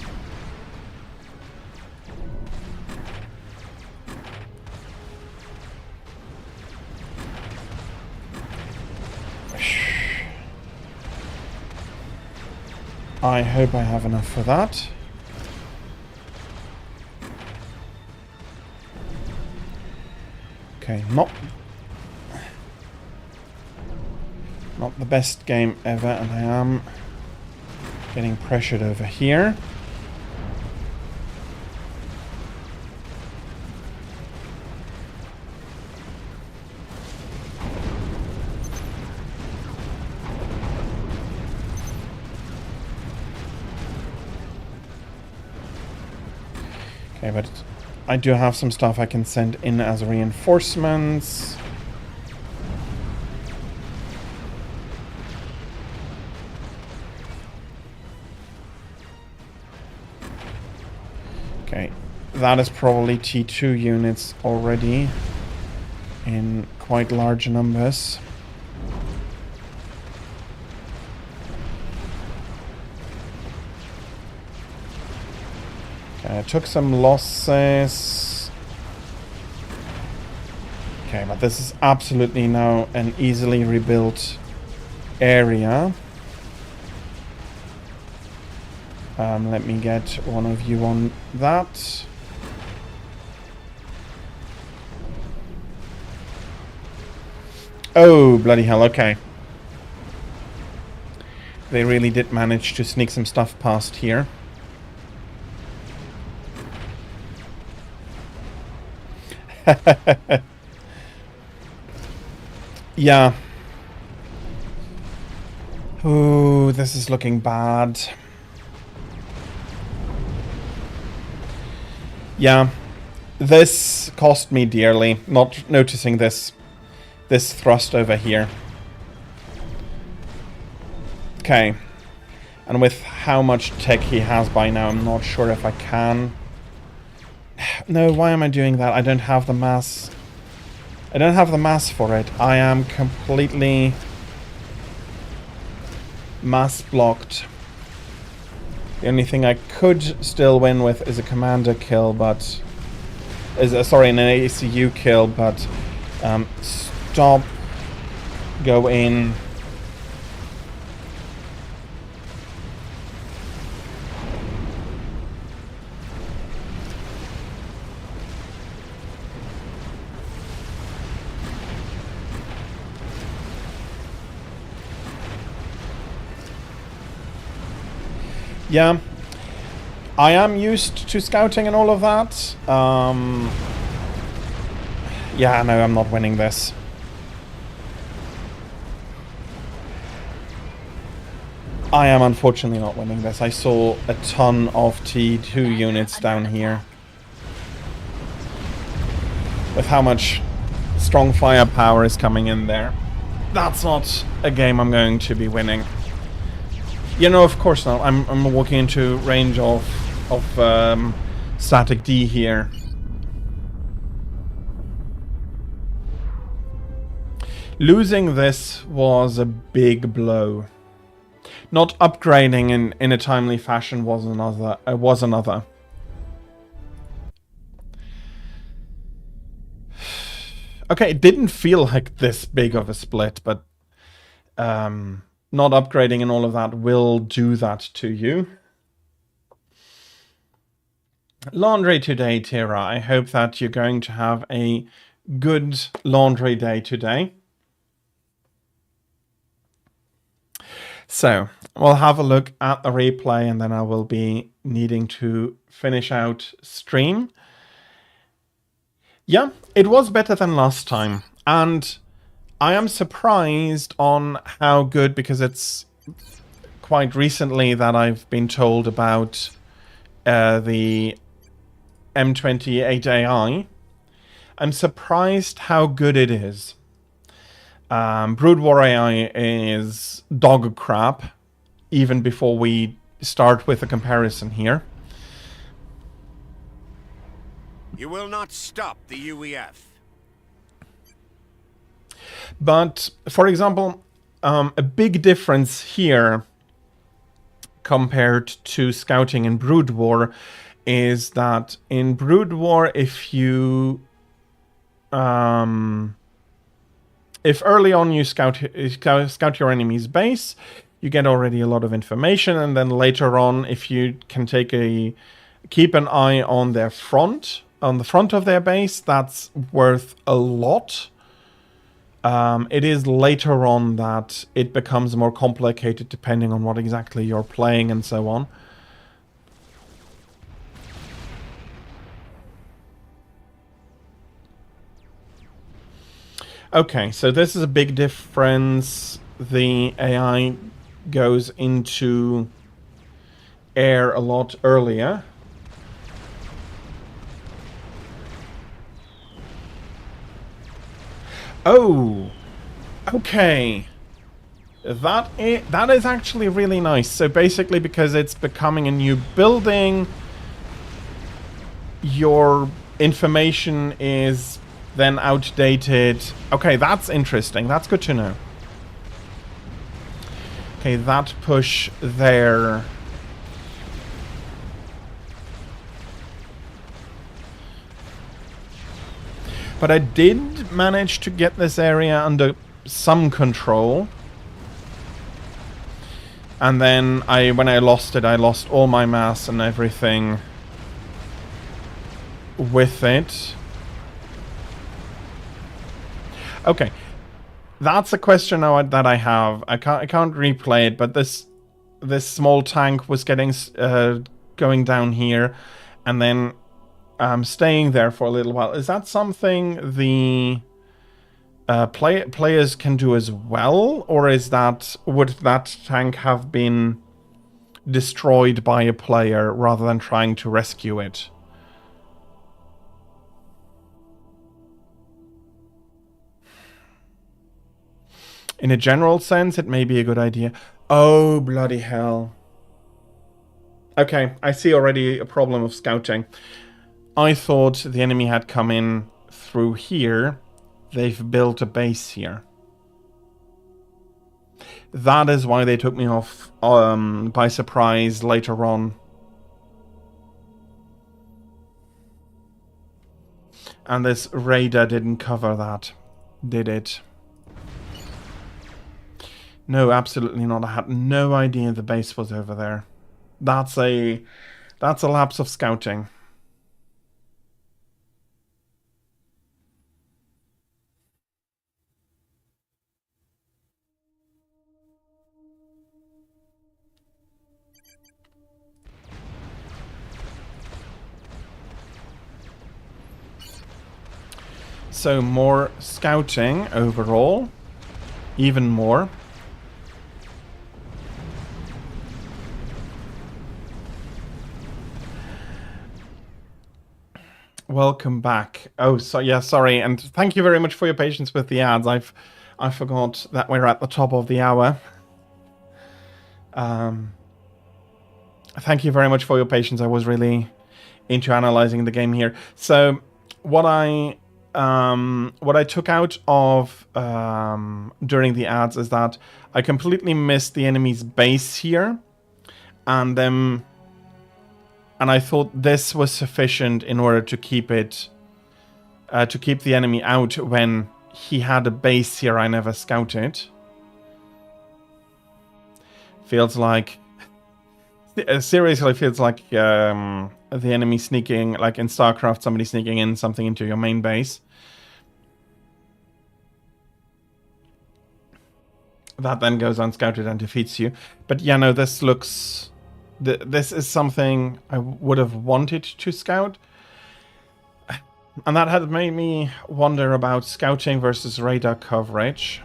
I hope I have enough for that. Okay, not the best game ever, and I am getting pressured over here. Okay, but I do have some stuff I can send in as reinforcements. Okay, that is probably T2 units already in quite large numbers. I took some losses. Okay, but this is absolutely now an easily rebuilt area. Let me get one of you on that. Oh, bloody hell, okay. They really did manage to sneak some stuff past here. Yeah. Ooh, this is looking bad. Yeah. This cost me dearly, not noticing this thrust over here. Okay. And with how much tech he has by now, I'm not sure if I can. No, why am I doing that? I don't have the mass. I don't have the mass for it. I am completely mass blocked. The only thing I could still win with is a commander kill, but sorry, an ACU kill, but stop, go in. Yeah, I am used to scouting and all of that. Yeah, no, I'm not winning this. I am unfortunately not winning this. I saw a ton of T2 units down here. With how much strong firepower is coming in there. That's not a game I'm going to be winning. You know, of course not. I'm walking into range of static D here. Losing this was a big blow. Not upgrading in a timely fashion was another. Okay, it didn't feel like this big of a split, but not upgrading and all of that will do that to you. Laundry today, Tira. I hope that you're going to have a good laundry day today. So, we'll have a look at the replay and then I will be needing to finish out stream. Yeah, it was better than last time. And I am surprised on how good, because it's quite recently that I've been told about the M28AI. I'm surprised how good it is. Brood War AI is dog crap, even before we start with a comparison here. You will not stop the UEF. But, for example, a big difference here compared to scouting in Brood War is that in Brood War, if you... if early on you scout your enemy's base, you get already a lot of information, and then later on, if you can keep an eye on their front, on the front of their base, that's worth a lot. It is later on that it becomes more complicated depending on what exactly you're playing and so on. Okay, so this is a big difference. The AI goes into air a lot earlier. Oh, okay. That is actually really nice. So basically, because it's becoming a new building, your information is then outdated. Okay, that's interesting. That's good to know. Okay, that push there. But I did manage to get this area under some control. And then when I lost it, I lost all my mass and everything with it. Okay, that's a question now that I have. I can't replay it, but this small tank was getting going down here, and then staying there for a little while. Is that something the players can do as well, or would that tank have been destroyed by a player rather than trying to rescue it? In a general sense, it may be a good idea. Oh, bloody hell. Okay, I see already a problem of scouting. I thought the enemy had come in through here. They've built a base here. That is why they took me off by surprise later on. And this radar didn't cover that, did it? No, absolutely not. I had no idea the base was over there. That's a lapse of scouting. So more scouting overall, even more. Welcome back. Oh, so yeah, sorry, and thank you very much for your patience with the ads. I forgot that we're at the top of the hour. Thank you very much for your patience. I was really into analyzing the game here. So what I took out of during the ads is that I completely missed the enemy's base here, and I thought this was sufficient in order to keep it, to keep the enemy out when he had a base here I never scouted. Feels like, seriously feels like the enemy sneaking, like in StarCraft, somebody sneaking in something into your main base. That then goes unscouted and defeats you. But yeah, no, this looks... This is something I would have wanted to scout. And that had made me wonder about scouting versus radar coverage.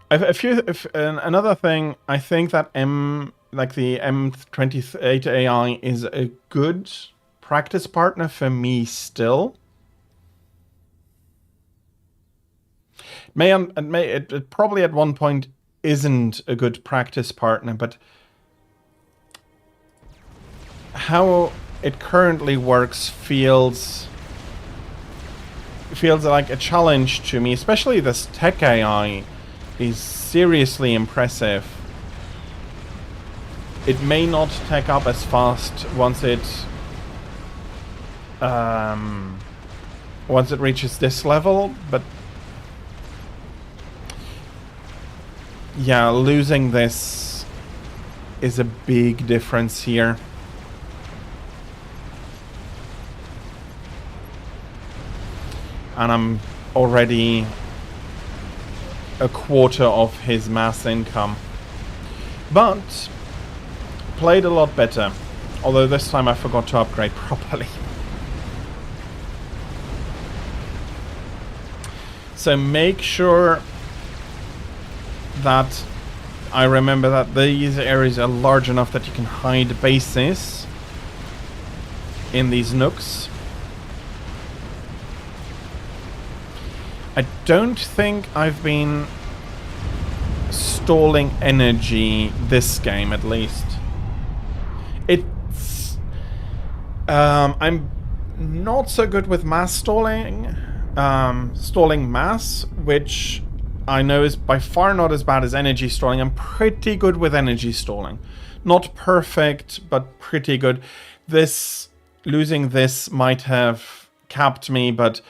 Another thing, I think that the M28 AI is a good practice partner for me still. It probably at one point isn't a good practice partner, but how it currently works feels like a challenge to me. Especially this tech AI is seriously impressive. It may not tech up as fast once it once it reaches this level, but yeah, losing this is a big difference here. And I'm already a quarter of his mass income. But played a lot better. Although this time I forgot to upgrade properly. So make sure that I remember that these areas are large enough that you can hide bases in these nooks. I don't think I've been stalling energy this game, at least. It's I'm not so good with mass stalling. Stalling mass, which I know is by far not as bad as energy stalling. I'm pretty good with energy stalling. Not perfect, but pretty good. Losing this might have capped me, but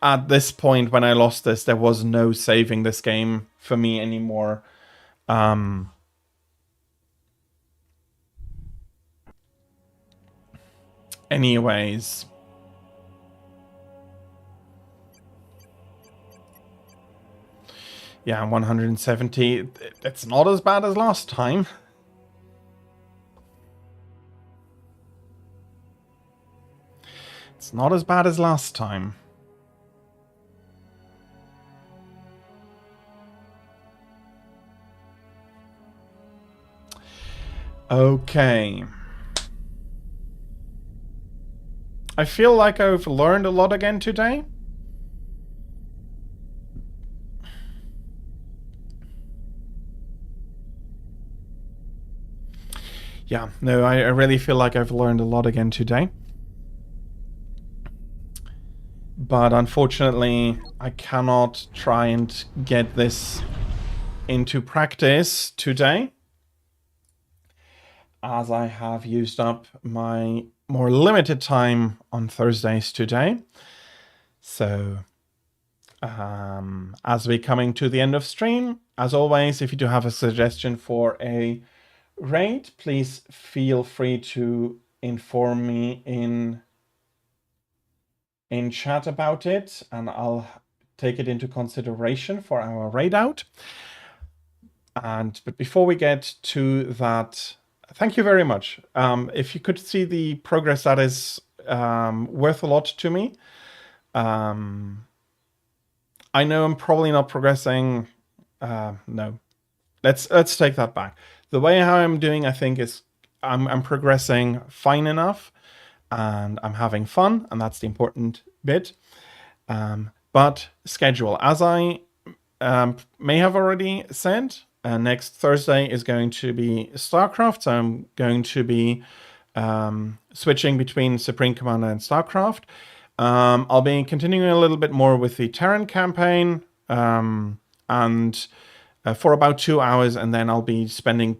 at this point, when I lost this, there was no saving this game for me anymore. Anyways. Yeah, 170. It's not as bad as last time. It's not as bad as last time. Okay. I feel like I've learned a lot again today. Yeah, no, I really feel like I've learned a lot again today. But unfortunately, I cannot try and get this into practice today, as I have used up my more limited time on Thursdays today. So, as we're coming to the end of stream, as always, if you do have a suggestion for a raid, please feel free to inform me in chat about it, and I'll take it into consideration for our raid out. But before we get to that, thank you very much. If you could see the progress, that is worth a lot to me. I know I'm probably not progressing. No, let's take that back. The way how I'm doing, I think, is I'm progressing fine enough, and I'm having fun, and that's the important bit. But schedule, as I may have already said, next Thursday is going to be StarCraft, so I'm going to be switching between Supreme Commander and StarCraft. I'll be continuing a little bit more with the Terran campaign, and for about 2 hours, and then I'll be spending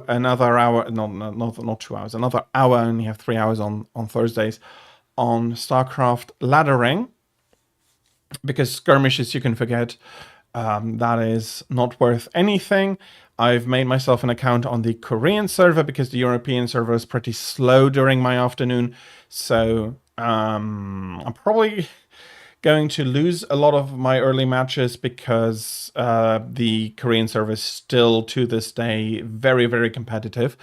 another hour, not 2 hours, another hour, I only have 3 hours on Thursdays, on StarCraft laddering, because skirmishes you can forget. That is not worth anything. I've made myself an account on the Korean server because the European server is pretty slow during my afternoon. So I'm probably going to lose a lot of my early matches because the Korean server is still to this day very, very competitive.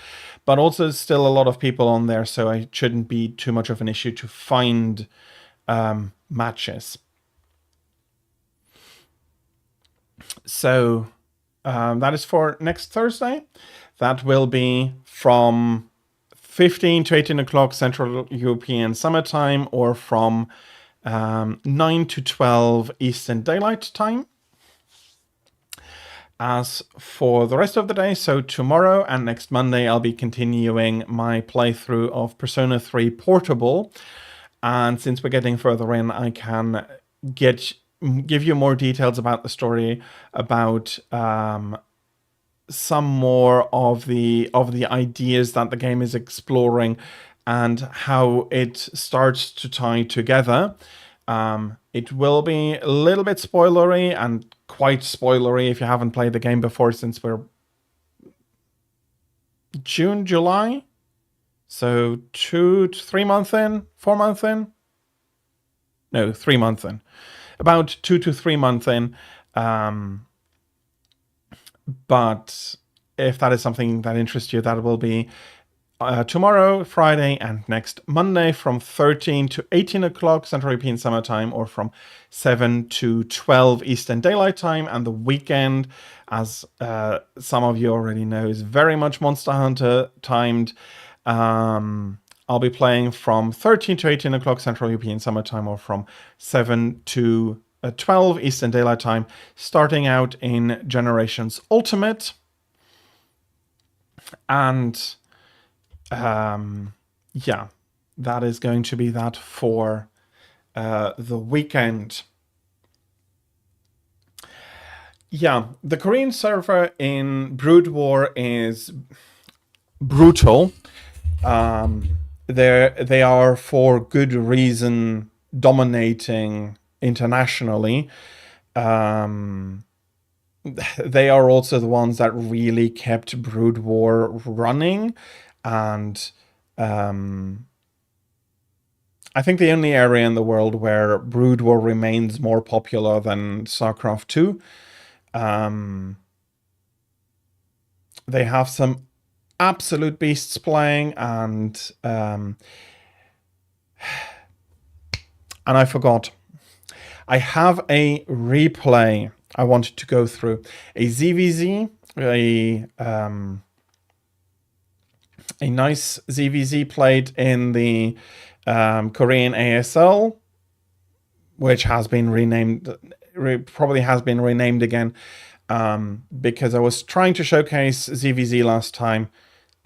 But also still a lot of people on there, so it shouldn't be too much of an issue to find matches. So that is for next Thursday. That will be from 15 to 18 o'clock Central European Summertime, or from 9 to 12 Eastern Daylight Time. As for the rest of the day, so tomorrow and next Monday, I'll be continuing my playthrough of Persona 3 Portable. And since we're getting further in, I can give you more details about the story, about some more of the ideas that the game is exploring, and how it starts to tie together. It will be a little bit spoilery, and quite spoilery if you haven't played the game before, since we're June, July. So 2 to 3 months in, 4 months in? No, 3 months in. About 2 to 3 months in. But if that is something that interests you, that will be tomorrow, Friday, and next Monday from 13 to 18 o'clock Central European Summer Time, or from 7 to 12 Eastern Daylight Time. And the weekend, as some of you already know, is very much Monster Hunter timed. I'll be playing from 13 to 18 o'clock Central European Summer Time, or from 7 to 12 Eastern Daylight Time, starting out in Generations Ultimate. And yeah, that is going to be that for the weekend. Yeah, the Korean server in Brood War is brutal. They are, for good reason, dominating internationally. They are also the ones that really kept Brood War running, and I think the only area in the world where Brood War remains more popular than StarCraft 2. They have some absolute beasts playing, and I forgot. I have a replay I wanted to go through. A ZVZ, a nice ZVZ played in the Korean ASL, which has been renamed, probably has been renamed again, because I was trying to showcase ZVZ last time.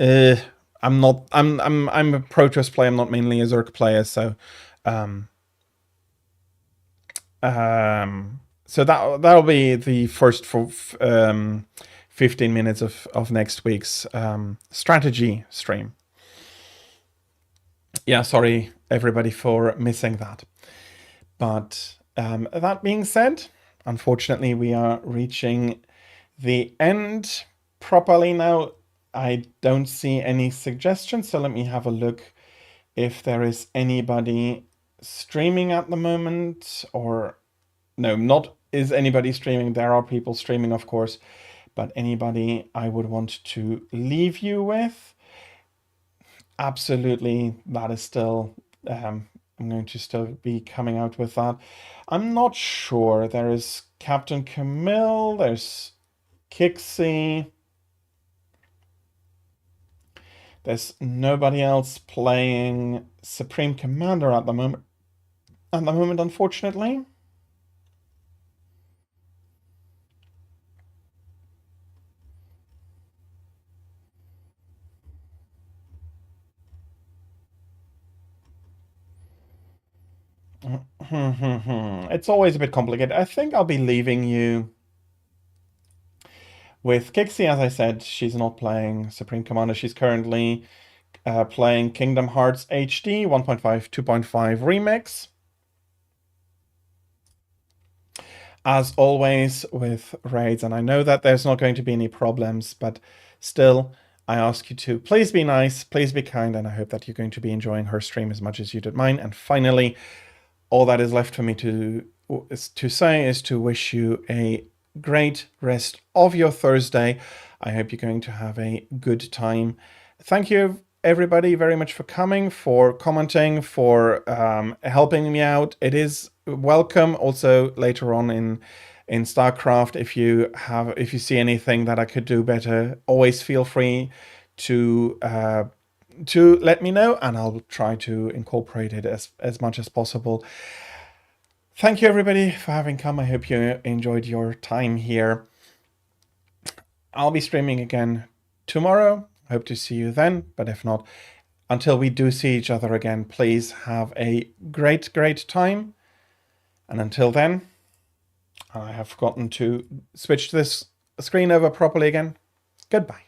I'm a Protoss player. I'm not mainly a Zerg player, so so that'll be the first for 15 minutes of next week's strategy stream. Yeah, sorry everybody for missing that. But that being said, unfortunately we are reaching the end properly now. I don't see any suggestions, so let me have a look if there is anybody streaming at the moment, or no, not is anybody streaming. There are people streaming, of course, but anybody I would want to leave you with? Absolutely, that is still, I'm going to still be coming out with that. I'm not sure. There is Captain Camille, there's Kixie. There's nobody else playing Supreme Commander at the moment. Unfortunately. It's always a bit complicated. I think I'll be leaving you with Kixie. As I said, she's not playing Supreme Commander. She's currently playing Kingdom Hearts HD 1.5 2.5 Remix. As always with raids, and I know that there's not going to be any problems, but still, I ask you to please be nice, please be kind, and I hope that you're going to be enjoying her stream as much as you did mine. And finally, all that is left for me to say is to wish you a great rest of your Thursday. I hope you're going to have a good time. Thank you, everybody, very much for coming, for commenting, for helping me out. It is welcome also later on in StarCraft. If you see anything that I could do better, always feel free to let me know, and I'll try to incorporate it as much as possible. Thank you, everybody, for having come. I hope you enjoyed your time here. I'll be streaming again tomorrow. Hope to see you then, but if not, until we do see each other again, please have a great, great time. And until then, I have forgotten to switch this screen over properly again. Goodbye.